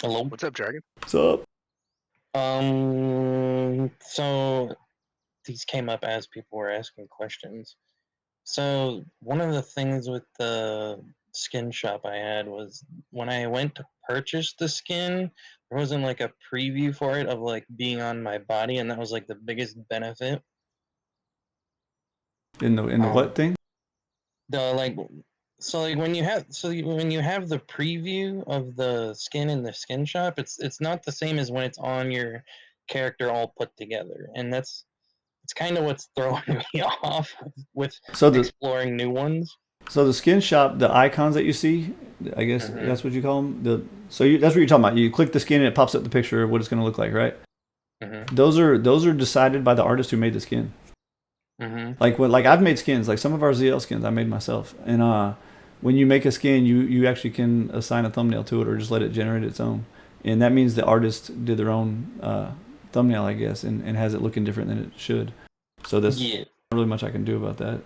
[SPEAKER 15] Hello.
[SPEAKER 3] What's up, Dragon?
[SPEAKER 1] What's up?
[SPEAKER 15] So these came up as people were asking questions. So one of the things with the skin shop I had was when I went to purchase the skin, there wasn't like a preview for it of like being on my body, and that was like the biggest benefit.
[SPEAKER 1] In the what thing?
[SPEAKER 15] When you have the preview of the skin in the skin shop, it's not the same as when it's on your character all put together, and it's kind of what's throwing me off with exploring new ones.
[SPEAKER 1] So the skin shop, the icons that you see, I guess that's what you call them. That's what you're talking about. You click the skin and it pops up the picture of what it's going to look like, right? Those are decided by the artist who made the skin. Like I've made skins, like some of our ZL skins I made myself, and when you make a skin, you actually can assign a thumbnail to it or just let it generate its own, and that means the artist did their own thumbnail, I guess, and has it looking different than it should. So there's not really much I can do about that.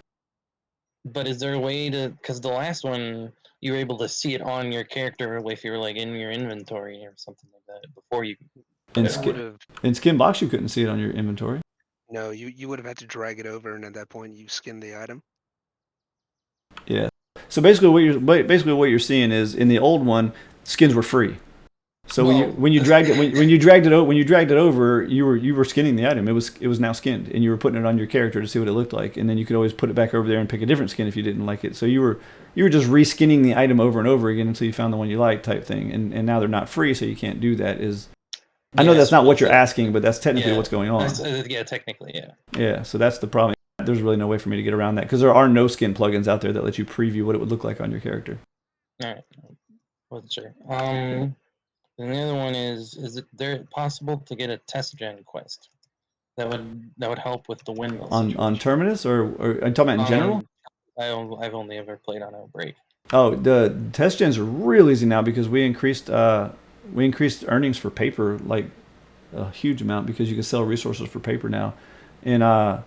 [SPEAKER 15] But is there a way to, because the last one you were able to see it on your character if you were like in your inventory or something like that before you.
[SPEAKER 1] In Skinbox you couldn't see it on your inventory.
[SPEAKER 3] No, you would have had to drag it over, and at that point you skin the item.
[SPEAKER 1] Yeah. So basically what you're seeing is in the old one, skins were free. So when you dragged it over, you were skinning the item. It was now skinned, and you were putting it on your character to see what it looked like, and then you could always put it back over there and pick a different skin if you didn't like it. So you were just reskinning the item over and over again until you found the one you liked, type thing. And now they're not free, so you can't do that. I know that's not what you're asking, but that's technically what's going on.
[SPEAKER 15] Yeah, technically, yeah.
[SPEAKER 1] Yeah, so that's the problem. There's really no way for me to get around that, because there are no skin plugins out there that let you preview what it would look like on your character.
[SPEAKER 15] All right, wasn't sure. And the other one is it there possible to get a test gen quest that would help with the windmill
[SPEAKER 1] on Terminus, or are you talking about in general?
[SPEAKER 15] I've only ever played on Outbreak.
[SPEAKER 1] Oh, the test gens are real easy now because we increased earnings for paper like a huge amount, because you can sell resources for paper now, and I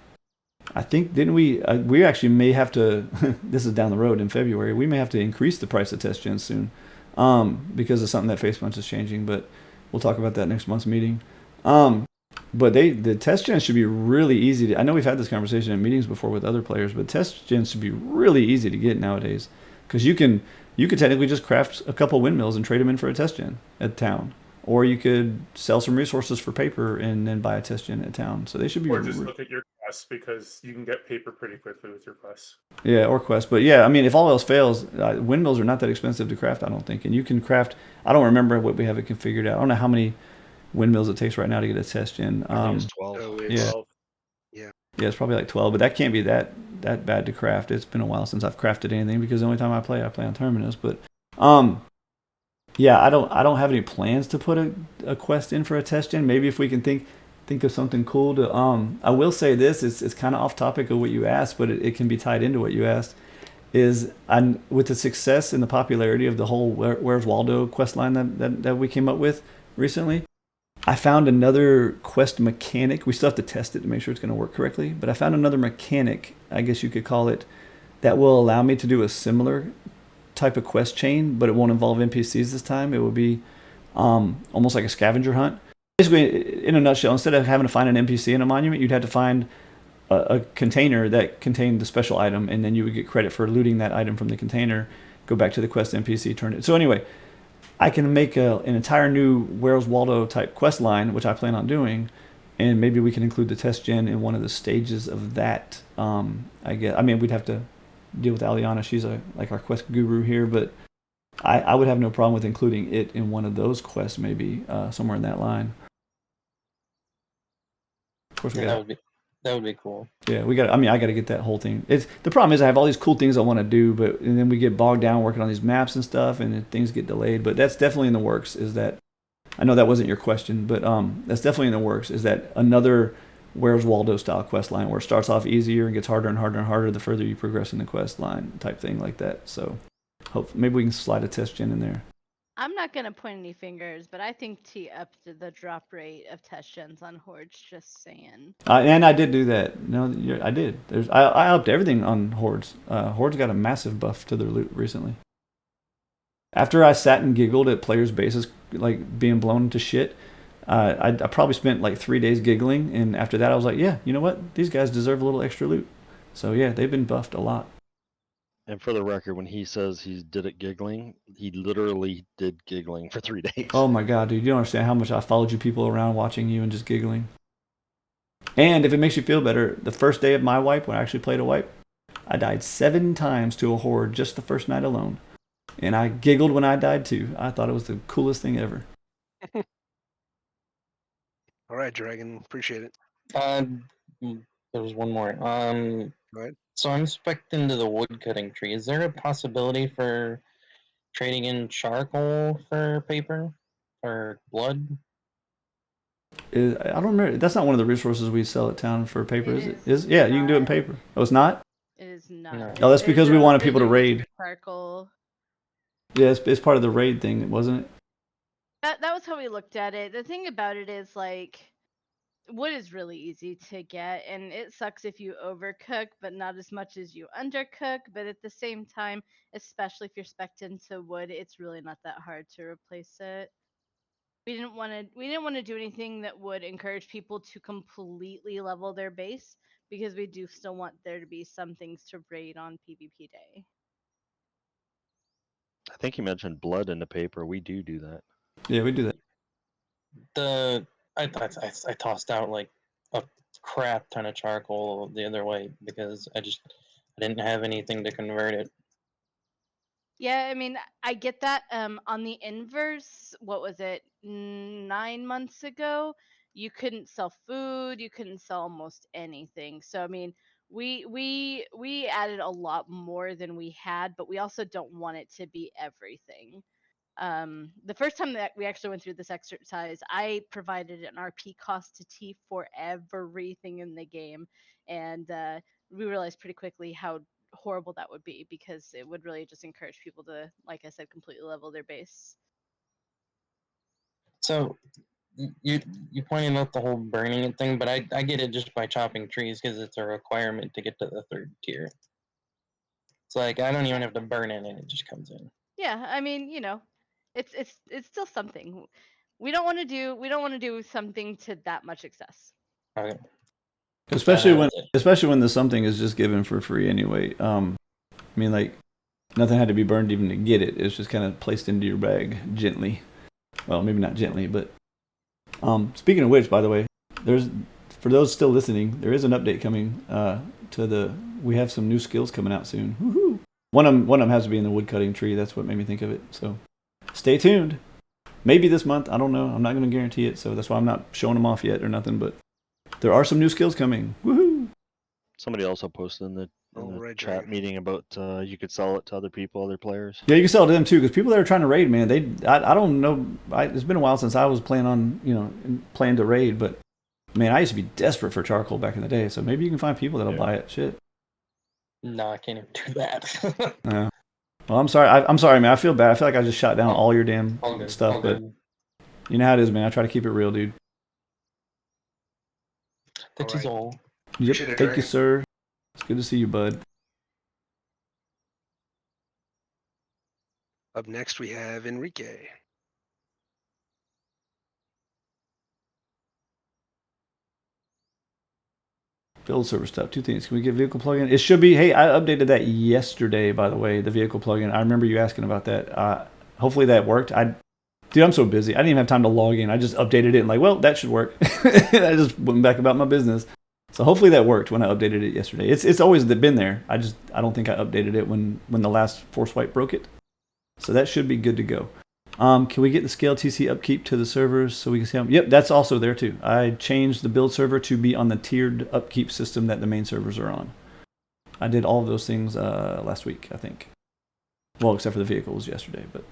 [SPEAKER 1] think didn't we actually may have to this is down the road in February, we may have to increase the price of test gens soon. Because of something that FacePunch is changing, but we'll talk about that next month's meeting. But the test gens should be really easy I know we've had this conversation in meetings before with other players, but test gens should be really easy to get nowadays, because you could technically just craft a couple windmills and trade them in for a test gen at town, or you could sell some resources for paper and then buy a test gen at town. So they should be.
[SPEAKER 10] Or just look at your quests, because you can get paper pretty quickly with your quests.
[SPEAKER 1] Yeah, or quest. But yeah, I mean, if all else fails, windmills are not that expensive to craft, I don't think. And you can craft, I don't remember what we have it configured out. I don't know how many windmills it takes right now to get a test gen.
[SPEAKER 9] I think it's 12.
[SPEAKER 3] Oh,
[SPEAKER 1] yeah.
[SPEAKER 3] 12.
[SPEAKER 1] Yeah, it's probably like 12, but that can't be that bad to craft. It's been a while since I've crafted anything, because the only time I play on Terminus. But yeah, I don't have any plans to put a quest in for a test gen. Maybe if we can think of something cool to I will say this, it's kind of off topic of what you asked, but it can be tied into what you asked, is with the success and the popularity of the whole Where's Waldo quest line that we came up with recently, I found another quest mechanic. We still have to test it to make sure it's going to work correctly. But I found another mechanic, I guess you could call it, that will allow me to do a similar type of quest chain, but it won't involve NPCs this time. It will be almost like a scavenger hunt. Basically, in a nutshell, instead of having to find an NPC in a monument, you'd have to find a container that contained the special item, and then you would get credit for looting that item from the container, go back to the quest NPC, turn it. So anyway, I can make an entire new Where's Waldo type quest line, which I plan on doing, and maybe we can include the test gen in one of the stages of that. I guess. I mean, we'd have to deal with Aliana. She's like our quest guru here, but I would have no problem with including it in one of those quests, maybe somewhere in that line. Of course,
[SPEAKER 15] that would be cool.
[SPEAKER 1] Yeah, we got. I mean, I got to get that whole thing. It's the problem is I have all these cool things I want to do, but and then we get bogged down working on these maps and stuff, and things get delayed. But that's definitely in the works. Is that? I know that wasn't your question, but that's definitely in the works. Is that another Where's Waldo style quest line where it starts off easier and gets harder and harder and harder the further you progress in the quest line type thing like that. So, hope maybe we can slide a test gen in there.
[SPEAKER 2] I'm not gonna point any fingers, but I think T upped the drop rate of test gens on Hordes. Just saying.
[SPEAKER 1] And I did do that. No, I did. I upped everything on Hordes. Hordes got a massive buff to their loot recently. After I sat and giggled at players' bases like being blown to shit, I probably spent like 3 days giggling, and after that I was like, yeah, you know what? These guys deserve a little extra loot. So yeah, they've been buffed a lot.
[SPEAKER 9] And for the record, when he says he did it giggling, he literally did giggling for 3 days.
[SPEAKER 1] Oh my god, dude, you don't understand how much I followed you people around watching you and just giggling. And if it makes you feel better, the first day of my wipe, when I actually played a wipe, I died 7 times to a horde just the first night alone. And I giggled when I died too. I thought it was the coolest thing ever.
[SPEAKER 3] All right, Dragon, appreciate it.
[SPEAKER 15] There was one more.
[SPEAKER 3] Right.
[SPEAKER 15] So I'm spec'd into the wood cutting tree. Is there a possibility for trading in charcoal for paper or blood?
[SPEAKER 1] I don't remember. That's not one of the resources we sell at town for paper, is it?
[SPEAKER 2] is
[SPEAKER 1] Yeah, you can do it in paper. Oh, it's not?
[SPEAKER 2] It is not.
[SPEAKER 15] No.
[SPEAKER 1] Oh, that's because we wanted people to
[SPEAKER 2] originally
[SPEAKER 1] raid.
[SPEAKER 2] Charcoal.
[SPEAKER 1] Yeah, it's part of the raid thing, wasn't it?
[SPEAKER 2] That was how we looked at it. The thing about it is like wood is really easy to get, and it sucks if you overcook, but not as much as you undercook. But at the same time, especially if you're spec'd into wood, it's really not that hard to replace it. We didn't want to do anything that would encourage people to completely level their base, because we do still want there to be some things to raid on PvP day.
[SPEAKER 9] I think you mentioned blood in the paper. We do that.
[SPEAKER 1] Yeah, we do that.
[SPEAKER 15] I tossed out like a crap ton of charcoal the other way because I didn't have anything to convert it.
[SPEAKER 2] Yeah, I mean, I get that. On the inverse, what was it, 9 months ago? You couldn't sell food, you couldn't sell almost anything. So I mean, we added a lot more than we had, but we also don't want it to be everything. The first time that we actually went through this exercise, I provided an RP cost to T for everything in the game, and we realized pretty quickly how horrible that would be, because it would really just encourage people to, like I said, completely level their base.
[SPEAKER 15] So you pointed out the whole burning it thing, but I get it just by chopping trees because it's a requirement to get to the 3rd tier. It's like I don't even have to burn it and it just comes in.
[SPEAKER 2] Yeah, I mean, it's still something. We don't want to do something to that much excess.
[SPEAKER 15] Okay.
[SPEAKER 1] Especially when the something is just given for free anyway. I mean, like, nothing had to be burned even to get it. It's just kind of placed into your bag gently. Well, maybe not gently, but speaking of which, by the way, for those still listening, there is an update coming we have some new skills coming out soon. Woohoo! One of them has to be in the woodcutting tree. That's what made me think of it. So stay tuned. Maybe this month. I don't know. I'm not going to guarantee it. So that's why I'm not showing them off yet or nothing. But there are some new skills coming. Woohoo!
[SPEAKER 9] Somebody also posted in the chat meeting about you could sell it to other people, other players.
[SPEAKER 1] Yeah, you can sell it to them too, because people that are trying to raid, man, I don't know. It's been a while since I was planning to raid, but man, I used to be desperate for charcoal back in the day. So maybe you can find people that'll buy it. Shit.
[SPEAKER 15] No, I can't even do that.
[SPEAKER 1] Yeah. Well, I'm sorry. I'm sorry, man. I feel bad. I feel like I just shot down all your damn stuff, but You know how it is, man. I try to keep it real, dude.
[SPEAKER 15] That is all.
[SPEAKER 1] Yep.
[SPEAKER 3] Appreciate it,
[SPEAKER 1] Thank you,
[SPEAKER 3] Dragon.
[SPEAKER 1] sir. It's good to see you, bud.
[SPEAKER 3] Up next, we have Enrique.
[SPEAKER 1] Build server stuff. Two things. Can we get vehicle plugin? It should be. Hey, I updated that yesterday, by the way. The vehicle plugin. I remember you asking about that. Hopefully that worked. Dude, I'm so busy. I didn't even have time to log in. I just updated it and like, well, that should work. And I just went back about my business. So hopefully that worked when I updated it yesterday. It's always been there. I don't think I updated it when the last force wipe broke it. So that should be good to go. Can we get the scale TC upkeep to the servers so we can see them? Yep, that's also there too. I changed the build server to be on the tiered upkeep system that the main servers are on. I did all of those things last week, I think. Well, except for the vehicles yesterday, but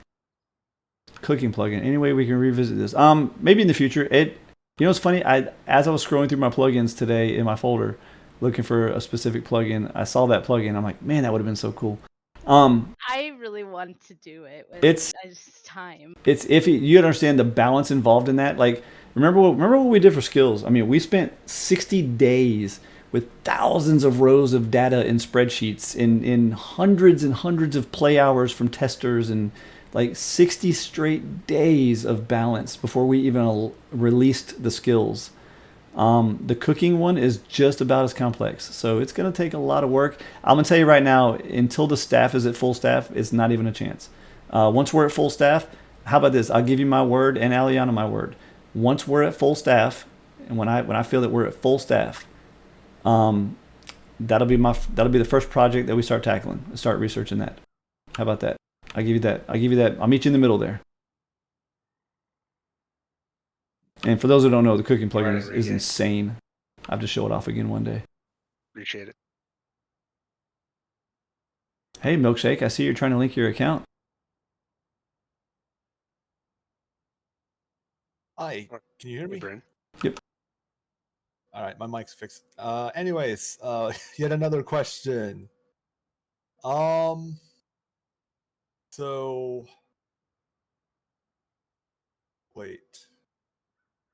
[SPEAKER 1] cooking plugin. Any way we can revisit this? Maybe in the future. You know, it's funny. As I was scrolling through my plugins today in my folder, looking for a specific plugin, I saw that plugin. I'm like, man, that would have been so cool.
[SPEAKER 2] I really want to do it. But
[SPEAKER 1] It's-
[SPEAKER 2] I just time.
[SPEAKER 1] It's iffy. You understand the balance involved in that. Like, remember what we did for skills? I mean, we spent 60 days with thousands of rows of data in spreadsheets, in hundreds and hundreds of play hours from testers, and like 60 straight days of balance before we even released the skills. The cooking one is just about as complex, so it's going to take a lot of work. I'm going to tell you right now, until the staff is at full staff, it's not even a chance. Once we're at full staff, how about this? I'll give you my word and Aliana my word. Once we're at full staff, and when I feel that we're at full staff, that'll be the first project that we start tackling and start researching that. How about that? I'll give you that. I'll meet you in the middle there. And for those who don't know, the cooking plugin is insane. I have to show it off again one day.
[SPEAKER 3] Appreciate it.
[SPEAKER 1] Hey, Milkshake, I see you're trying to link your account.
[SPEAKER 16] Hi, can you hear me?
[SPEAKER 3] Bryn.
[SPEAKER 1] Yep.
[SPEAKER 16] All right, my mic's fixed. Anyways, yet another question. So wait.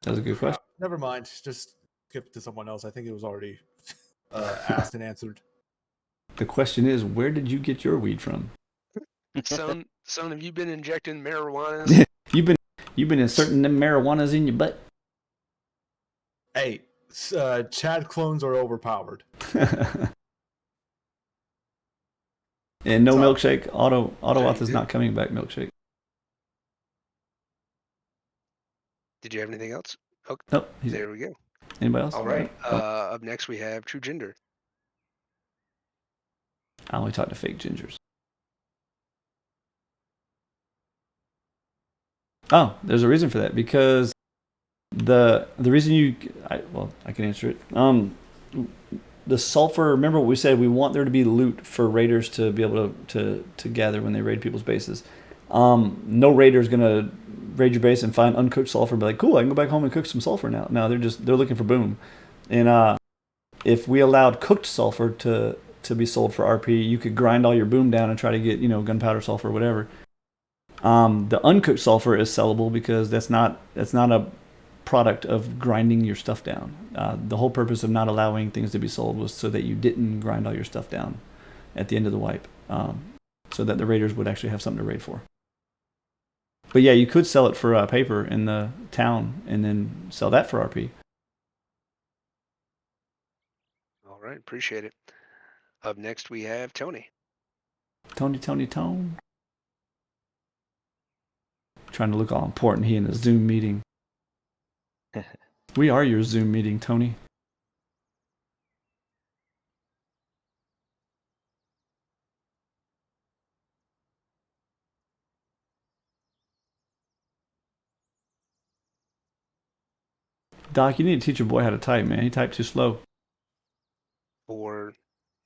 [SPEAKER 1] That was a good question.
[SPEAKER 16] Never mind. Just skip it to someone else. I think it was already asked and answered.
[SPEAKER 1] The question is, where did you get your weed from?
[SPEAKER 3] Son, have you been injecting marijuana?
[SPEAKER 1] You've been inserting them marijuanas in your butt.
[SPEAKER 16] Hey, Chad clones are overpowered.
[SPEAKER 1] And no Milkshake. Autoauth is not coming back, Milkshake.
[SPEAKER 3] Did you have anything else? Okay.
[SPEAKER 1] Nope.
[SPEAKER 3] There we go.
[SPEAKER 1] Anybody else?
[SPEAKER 3] All right. Up next we have True Ginger.
[SPEAKER 1] I only talk to fake gingers. Oh, there's a reason for that, because the reason I can answer it. The sulfur, remember what we said, we want there to be loot for raiders to be able to gather when they raid people's bases. No raider is gonna raid your base and find uncooked sulfur and be like, cool, I can go back home and cook some sulfur now. No, they're looking for boom. And if we allowed cooked sulfur to be sold for RP, you could grind all your boom down and try to get, gunpowder sulfur or whatever. The uncooked sulfur is sellable because that's not a product of grinding your stuff down. The whole purpose of not allowing things to be sold was so that you didn't grind all your stuff down at the end of the wipe, so that the raiders would actually have something to raid for. But yeah, you could sell it for paper in the town and then sell that for RP.
[SPEAKER 3] All right, appreciate it. Up next we have Tony.
[SPEAKER 1] Tone. Trying to look all important. He in a Zoom meeting. We are your Zoom meeting, Tony. Doc, you need to teach your boy how to type, man. He typed too slow.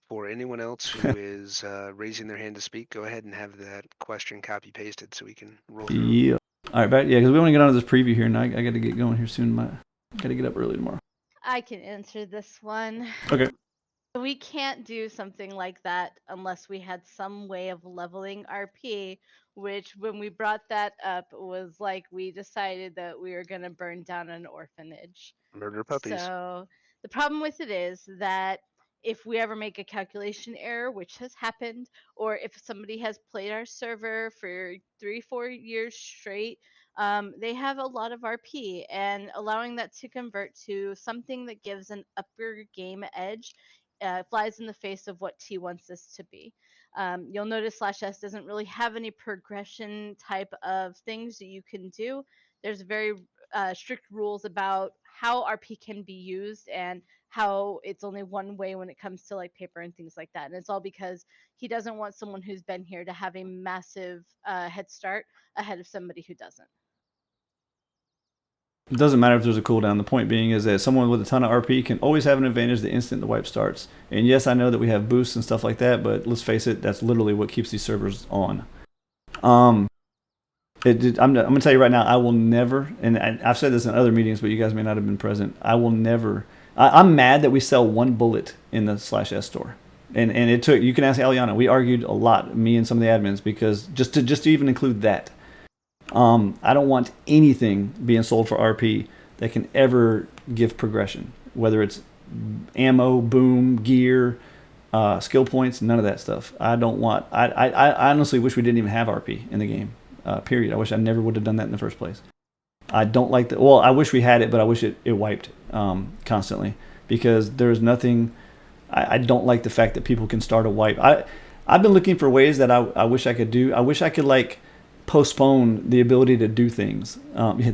[SPEAKER 3] For anyone else who is raising their hand to speak, go ahead and have that question copy pasted so we can roll through.
[SPEAKER 1] Yeah. All right, back. Yeah, because we want to get on to this preview here, and I got to get going here soon. Got to get up early tomorrow.
[SPEAKER 2] I can answer this one.
[SPEAKER 1] Okay.
[SPEAKER 2] We can't do something like that unless we had some way of leveling RP, which when we brought that up was like we decided that we were going to burn down an orphanage.
[SPEAKER 3] Murder puppies.
[SPEAKER 2] So the problem with it is that if we ever make a calculation error, which has happened, or if somebody has played our server for 3-4 years straight, they have a lot of RP, and allowing that to convert to something that gives an upper game edge flies in the face of what T wants this to be. You'll notice /s doesn't really have any progression type of things that you can do. There's very strict rules about how RP can be used and how it's only one way when it comes to like paper and things like that. And it's all because he doesn't want someone who's been here to have a massive head start ahead of somebody who doesn't.
[SPEAKER 1] It doesn't matter if there's a cooldown. The point being is that someone with a ton of RP can always have an advantage the instant the wipe starts. And yes, I know that we have boosts and stuff like that, but let's face it, that's literally what keeps these servers on. I'm going to tell you right now, I will never, and I've said this in other meetings, but you guys may not have been present. I will never. I'm mad that we sell one bullet in the /s store. And it took, you can ask Aliana, we argued a lot, me and some of the admins, because just to even include that. I don't want anything being sold for RP that can ever give progression, whether it's ammo, boom, gear, skill points, none of that stuff. I don't want. I honestly wish we didn't even have RP in the game. Period. I wish I never would have done that in the first place. I don't like the. Well, I wish we had it, but I wish it wiped constantly, because there's nothing. I don't like the fact that people can start a wipe. I've been looking for ways that I wish I could do. I wish I could like postpone the ability to do things.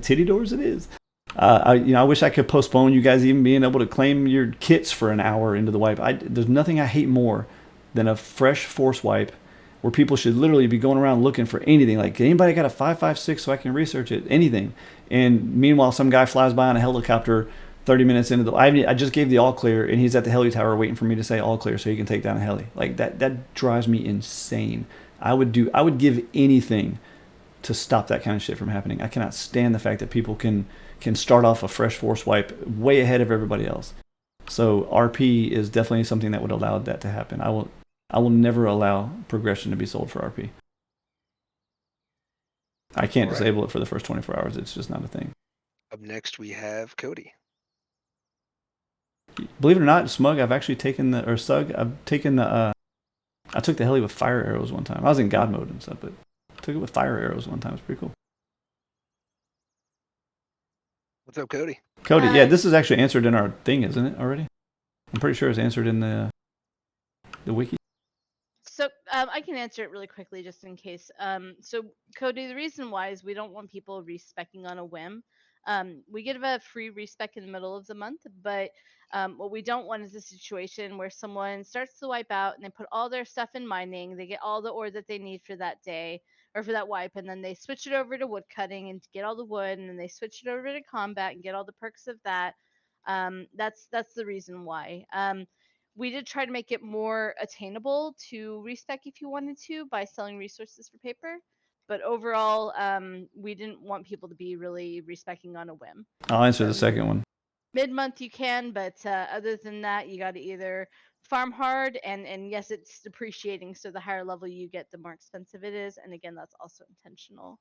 [SPEAKER 1] Titty doors it is. I wish I could postpone you guys even being able to claim your kits for an hour into the wipe. There's nothing I hate more than a fresh force wipe where people should literally be going around looking for anything. Like, anybody got a 5.56 so I can research it? Anything. And meanwhile, some guy flies by on a helicopter 30 minutes into the... I just gave the all clear, and he's at the heli tower waiting for me to say all clear so he can take down a heli. Like, that drives me insane. I would give anything to stop that kind of shit from happening. I cannot stand the fact that people can start off a fresh force wipe way ahead of everybody else. So RP is definitely something that would allow that to happen. I will never allow progression to be sold for RP. I can't disable it for the first 24 hours. It's just not a thing.
[SPEAKER 3] Up next, we have Cody.
[SPEAKER 1] Believe it or not, Smug, I've actually taken the, or Sug, I've taken the, I took the heli with fire arrows one time. I was in God mode and stuff, but I took it with fire arrows one time. It's pretty cool.
[SPEAKER 3] What's up, Cody?
[SPEAKER 1] Cody, yeah, this is actually answered in our thing, isn't it, already? I'm pretty sure it's answered in the wiki.
[SPEAKER 2] So I can answer it really quickly just in case. So Cody, the reason why is we don't want people respecing on a whim. We give a free respec in the middle of the month, but what we don't want is a situation where someone starts to wipe out and they put all their stuff in mining, they get all the ore that they need for that day or for that wipe, and then they switch it over to wood cutting and get all the wood, and then they switch it over to combat and get all the perks of that. That's the reason why. We did try to make it more attainable to respec if you wanted to by selling resources for paper. But overall, we didn't want people to be really respecing on a whim.
[SPEAKER 1] I'll answer the second one.
[SPEAKER 2] Mid-month you can, but other than that, you got to either farm hard, and yes, it's depreciating, so the higher level you get, the more expensive it is. And again, that's also intentional.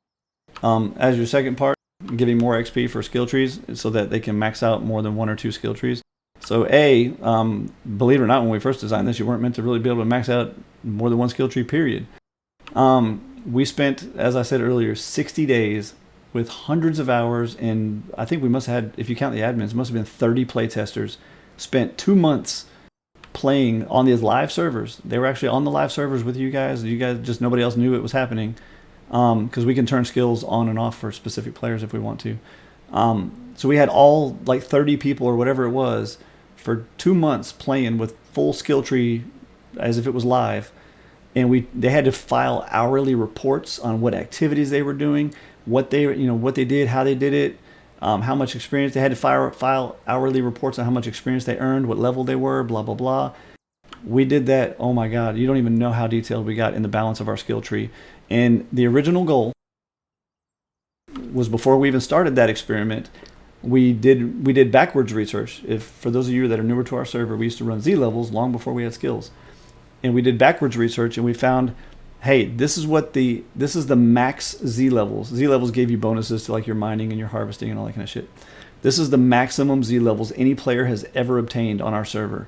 [SPEAKER 1] As your second part, giving more XP for skill trees so that they can max out more than 1 or 2 skill trees. So believe it or not, when we first designed this, you weren't meant to really be able to max out more than 1 skill tree, period. We spent, as I said earlier, 60 days with hundreds of hours, and I think we must have had, if you count the admins, must have been 30 playtesters, spent 2 months playing on these live servers. They were actually on the live servers with you guys. You guys, just nobody else knew it was happening, because we can turn skills on and off for specific players if we want to. So we had all like 30 people or whatever it was for 2 months playing with full skill tree as if it was live. And they had to file hourly reports on what activities they were doing, what they did, how they did it, how much experience they had to file hourly reports on how much experience they earned, what level they were, blah blah blah. We did that. Oh my God, you don't even know how detailed we got in the balance of our skill tree. And the original goal was, before we even started that experiment, we did backwards research. If for those of you that are newer to our server, we used to run Z levels long before we had skills, and we did backwards research, and we found, hey, this is the max Z levels. Z levels gave you bonuses to like your mining and your harvesting and all that kind of shit. This is the maximum Z levels any player has ever obtained on our server,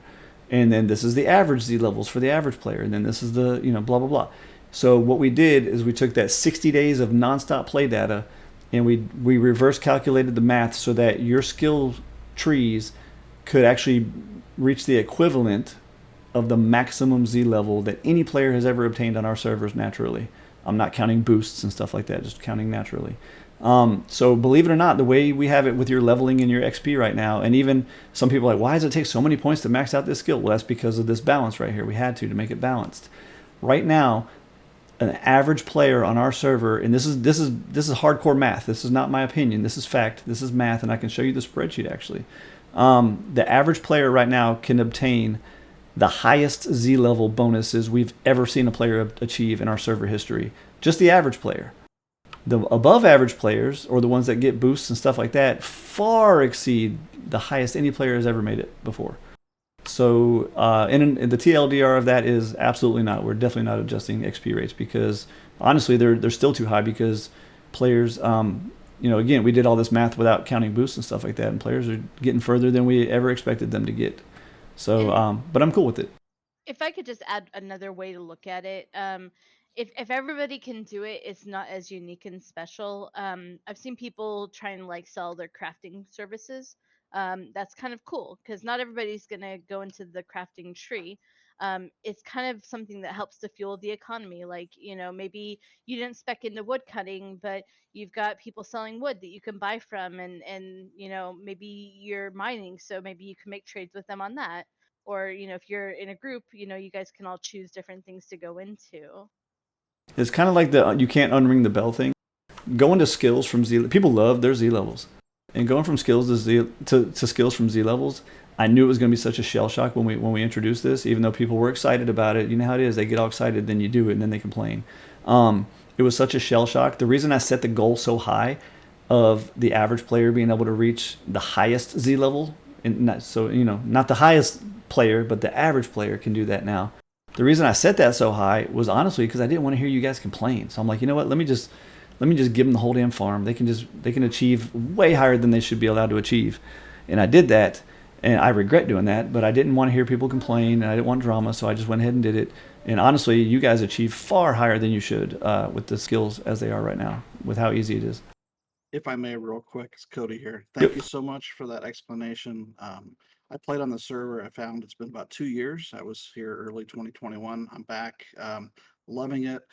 [SPEAKER 1] and then this is the average Z levels for the average player, and then this is the blah blah blah. So what we did is we took that 60 days of nonstop play data, and we reverse calculated the math so that your skill trees could actually reach the equivalent of the maximum Z level that any player has ever obtained on our servers naturally. I'm not counting boosts and stuff like that, just counting naturally. So believe it or not, the way we have it with your leveling and your XP right now, and even some people are like, why does it take so many points to max out this skill? Well, that's because of this balance right here. We had to make it balanced. Right now, an average player on our server, and this is hardcore math. This is not my opinion. This is fact. This is math, and I can show you the spreadsheet actually. The average player right now can obtain the highest Z level bonuses we've ever seen a player achieve in our server history. Just the average player. The above average players, or the ones that get boosts and stuff like that, far exceed the highest any player has ever made it before. So, and the TLDR of that is absolutely not. We're definitely not adjusting XP rates because honestly, they're still too high because players, again, we did all this math without counting boosts and stuff like that, and players are getting further than we ever expected them to get. So, but I'm cool with it.
[SPEAKER 2] If I could just add another way to look at it, if everybody can do it, it's not as unique and special. I've seen people try and like sell their crafting services. That's kind of cool because not everybody's gonna go into the crafting tree. It's kind of something that helps to fuel the economy. Like, maybe you didn't spec into wood cutting, but you've got people selling wood that you can buy from, and maybe you're mining, so maybe you can make trades with them on that. Or if you're in a group, you guys can all choose different things to go into.
[SPEAKER 1] It's kind of like the you can't unring the bell thing. Going to skills from Z, people love their Z levels, and going from skills to skills from Z levels, I knew it was going to be such a shell shock when we introduced this. Even though people were excited about it, you know how it is. They get all excited, then you do it, and then they complain. It was such a shell shock. The reason I set the goal so high of the average player being able to reach the highest Z level, and not the highest player, but the average player can do that now. The reason I set that so high was honestly because I didn't want to hear you guys complain. So I'm like, you know what? Let me just give them the whole damn farm. They can achieve way higher than they should be allowed to achieve. And I did that, and I regret doing that, but I didn't want to hear people complain, and I didn't want drama, so I just went ahead and did it. And honestly, you guys achieve far higher than you should with the skills as they are right now, with how easy it is.
[SPEAKER 17] If I may, real quick, it's Cody here. Thank you so much for that explanation. I played on the server. I found it's been about 2 years. I was here early 2021. I'm back, loving it.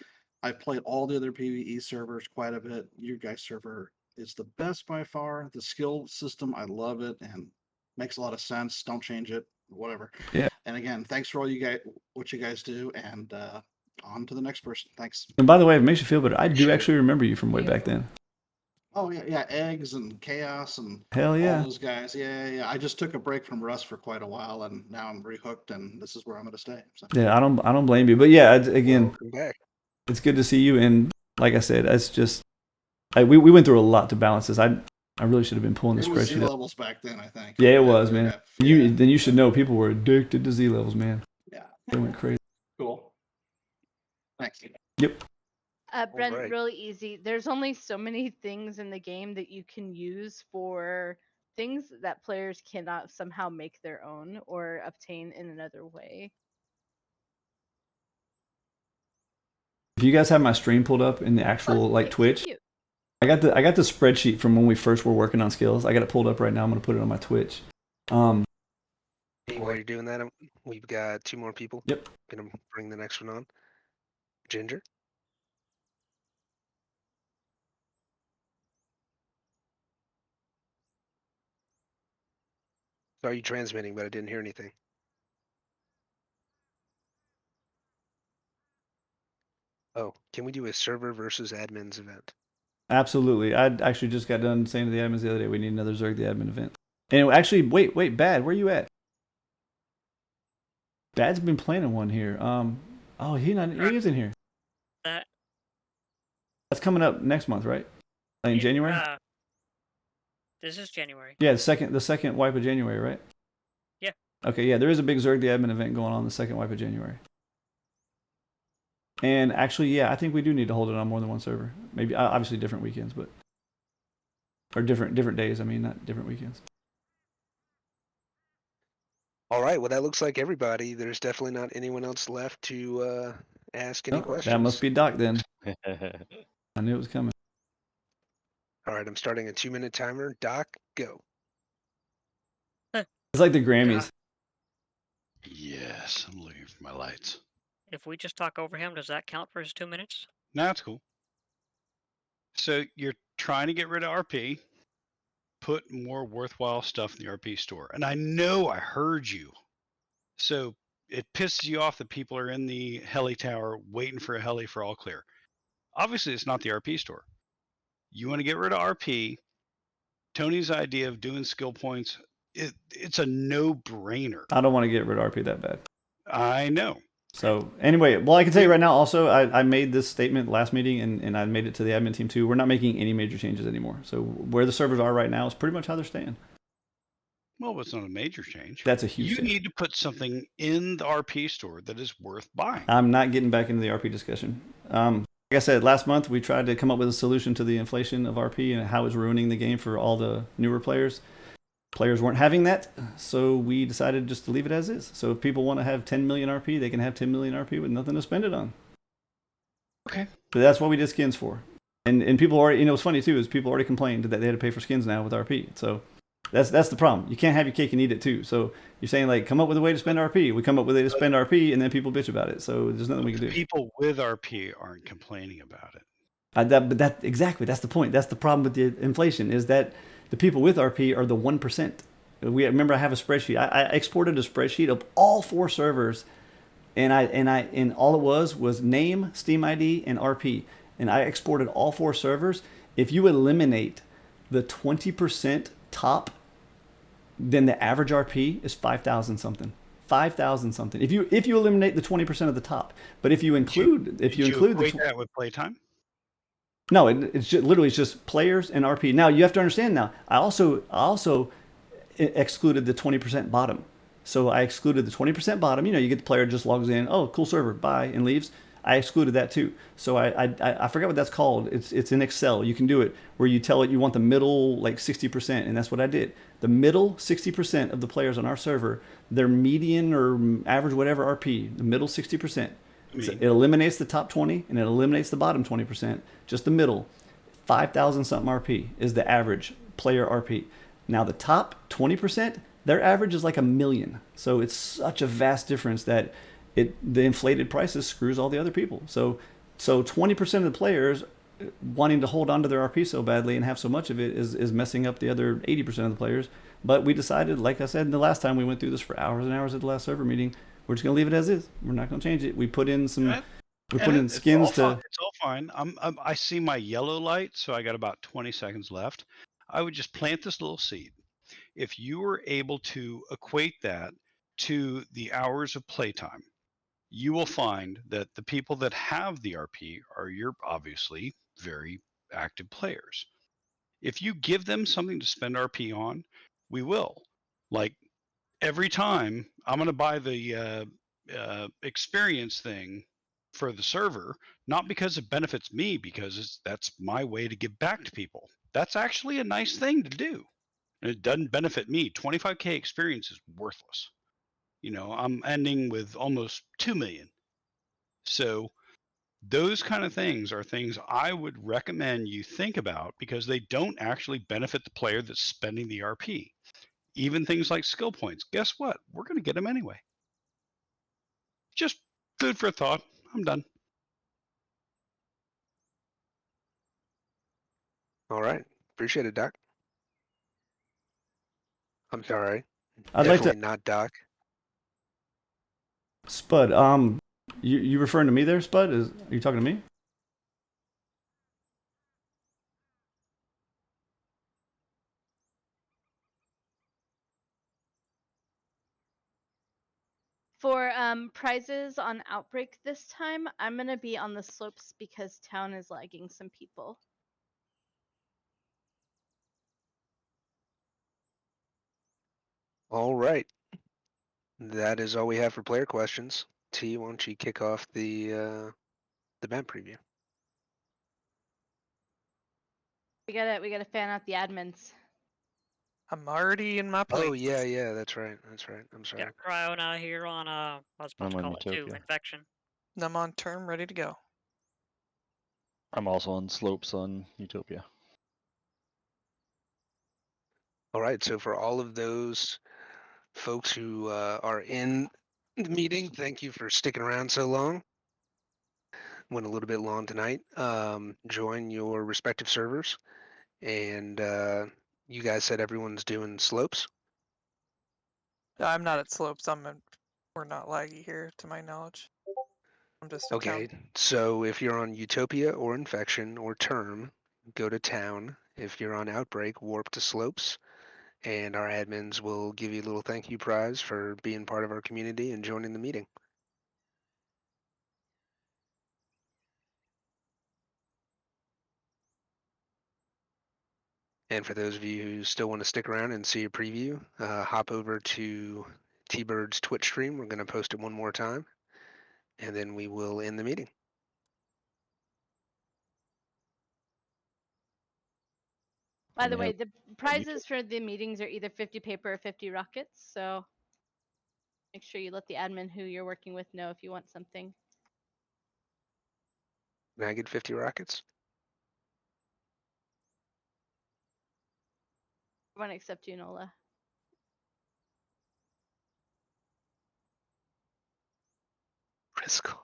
[SPEAKER 17] I've played all the other PvE servers quite a bit. Your guys' server is the best by far. The skill system, I love it and makes a lot of sense. Don't change it, whatever.
[SPEAKER 1] Yeah.
[SPEAKER 17] And again, thanks for what you guys do, and on to the next person. Thanks.
[SPEAKER 1] And by the way, if it makes you feel better, I do actually remember you from way back then.
[SPEAKER 17] Oh yeah, eggs and chaos and
[SPEAKER 1] Hell yeah.
[SPEAKER 17] all those guys. Yeah. I just took a break from Rust for quite a while, and now I'm rehooked, and this is where I'm going to stay. So.
[SPEAKER 1] Yeah, I don't blame you, but yeah, again,
[SPEAKER 3] Welcome back.
[SPEAKER 1] It's good to see you. And like I said, it's just we went through a lot to balance this. I really should have been pulling the
[SPEAKER 17] It was
[SPEAKER 1] spreadsheet
[SPEAKER 17] Z
[SPEAKER 1] up.
[SPEAKER 17] levels back then, I think.
[SPEAKER 1] Yeah, it was, man. Then you should know people were addicted to Z levels, man.
[SPEAKER 17] Yeah.
[SPEAKER 1] They went crazy.
[SPEAKER 17] Cool. Thanks.
[SPEAKER 1] Yep.
[SPEAKER 2] Brent,
[SPEAKER 3] Alright.
[SPEAKER 2] really easy. There's only so many things in the game that you can use for things that players cannot somehow make their own or obtain in another way.
[SPEAKER 1] If you guys have my stream pulled up in the actual like Twitch,
[SPEAKER 2] cute.
[SPEAKER 1] I got the spreadsheet from when we first were working on skills. I got it pulled up right now. I'm gonna put it on my Twitch.
[SPEAKER 3] While you're doing that, we've got 2 more people.
[SPEAKER 1] Yep.
[SPEAKER 3] Gonna bring the next one on. Ginger. Saw you transmitting, but I didn't hear anything. Oh, can we do a server versus admins event?
[SPEAKER 1] Absolutely. I actually just got done saying to the admins the other day we need another Zerg the admin event. And actually, wait, Bad, where you at? Bad's been planning one here. He is in here. That's coming up next month, right? Like in January?
[SPEAKER 4] This is January.
[SPEAKER 1] Yeah, the second wipe of January, right?
[SPEAKER 4] Yeah.
[SPEAKER 1] Okay, yeah, there is a big Zerg the Admin event going on the second wipe of January. And actually, yeah, I think we do need to hold it on more than one server. Maybe obviously different weekends, but or different days. I mean, not different weekends.
[SPEAKER 3] All right. Well, that looks like everybody. There's definitely not anyone else left to ask any questions.
[SPEAKER 1] That must be Doc then. I knew it was coming.
[SPEAKER 3] All right. I'm starting a 2-minute timer. Doc, go.
[SPEAKER 1] It's like the Grammys.
[SPEAKER 18] Yes, I'm looking for my lights.
[SPEAKER 4] If we just talk over him, does that count for his 2 minutes?
[SPEAKER 18] No, that's cool. So you're trying to get rid of RP, put more worthwhile stuff in the RP store. And I know I heard you. So it pisses you off that people are in the heli tower waiting for a heli for all clear. Obviously, it's not the RP store. You want to get rid of RP. Tony's idea of doing skill points, it's a no-brainer.
[SPEAKER 1] I don't want to get rid of RP that bad.
[SPEAKER 18] I know.
[SPEAKER 1] So anyway, well, I can tell you right now also, I made this statement last meeting and I made it to the admin team too. We're not making any major changes anymore. So where the servers are right now is pretty much how they're staying.
[SPEAKER 18] Well, it's not a major change.
[SPEAKER 1] That's a huge
[SPEAKER 18] You
[SPEAKER 1] change.
[SPEAKER 18] need to put something in the RP store that is worth buying.
[SPEAKER 1] I'm not getting back into the RP discussion. Like I said, last month we tried to come up with a solution to the inflation of RP and how it's ruining the game for all the newer players. Players weren't having that, so we decided just to leave it as is. So if people want to have 10 million RP, they can have 10 million RP with nothing to spend it on.
[SPEAKER 18] Okay.
[SPEAKER 1] But that's what we did skins for. And people already, what's funny too is people already complained that they had to pay for skins now with RP. So that's the problem. You can't have your cake and eat it too. So you're saying like come up with a way to spend RP. We come up with a way to spend RP, and then people bitch about it. So there's nothing we can do.
[SPEAKER 18] People with RP aren't complaining about it.
[SPEAKER 1] Exactly, that's the point. That's the problem with the inflation is that the people with RP are the 1%. Remember I have a spreadsheet. I exported a spreadsheet of all 4 servers, and all it was name, Steam ID, and RP. And I exported all 4 servers. If you eliminate the 20% top, then the average RP is 5,000 something. 5,000 something. If you eliminate the 20% of the top, but if you include
[SPEAKER 18] Did you equate that with playtime?
[SPEAKER 1] No, it's just, literally it's just players and RP. Now you have to understand. Now I also excluded the 20% bottom. So I excluded the 20% bottom. You get the player just logs in, oh cool server, bye, and leaves. I excluded that too. So I forget what that's called. It's in Excel. You can do it where you tell it you want the middle like 60%, and that's what I did. The middle 60% of the players on our server, their median or average whatever RP, the middle 60%. So it eliminates the top 20 and it eliminates the bottom 20%. Just the middle, 5,000 something RP is the average player RP. Now the top 20%, their average is like 1 million. So it's such a vast difference that the inflated prices screws all the other people. So 20% of the players wanting to hold on to their RP so badly and have so much of it is messing up the other 80% of the players. But we decided, like I said the last time we went through this for hours and hours at the last server meeting, we're just gonna leave it as is. We're not gonna change it. We put in some, skins to.
[SPEAKER 18] It's all fine. I see my yellow light, so I got about 20 seconds left. I would just plant this little seed. If you were able to equate that to the hours of playtime, you will find that the people that have the RP are your obviously very active players. If you give them something to spend RP on, we will. Like every time I'm going to buy the experience thing for the server, not because it benefits me, because that's my way to give back to people. That's actually a nice thing to do. And it doesn't benefit me. 25K experience is worthless. I'm ending with almost 2 million. So those kind of things are things I would recommend you think about because they don't actually benefit the player that's spending the RP. Even things like skill points. Guess what? We're going to get them anyway. Just food for thought. I'm done.
[SPEAKER 3] All right. Appreciate it, Doc. I'm sorry.
[SPEAKER 1] I'd like to.
[SPEAKER 3] Definitely not Doc.
[SPEAKER 1] Spud, you referring to me there, Spud? Are you talking to me?
[SPEAKER 2] For prizes on Outbreak this time, I'm gonna be on the slopes because town is lagging some people.
[SPEAKER 3] All right. That is all we have for player questions. T, why don't you kick off the map preview?
[SPEAKER 2] We gotta fan out the admins.
[SPEAKER 7] I'm already in my place.
[SPEAKER 3] Oh yeah, that's right. I'm sorry.
[SPEAKER 4] Got Cryona here on I was supposed to
[SPEAKER 9] I'm on
[SPEAKER 4] call it too,
[SPEAKER 9] Utopia.
[SPEAKER 4] infection.
[SPEAKER 7] I'm on term, ready to go.
[SPEAKER 9] I'm also on slopes on Utopia.
[SPEAKER 3] All right, so for all of those folks who are in the meeting, thank you for sticking around so long. Went a little bit long tonight. Join your respective servers, and you guys said everyone's doing slopes.
[SPEAKER 7] I'm not at slopes. We're not laggy here, to my knowledge. I'm just at
[SPEAKER 3] Okay,
[SPEAKER 7] town.
[SPEAKER 3] so if you're on Utopia or Infection or Term, go to Town. If you're on Outbreak, warp to Slopes, and our admins will give you a little thank you prize for being part of our community and joining the meeting. And for those of you who still want to stick around and see a preview, hop over to T-Bird's Twitch stream. We're going to post it one more time, and then we will end the meeting.
[SPEAKER 2] By the
[SPEAKER 9] we
[SPEAKER 2] way,
[SPEAKER 9] have
[SPEAKER 2] the prizes for the meetings are either 50 paper or 50 rockets. So make sure you let the admin who you're working with know if you want something.
[SPEAKER 3] Can I get 50 rockets?
[SPEAKER 2] I want to accept you, Nola.
[SPEAKER 3] Riscal.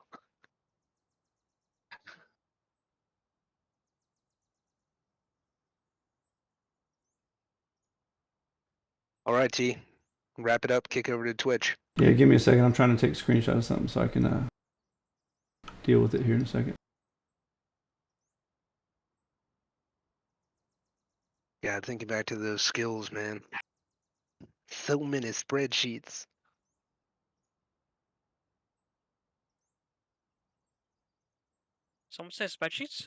[SPEAKER 3] All right, T. Wrap it up. Kick over to Twitch.
[SPEAKER 1] Yeah, give me a second. I'm trying to take a screenshot of something so I can deal with it here in a second.
[SPEAKER 3] Yeah, thinking back to those skills, man. So many spreadsheets.
[SPEAKER 4] Someone says spreadsheets?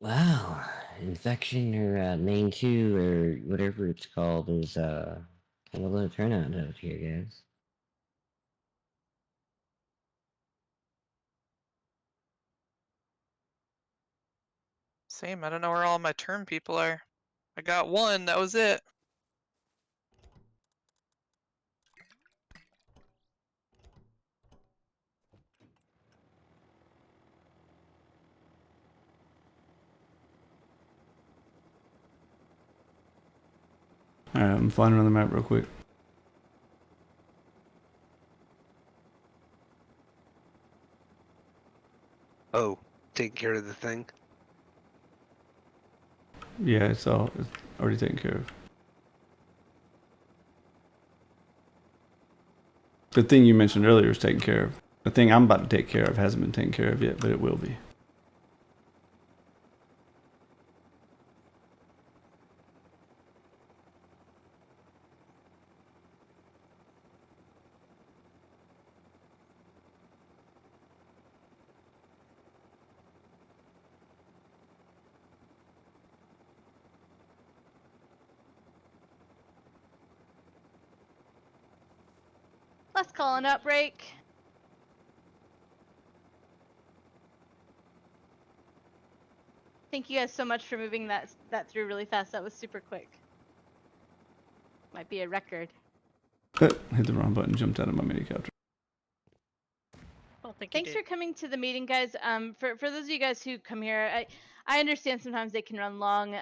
[SPEAKER 5] Wow, infection or main 2 or whatever it's called is kind of a low turnout out here, guys.
[SPEAKER 7] Same. I don't know where all my term people are. I got one. That was it.
[SPEAKER 1] All right, I'm flying around the map real quick.
[SPEAKER 3] Oh, taking care of the thing.
[SPEAKER 1] Yeah, it's already taken care of. The thing you mentioned earlier is taken care of. The thing I'm about to take care of hasn't been taken care of yet, but it will be.
[SPEAKER 2] Let's call an outbreak. Thank you guys so much for moving that through really fast. That was super quick. Might be a record.
[SPEAKER 1] Hit the wrong button, jumped out of my minicopter.
[SPEAKER 2] Thanks for coming to the meeting, guys. For those of you guys who come here, I understand sometimes they can run long.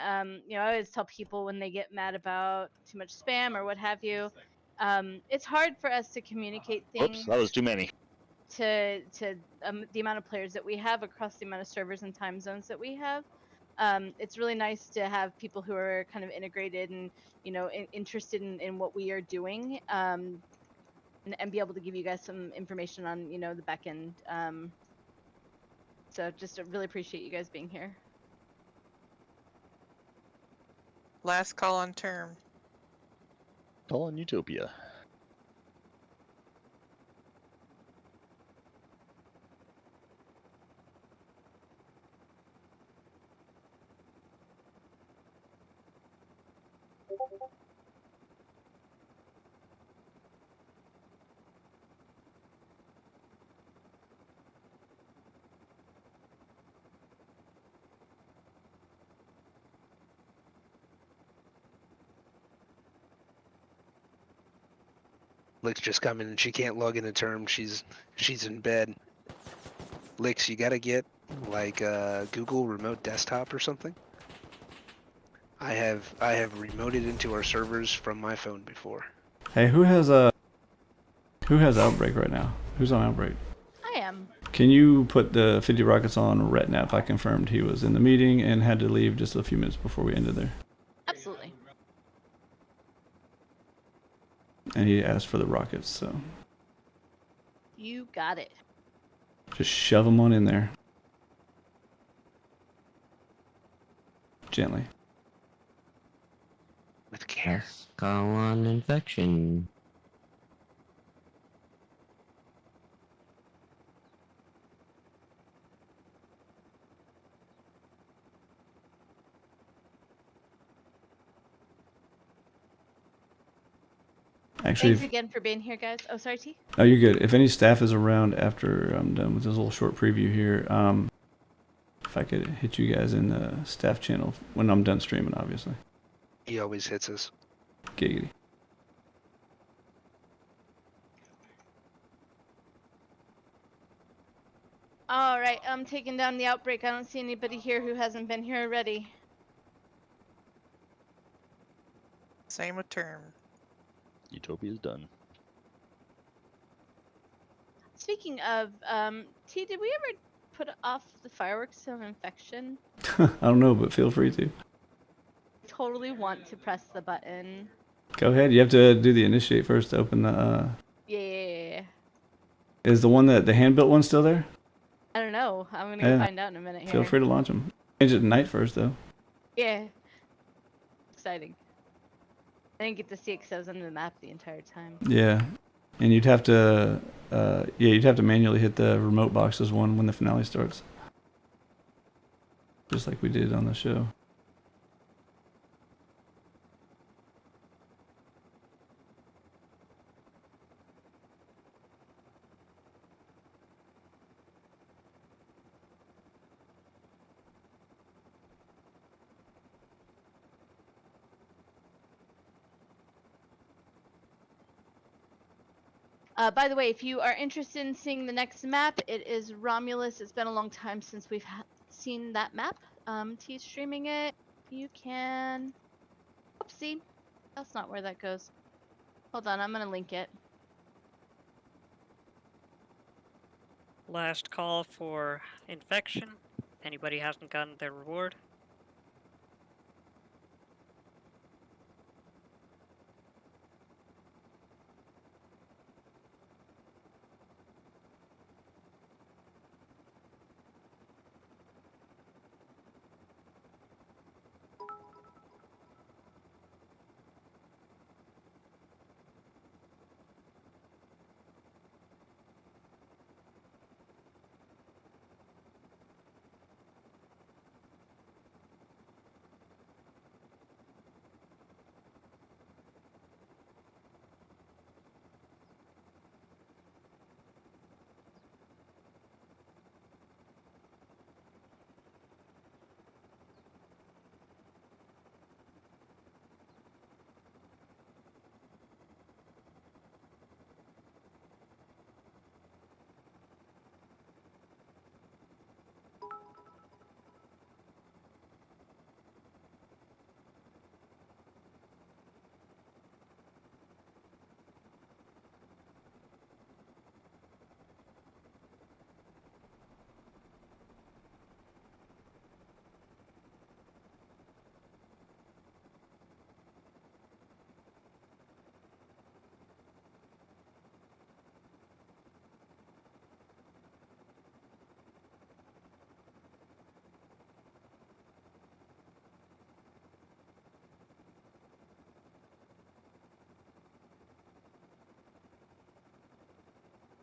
[SPEAKER 2] You know, I always tell people when they get mad about too much spam or what have you, it's hard for us to communicate things
[SPEAKER 9] Oops, that was too many.
[SPEAKER 2] to the amount of players that we have across the amount of servers and time zones that we have. It's really nice to have people who are kind of integrated and, you know, interested in what we are doing. And be able to give you guys some information on, you know, the back end. So just really appreciate you guys being here.
[SPEAKER 7] Last call on term.
[SPEAKER 9] Call on Utopia.
[SPEAKER 3] Lick's just coming and she can't log into term. She's in bed. Licks, you gotta get like Google Remote Desktop or something. I have remoted into our servers from my phone before.
[SPEAKER 1] Hey, who has Outbreak right now? Who's on Outbreak?
[SPEAKER 2] I am.
[SPEAKER 1] Can you put the 50 Rockets on Retnap? I confirmed he was in the meeting and had to leave just a few minutes before we ended there.
[SPEAKER 2] Absolutely.
[SPEAKER 1] And he asked for the Rockets, so
[SPEAKER 2] You got it.
[SPEAKER 1] just shove them on in there. Gently.
[SPEAKER 3] With care.
[SPEAKER 5] Let's go on infection.
[SPEAKER 1] Actually,
[SPEAKER 2] Thanks again for being here, guys. Oh, sorry, T.
[SPEAKER 1] oh, you're good. If any staff is around after I'm done with this little short preview here, if I could hit you guys in the staff channel when I'm done streaming, obviously.
[SPEAKER 3] He always hits us.
[SPEAKER 1] Giggity.
[SPEAKER 2] All right, I'm taking down the Outbreak. I don't see anybody here who hasn't been here already.
[SPEAKER 7] Same with term.
[SPEAKER 9] Utopia's done.
[SPEAKER 2] Speaking of, T, did we ever put off the fireworks till infection?
[SPEAKER 1] I don't know, but feel free to.
[SPEAKER 2] Totally want to press the button.
[SPEAKER 1] Go ahead. You have to do the initiate first to open the.
[SPEAKER 2] Yeah.
[SPEAKER 1] Is the one that the hand built one still there?
[SPEAKER 2] I don't know. I'm gonna go
[SPEAKER 1] Yeah.
[SPEAKER 2] find out in a minute here.
[SPEAKER 1] Feel free to launch them. Change it to night first, though.
[SPEAKER 2] Yeah. Exciting. I didn't get to see it because I was on the map the entire time.
[SPEAKER 1] Yeah, and you'd have to, you'd have to manually hit the remote boxes one when the finale starts, just like we did on the show.
[SPEAKER 2] By the way, if you are interested in seeing the next map, it is Romulus. It's been a long time since we've seen that map. T's streaming it. You can. Oopsie. That's not where that goes. Hold on, I'm gonna link it.
[SPEAKER 4] Last call for infection. Anybody hasn't gotten their reward?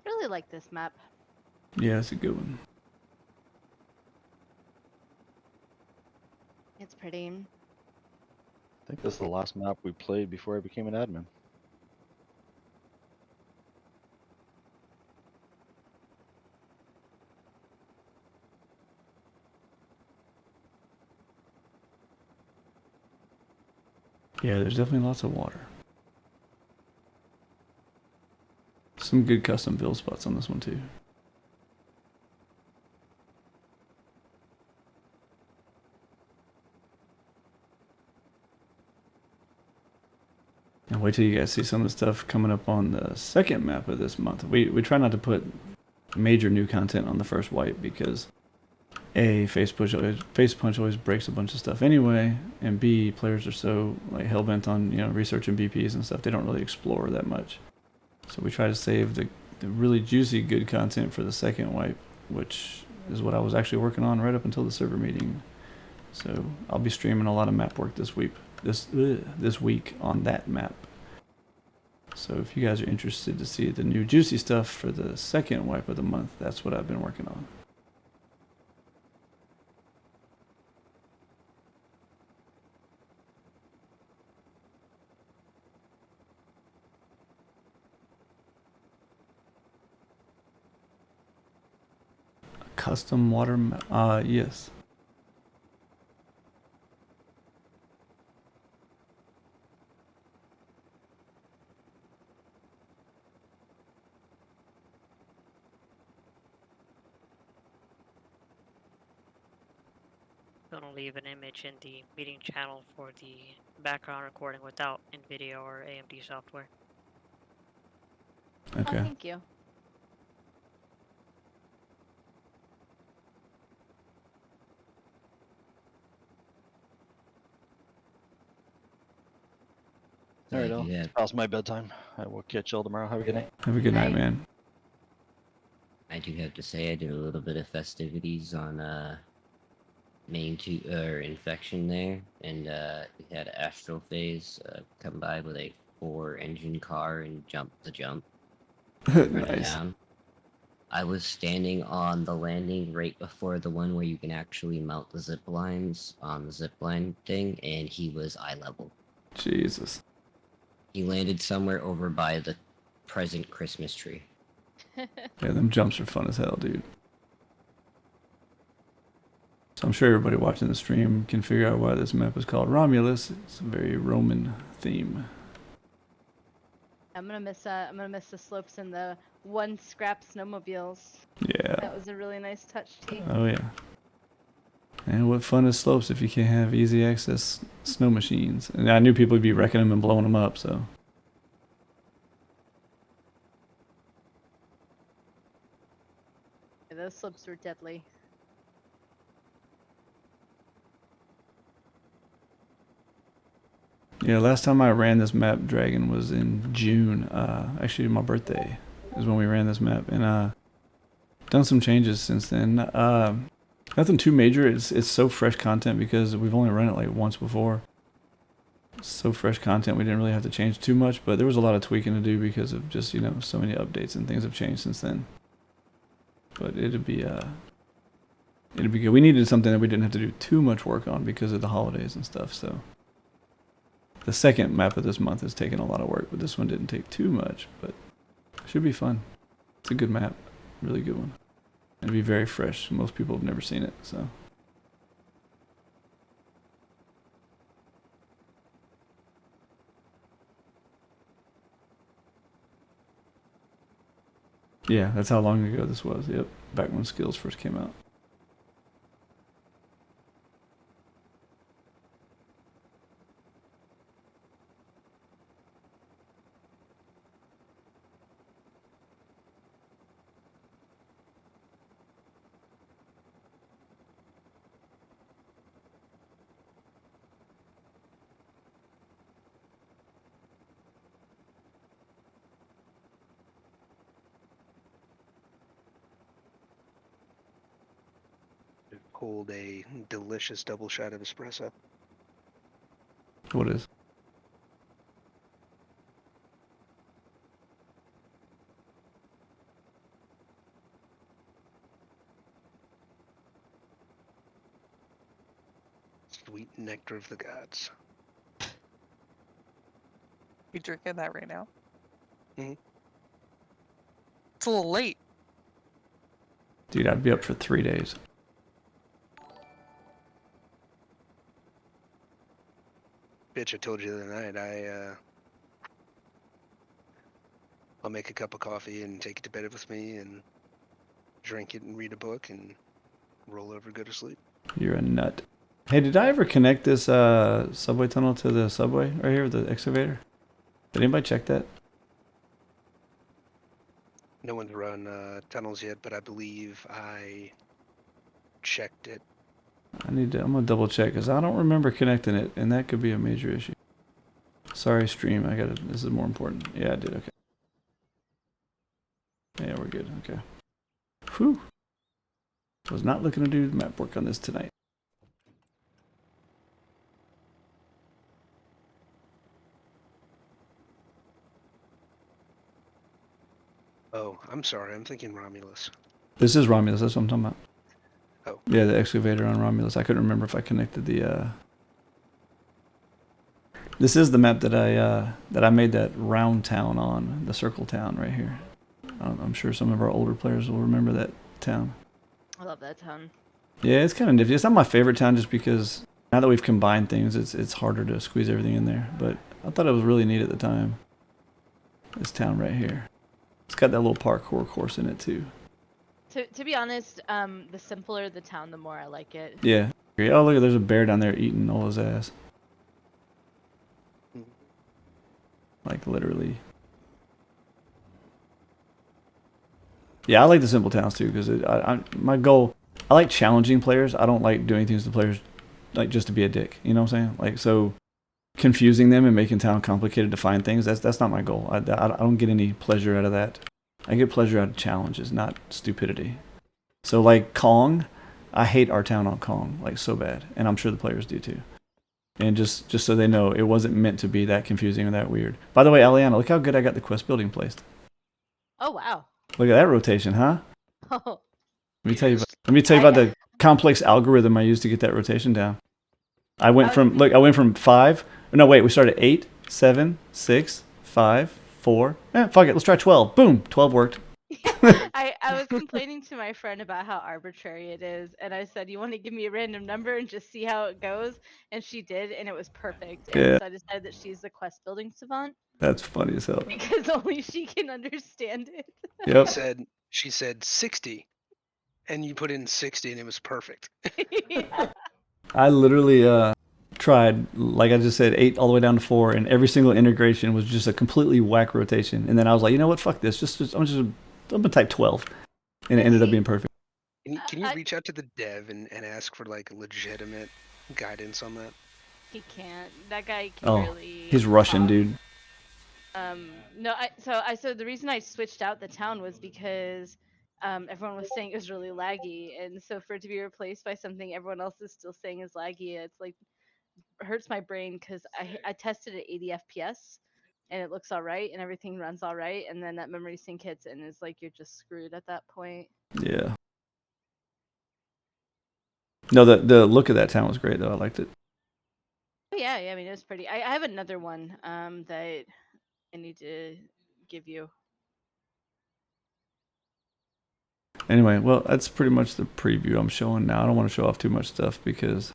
[SPEAKER 2] Really like this map.
[SPEAKER 1] Yeah, it's a good one.
[SPEAKER 2] It's pretty.
[SPEAKER 9] I think this is the last map we played before I became an admin.
[SPEAKER 1] Yeah, there's definitely lots of water. Some good custom build spots on this one too. And wait till you guys see some of the stuff coming up on the second map of this month. We try not to put major new content on the first wipe because A, Face Punch always breaks a bunch of stuff anyway, and B, players are so like hell bent on researching BPs and stuff, they don't really explore that much. So we try to save the really juicy good content for the second wipe, which is what I was actually working on right up until the server meeting. So I'll be streaming a lot of map work this week on that map. So if you guys are interested to see the new juicy stuff for the second wipe of the month, that's what I've been working on. Custom water map? Yes.
[SPEAKER 4] Gonna leave an image in the meeting channel for the background recording without NVIDIA or AMD software.
[SPEAKER 1] Okay.
[SPEAKER 2] Oh, thank you.
[SPEAKER 9] All right,
[SPEAKER 5] Yeah.
[SPEAKER 9] past my bedtime. I will catch y'all tomorrow. Have a good night.
[SPEAKER 1] Have a good night, man.
[SPEAKER 5] I do have to say I did a little bit of festivities on main infection there, and we had Astral Phase come by with a 4-engine car and jump the jump.
[SPEAKER 1] Nice.
[SPEAKER 5] Down. I was standing on the landing right before the one where you can actually mount the zip lines on the zip line thing, and he was eye level.
[SPEAKER 1] Jesus.
[SPEAKER 5] He landed somewhere over by the present Christmas tree.
[SPEAKER 1] Yeah, them jumps are fun as hell, dude. So I'm sure everybody watching the stream can figure out why this map is called Romulus. It's a very Roman theme.
[SPEAKER 2] I'm gonna miss the slopes and the one scrap snowmobiles.
[SPEAKER 1] Yeah.
[SPEAKER 2] That was a really nice touch, T.
[SPEAKER 1] Oh yeah. And what fun is slopes if you can't have easy access snow machines? And I knew people would be wrecking them and blowing them up, so.
[SPEAKER 2] Yeah, those slopes were deadly.
[SPEAKER 1] Yeah, last time I ran this map, Dragon, was in June. Actually, my birthday is when we ran this map, and done some changes since then. Nothing too major. It's so fresh content because we've only run it like once before. So fresh content, we didn't really have to change too much, but there was a lot of tweaking to do because of just so many updates and things have changed since then. But it'd be good. We needed something that we didn't have to do too much work on because of the holidays and stuff. So. The second map of this month has taken a lot of work, but this one didn't take too much, but it should be fun. It's a good map, really good one. It'll be very fresh. Most people have never seen it, so. Yeah, that's how long ago this was. Yep, back when Skills first came out.
[SPEAKER 3] Pulled a delicious double shot of espresso.
[SPEAKER 1] What is?
[SPEAKER 3] Sweet nectar of the gods.
[SPEAKER 7] You drinking that right now?
[SPEAKER 3] Mhm.
[SPEAKER 7] It's a little late.
[SPEAKER 1] Dude, I'd be up for 3 days.
[SPEAKER 3] Bitch, I told you the other night, I'll make a cup of coffee and take it to bed with me and drink it and read a book and roll over, go to sleep.
[SPEAKER 1] You're a nut. Hey, did I ever connect this subway tunnel to the subway right here with the excavator? Did anybody check that?
[SPEAKER 3] No one's run tunnels yet, but I believe I checked it.
[SPEAKER 1] I'm gonna double check because I don't remember connecting it, and that could be a major issue. Sorry, stream. This is more important. Yeah, I did. Okay. Yeah, we're good. Okay. Whew. Was not looking to do map work on this tonight.
[SPEAKER 3] Oh, I'm sorry. I'm thinking Romulus.
[SPEAKER 1] This is Romulus. That's what I'm talking about.
[SPEAKER 3] Oh.
[SPEAKER 1] Yeah, the excavator on Romulus. I couldn't remember if I connected the. This is the map that I made that round town on, the circle town right here. I'm sure some of our older players will remember that town.
[SPEAKER 2] I love that town.
[SPEAKER 1] Yeah, it's kind of nifty. It's not my favorite town just because now that we've combined things, it's harder to squeeze everything in there. But I thought it was really neat at the time. This town right here. It's got that little parkour course in it too.
[SPEAKER 2] To be honest, the simpler the town, the more I like it.
[SPEAKER 1] Yeah. Oh, look, there's a bear down there eating all his ass. Like, literally. Yeah, I like the simple towns too, because my goal, I like challenging players. I don't like doing things to players, like, just to be a dick. You know what I'm saying? Like, so confusing them and making town complicated to find things, that's not my goal. I don't get any pleasure out of that. I get pleasure out of challenges, not stupidity. So, like, Kong, I hate our town on Kong, like, so bad. And I'm sure the players do too. And just so they know, it wasn't meant to be that confusing or that weird. By the way, Aliana, look how good I got the quest building placed.
[SPEAKER 2] Oh wow.
[SPEAKER 1] Look at that rotation, huh?
[SPEAKER 2] Oh.
[SPEAKER 1] Let me tell you about the complex algorithm I used to get that rotation down. I went from 5. No, wait, we started at 8, 7, 6, 5, 4. Fuck it, let's try 12. Boom, 12 worked.
[SPEAKER 2] I was complaining to my friend about how arbitrary it is, and I said, "You want to give me a random number and just see how it goes?" And she did, and it was perfect. And
[SPEAKER 1] Yeah.
[SPEAKER 2] so I decided that she's a quest building savant
[SPEAKER 1] That's funny as hell.
[SPEAKER 2] because only she can understand it.
[SPEAKER 1] Yep.
[SPEAKER 3] She said 60, and you put in 60, and it was perfect.
[SPEAKER 1] I literally tried, like I just said, 8 all the way down to 4, and every single integration was just a completely whack rotation. And then I was like, you know what, fuck this. I'm gonna type 12, and it ended up being perfect.
[SPEAKER 3] Can you reach out to the dev and ask for like legitimate guidance on that?
[SPEAKER 2] He can't. That guy can
[SPEAKER 1] Oh,
[SPEAKER 2] really.
[SPEAKER 1] he's Russian, dude.
[SPEAKER 2] No, so the reason I switched out the town was because everyone was saying it was really laggy, and so for it to be replaced by something everyone else is still saying is laggy, it's like hurts my brain because I tested at 80 FPS and it looks all right and everything runs all right, and then that memory sync hits and it's like you're just screwed at that point.
[SPEAKER 1] Yeah. No, the look of that town was great though. I liked it.
[SPEAKER 2] Oh, yeah, I mean it was pretty. I have another one that I need to give you.
[SPEAKER 1] Anyway, well, that's pretty much the preview I'm showing now. I don't want to show off too much stuff because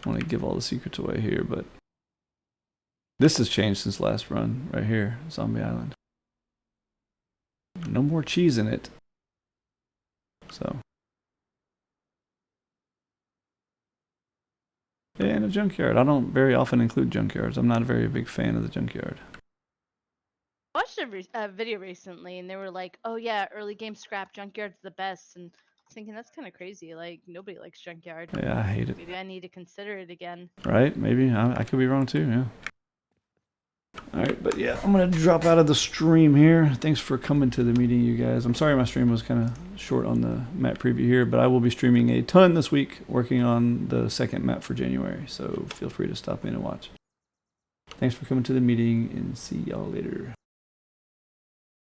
[SPEAKER 1] I want to give all the secrets away here, but this has changed since last run right here, Zombie Island. No more cheese in it. So. Yeah, and a junkyard. I don't very often include junkyards. I'm not a very big fan of the junkyard.
[SPEAKER 2] I watched a video recently and they were like, "Oh yeah, early game scrap junkyard's the best," and I was thinking that's kind of crazy. Like nobody likes junkyard.
[SPEAKER 1] Yeah, I hate it.
[SPEAKER 2] Maybe I need to consider it again.
[SPEAKER 1] Right? Maybe. I could be wrong too, yeah. Alright, but yeah, I'm going to drop out of the stream here. Thanks for coming to the meeting, you guys. I'm sorry my stream was kind of short on the map preview here, but I will be streaming a ton this week, working on the second map for January, so feel free to stop in and watch. Thanks for coming to the meeting, and see y'all later.